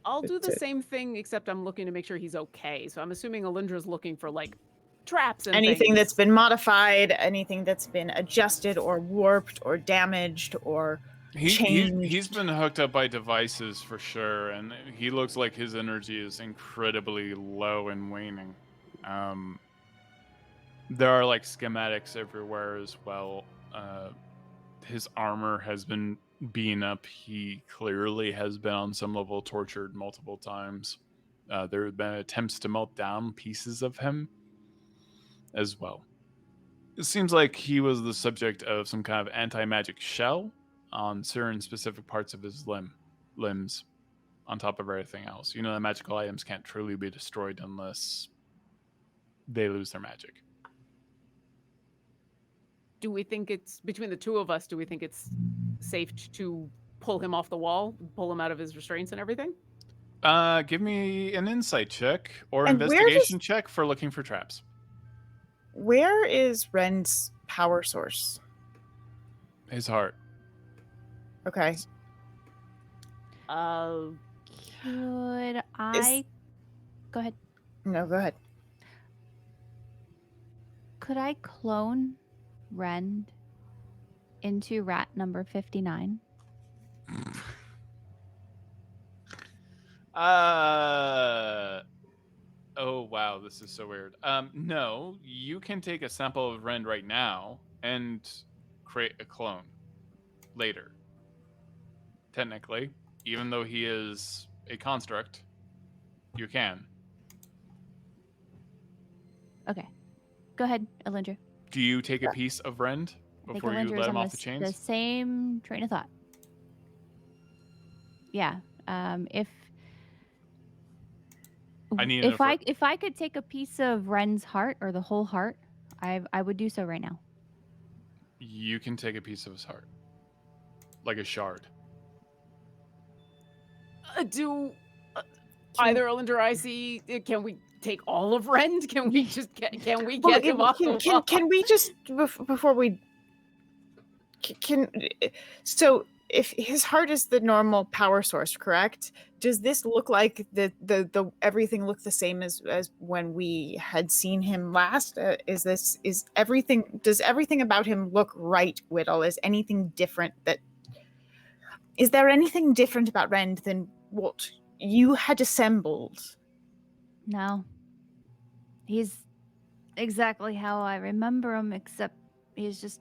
S7: I'll do the same thing, except I'm looking to make sure he's okay. So I'm assuming Alyndra's looking for, like, traps and
S8: anything
S7: things.
S8: That's been modified, anything that's been adjusted or warped or damaged or changed.
S3: He's been hooked up by devices for sure, and he looks like his energy is incredibly low and waning. There are, like, schematics everywhere as well. His armor has been being up. He clearly has been on some level tortured multiple times. There have been attempts to melt down pieces of him as well. It seems like he was the subject of some kind of anti-magic shell on certain specific parts of his limbs on top of everything else. You know that magical items can't truly be destroyed unless they lose their magic.
S7: Do we think it's, between the two of us, do we think it's safe to pull him off the wall, pull him out of his restraints and everything?
S3: Give me an insight check or investigation check for looking for traps.
S8: Where is Rend's power source?
S3: His heart.
S8: Okay.
S10: Could I... Go ahead.
S8: No, go ahead.
S10: Could I clone Rend into rat number 59?
S3: Oh wow, this is so weird. No, you can take a sample of Rend right now and create a clone later. Technically, even though he is a construct, you can.
S10: Okay. Go ahead, Alyndra.
S3: Do you take a piece of Rend before you let him off the chains?
S10: The same train of thought. Yeah. If I could take a piece of Rend's heart or the whole heart, I would do so right now.
S3: You can take a piece of his heart, like a shard.
S7: either Alyndra or I see. Can we take all of Rend? Can we just can we
S8: Well,
S7: get him off the wall?
S8: can we just before we can so if his heart is the normal power source, correct? Does this look like the everything look the same as when we had seen him last? Does everything about him look right, Widdle? Is there anything different about Rend than what you had assembled?
S10: No. He's exactly how I remember him, except he's just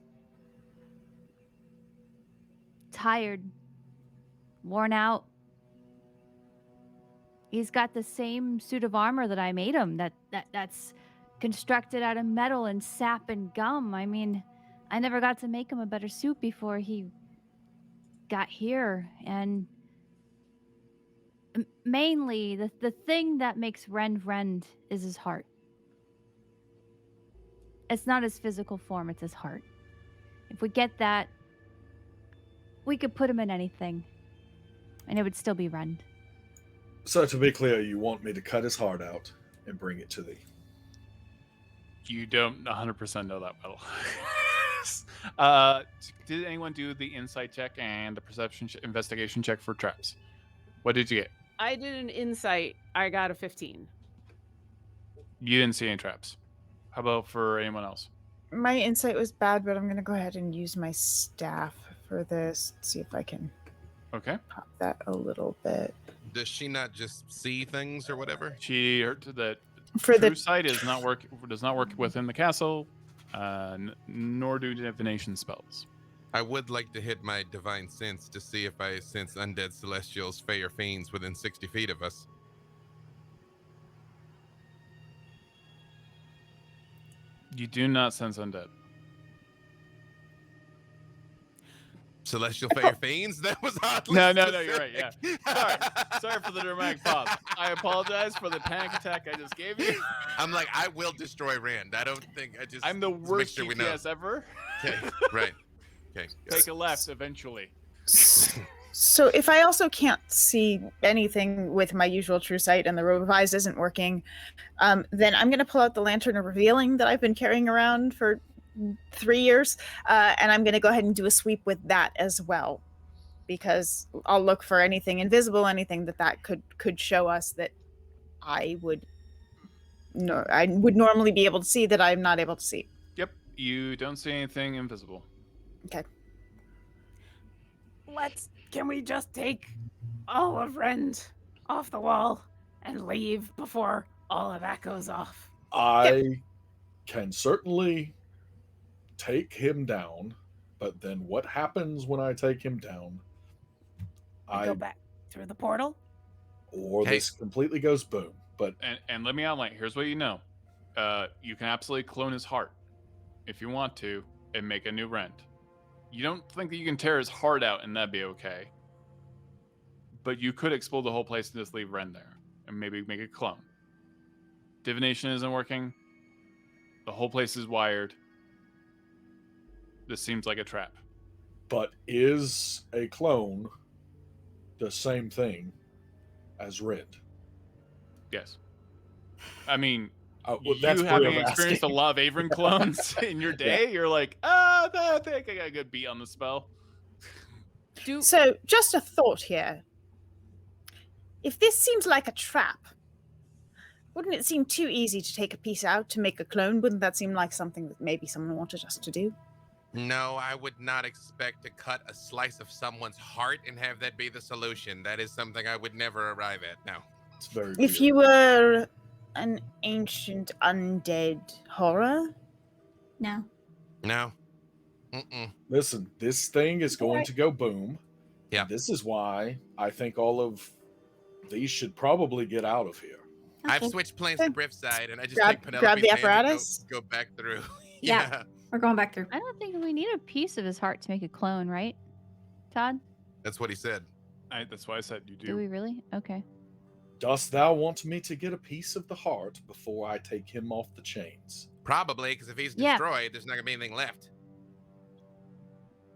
S10: tired, worn out. He's got the same suit of armor that I made him, that's constructed out of metal and sap and gum. I mean, I never got to make him a better suit before he got here, and mainly the thing that makes Rend is his heart. It's not his physical form, it's his heart. If we get that, we could put him in anything, and it would still be Rend.
S6: So to be clear, you want me to cut his heart out and bring it to thee?
S3: You don't 100% know that, Widdle. Did anyone do the insight check and the perception investigation check for traps? What did you get?
S7: I did an insight. I got a 15.
S3: You didn't see any traps. How about for anyone else?
S8: My insight was bad, but I'm going to go ahead and use my staff for this. See if I can pop that a little bit.
S2: Does she not just see things or whatever?
S3: She heard that
S8: For
S3: true
S8: the
S3: sight does not work within the castle, nor do divination spells.
S2: I would like to hit my divine sense to see if I sense undead celestials, fey, or fiends within 60 feet of us.
S3: You do not sense undead.
S2: Celestial, fey, or fiends? That was oddly
S3: No,
S2: specific.
S3: you're right, yeah. Sorry for the dramatic pause. I apologize for the panic attack I just gave you.
S2: I'm like, I will destroy Rand. I don't think
S3: I'm the worst
S2: sure
S3: GPS ever.
S2: Okay, right. Okay.
S3: Take a left eventually.
S8: So if I also can't see anything with my usual true sight and the robe of eyes isn't working, then I'm going to pull out the lantern of revealing that I've been carrying around for 3 years, and I'm going to go ahead and do a sweep with that as well, because I'll look for anything invisible, anything that could show us that I would normally be able to see that I'm not able to see.
S3: Yep, you don't see anything invisible.
S8: Okay.
S5: Can we just take all of Rend off the wall and leave before all of that goes off?
S6: I can certainly take him down, but then what happens when I take him down?
S5: I go back through the portal?
S6: Or this completely goes boom. But
S3: and let me outline. Here's what you know. You can absolutely clone his heart if you want to and make a new Rend. You don't think that you can tear his heart out and that'd be okay. But you could explode the whole place and just leave Rend there and maybe make a clone. Divination isn't working. The whole place is wired. This seems like a trap.
S6: But is a clone the same thing as Rend?
S3: Yes. I mean,
S6: that's
S3: you having
S6: Briv
S3: experienced a
S6: asking.
S3: lot of Averin clones in your day, you're like, I think I got a good beat on the spell.
S8: So, just a thought here. If this seems like a trap, wouldn't it seem too easy to take a piece out to make a clone? Wouldn't that seem like something that maybe someone wanted us to do?
S2: No, I would not expect to cut a slice of someone's heart and have that be the solution. That is something I would never arrive at. No.
S6: It's very
S8: If
S6: weird.
S8: you were an ancient undead horror?
S9: No.
S2: No. Mm-mm.
S6: Listen, this thing is going to go boom.
S2: Yeah.
S6: This is why I think all of these should probably get out of here.
S2: I've
S9: Okay.
S2: switched planes to Briv side, and I just
S8: Grab-
S2: take Penelope's
S8: grab the
S2: hand and
S8: apparatus?
S2: Go back through.
S9: Yeah. We're going back through.
S10: I don't think we need a piece of his heart to make a clone, right, Todd?
S2: That's what he said.
S3: That's why I said you do.
S10: Do we really? Okay.
S6: Dost thou want me to get a piece of the heart before I take him off the chains?
S2: Probably, because if he's
S10: Yeah.
S2: destroyed, there's not going to be anything left.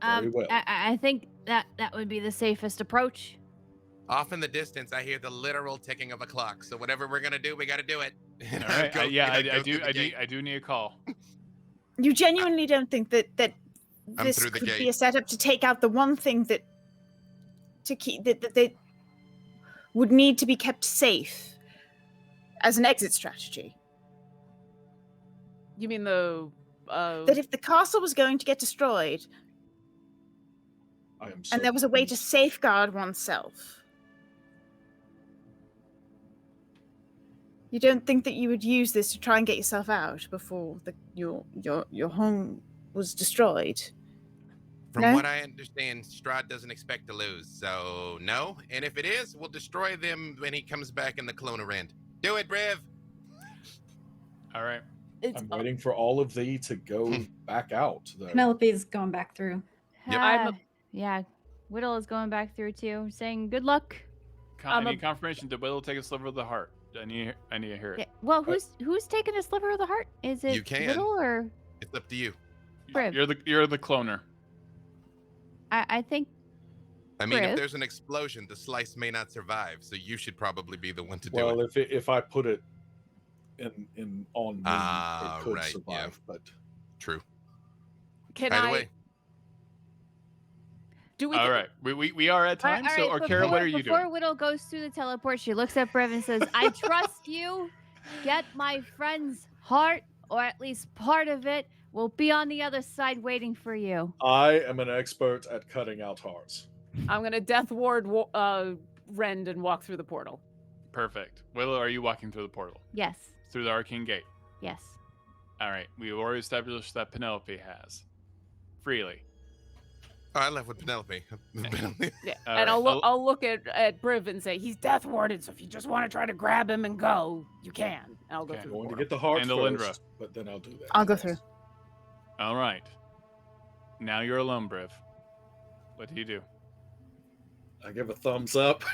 S6: Very well.
S10: I think that would be the safest approach.
S2: Off in the distance, I hear the literal ticking of a clock. So whatever we're gonna do, we gotta do it.
S3: All right.
S2: Go-
S3: I
S2: go
S3: do.
S2: through the gate.
S3: I do need a call.
S8: You genuinely don't think that
S2: I'm
S8: this
S2: through the
S8: could be
S2: gate.
S8: a setup to take out the one thing that they would need to be kept safe as an exit strategy?
S7: You mean the
S8: That if the castle was going to get destroyed,
S6: I am so
S8: and there was a way to
S6: confused.
S8: safeguard oneself, you don't think that you would use this to try and get yourself out before your home was destroyed?
S2: From
S8: No?
S2: what I understand, Strahd doesn't expect to lose, so no. And if it is, we'll destroy them when he comes back in the clone of Rend. Do it, Briv.
S3: All right.
S6: I'm waiting for all of thee to go back out. Though.
S9: Penelope's going back through.
S2: Yep.
S10: Yeah. Widdle is going back through too, saying good luck.
S3: I need confirmation. Did Widdle take a sliver of the heart? I need to hear it.
S10: Yeah. Well, who's taking a sliver of the heart? Is it
S2: You can.
S10: Widdle or
S2: It's up to you.
S10: Briv?
S3: You're the cloner.
S10: I think.
S2: I mean,
S10: Briv?
S2: if there's an explosion, the slice may not survive, so you should probably be the one to do
S6: Well,
S2: it.
S6: if I put it in on me,
S2: Ah,
S6: it could
S2: right,
S6: survive.
S2: yeah.
S6: But
S2: True.
S7: can
S2: Either
S7: I
S2: way,
S7: do we
S3: All right. We are at time.
S10: All
S3: So,
S10: right,
S3: Orkira, what are you
S10: before
S3: doing?
S10: Widdle goes through the teleport, she looks at Briv and says, "I trust you. Get my friend's heart, or at least part of it. We'll be on the other side waiting for you."
S6: I am an expert at cutting out hearts.
S7: I'm gonna death ward Rend and walk through the portal.
S3: Perfect. Widdle, are you walking through the portal?
S10: Yes.
S3: Through the arcane gate?
S10: Yes.
S3: All right. We've already established that Penelope has. Freely.
S2: oh, I left with Penelope.
S7: Yeah,
S3: All
S7: and
S3: right,
S7: I'll look at Briv and say he's death warded. So if you just want to try to grab him and go, you can. I'll go
S3: Okay.
S7: through.
S6: I'm going
S7: the
S6: to
S7: portal.
S6: get the heart
S3: And Alyndra.
S6: first, but then I'll do that.
S8: I'll go through.
S3: All right. Now you're alone, Briv. What do you do?
S6: I give a thumbs up,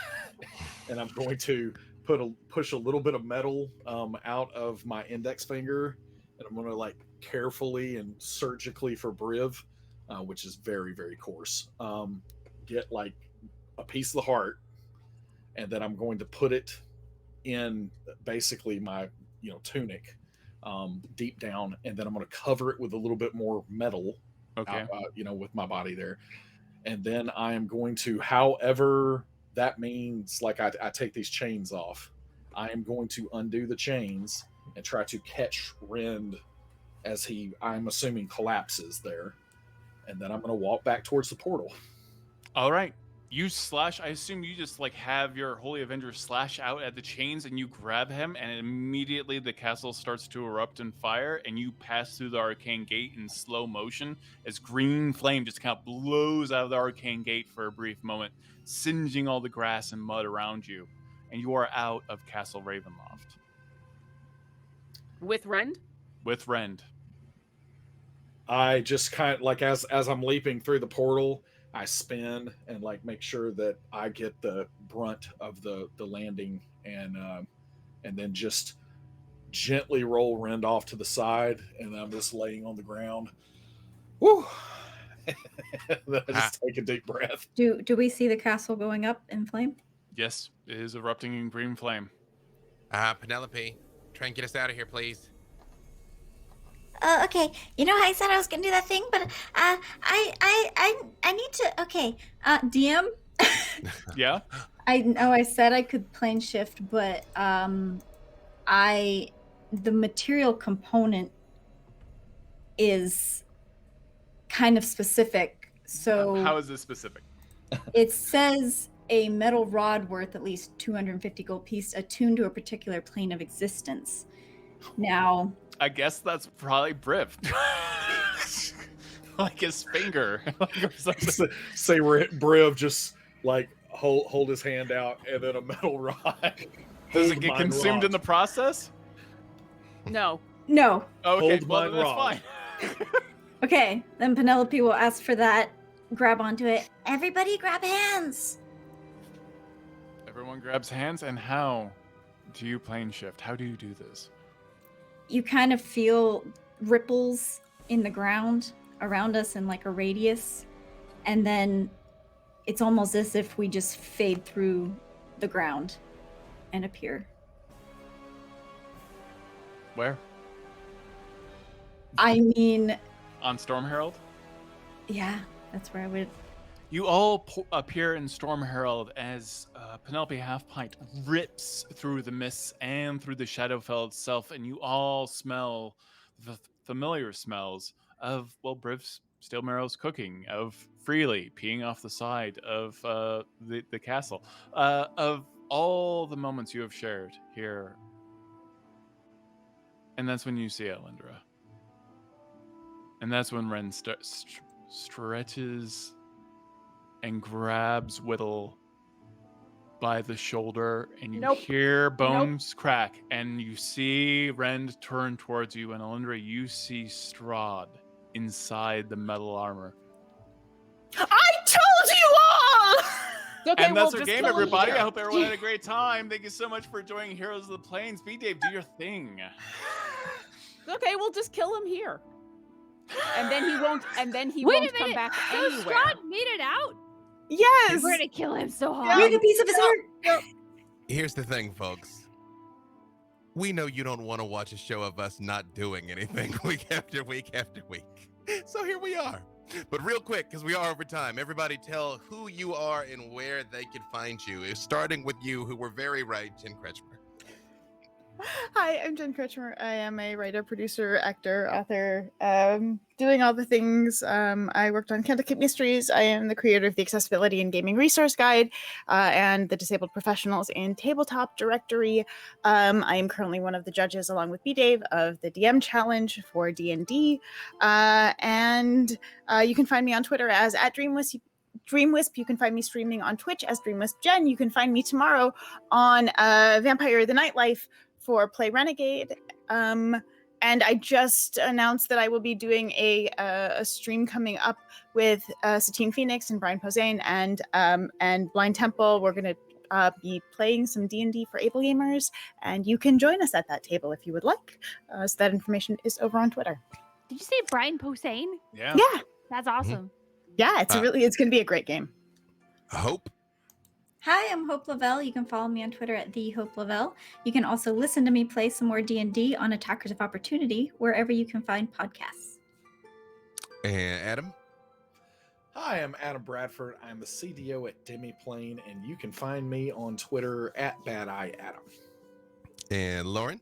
S6: and I'm going to push a little bit of metal out of my index finger, and I'm going to like carefully and surgically for Briv, which is very, very coarse. Get like a piece of the heart, and then I'm going to put it in basically my tunic deep down, and then I'm going to cover it with a little bit more metal.
S3: Okay.
S6: With my body there. And then I am going to, however that means, like I take these chains off, I am going to undo the chains and try to catch Rend as he, I'm assuming, collapses there. And then I'm going to walk back towards the portal.
S3: All right. You slash, I assume you just like have your Holy Avenger slash out at the chains and you grab him, and immediately the castle starts to erupt in fire, and you pass through the arcane gate in slow motion as green flame just kind of blows out of the arcane gate for a brief moment, singeing all the grass and mud around you. And you are out of Castle Ravenloft.
S7: With Rend.
S3: With Rend.
S6: I just kind of like as I'm leaping through the portal, I spin and like make sure that I get the brunt of the landing, and then just gently roll Rend off to the side, and I'm just laying on the ground. Woo! Then I just take a deep breath.
S9: Do we see the castle going up in flame?
S3: Yes, it is erupting in green flame.
S2: Penelope, try and get us out of here, please.
S4: Okay. You know how I said I was gonna do that thing, but I need to. Okay.
S9: DM?
S3: Yeah?
S9: I know I said I could plane shift, but the material component is kind of specific. So
S3: How is this specific?
S9: it says a metal rod worth at least 250 gold piece attuned to a particular plane of existence. Now,
S3: I guess that's probably Briv. Like his finger. Or something.
S6: Say Briv just like hold his hand out, and then a metal rod.
S3: Does it get consumed in the process?
S7: No.
S9: no.
S3: Okay,
S6: Hold
S3: well,
S6: mine
S3: that's
S6: rod.
S3: fine.
S9: Okay, then Penelope will ask for that, grab onto it.
S4: Everybody grab hands.
S3: Everyone grabs hands, and how do you plane shift? How do you do this?
S9: You kind of feel ripples in the ground around us in like a radius, and then it's almost as if we just fade through the ground and appear.
S3: Where?
S9: I mean,
S3: On Storm Herald?
S9: yeah, that's where I would.
S3: You all appear in Storm Herald as Penelope Half-Pint rips through the mists and through the Shadowfell itself, and you all smell the familiar smells of, well, Briv Steelmarrow's cooking, of Freely peeing off the side of the castle, of all the moments you have shared here. And that's when you see Alyndra. And that's when Rend stretches and grabs Widdle by the shoulder, and you hear bones crack, and you see Rend turn towards you, and Alyndra, you see Strahd inside the metal armor.
S8: I told you all!
S7: Okay,
S3: And that's
S7: we'll
S3: our
S7: just
S3: game,
S7: kill him
S3: everybody.
S7: here.
S3: I hope everyone had a great time. Thank you so much for joining Heroes of the Plains. B-Dave, do your thing.
S7: Okay, we'll just kill him here. And then he won't. And then he
S10: Wait
S7: won't
S10: a
S7: come
S10: minute.
S7: back
S10: So
S7: anywhere.
S10: Strahd made it out?
S8: Yes!
S10: We're gonna kill him so hard.
S9: Break a piece of his heart.
S2: Here's the thing, folks. We know you don't want to watch a show of us not doing anything week after week after week. So here we are. But real quick, because we are over time, everybody tell who you are and where they can find you. Starting with you, who were very right, Jen Kretchmer.
S8: Hi, I'm Jen Kretchmer. I am a writer, producer, actor, author, doing all the things. I worked on Candlekeep Mysteries. I am the creator of the Accessibility and Gaming Resource Guide and the Disabled Professionals in Tabletop Directory. I am currently one of the judges, along with B-Dave, of the DM Challenge for D&D. And you can find me on Twitter as @DreamWisp. You can find me streaming on Twitch as DreamWisp Jen. You can find me tomorrow on Vampire the Nightlife for Play Renegade. And I just announced that I will be doing a stream coming up with Satine Phoenix and Brian Posehn and Blind Temple. We're going to be playing some D&D for able gamers, and you can join us at that table if you would like. So that information is over on Twitter.
S10: Did you say Brian Posehn?
S3: Yeah.
S8: Yeah.
S10: That's awesome.
S8: Yeah, it's going to be a great game.
S2: Hope.
S9: Hi, I'm Hope LaVelle. You can follow me on Twitter at @TheHopeLaVelle. You can also listen to me play some more D&D on Attackers of Opportunity, wherever you can find podcasts.
S2: And Adam.
S6: Hi, I'm Adam Bradford. I'm the CDO at Demiplane, and you can find me on Twitter at BadEyeAdam.
S2: And Lauren.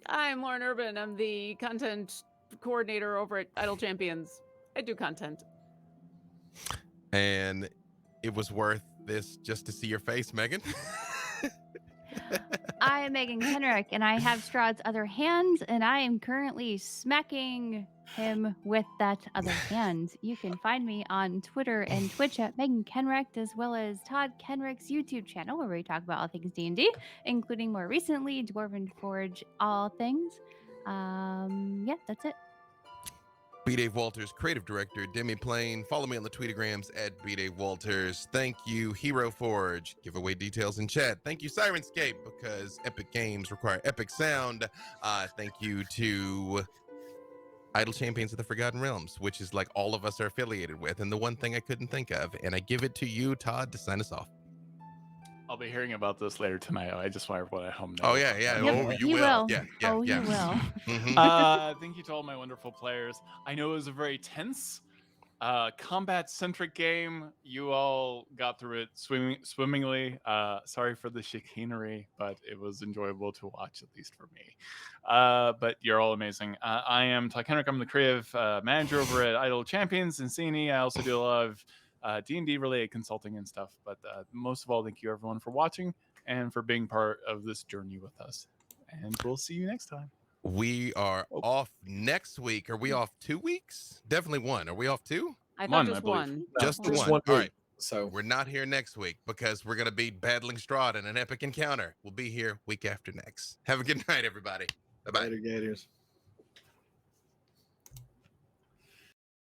S7: I'm Lauren Urban. I'm the content coordinator over at Idle Champions. I do content.
S2: And it was worth this just to see your face, Meagan.
S10: I am Meagan Kenreck, and I have Strahd's other hand, and I am currently smacking him with that other hand. You can find me on Twitter and Twitch at Meagan Kenreck, as well as Todd Kenreck's YouTube channel, where we talk about all things D&D, including more recently Dwarven Forge, all things. Yeah, that's it.
S2: B-Dave Walters, creative director, Demiplane. Follow me on the Tweetagrams at B-Dave Walters. Thank you, Hero Forge. Giveaway details in chat. Thank you, Sirenscape, because epic games require epic sound. Thank you to Idle Champions of the Forgotten Realms, which is like all of us are affiliated with, and the one thing I couldn't think of. And I give it to you, Todd, to sign us off.
S3: I'll be hearing about this later tonight. I just want everyone at home to know.
S2: Oh, yeah, yeah.
S10: Yep,
S2: Oh, you
S10: he will.
S2: Yeah,
S10: Oh,
S2: yeah.
S10: he will.
S2: Mhm.
S3: Thank you to all my wonderful players. I know it was a very tense, combat-centric game. You all got through it swimmingly. Sorry for the chicanery, but it was enjoyable to watch, at least for me. But you're all amazing. I am Todd Kenreck. I'm the creative manager over at Idle Champions and CNE. I also do a lot of D&D related consulting and stuff. But most of all, thank you everyone for watching and for being part of this journey with us. And we'll see you next time.
S2: We are off next week. Are we off 2 weeks? Definitely one. Are we off 2?
S7: I thought
S3: One,
S7: just
S3: I believe.
S7: one.
S2: Just the
S6: Just
S2: one.
S6: one
S2: All
S6: week.
S2: right.
S6: So
S2: We're not here next week because we're going to be battling Strahd in an epic encounter. We'll be here week after next. Have a good night, everybody. Bye-bye.
S6: Later, Gators.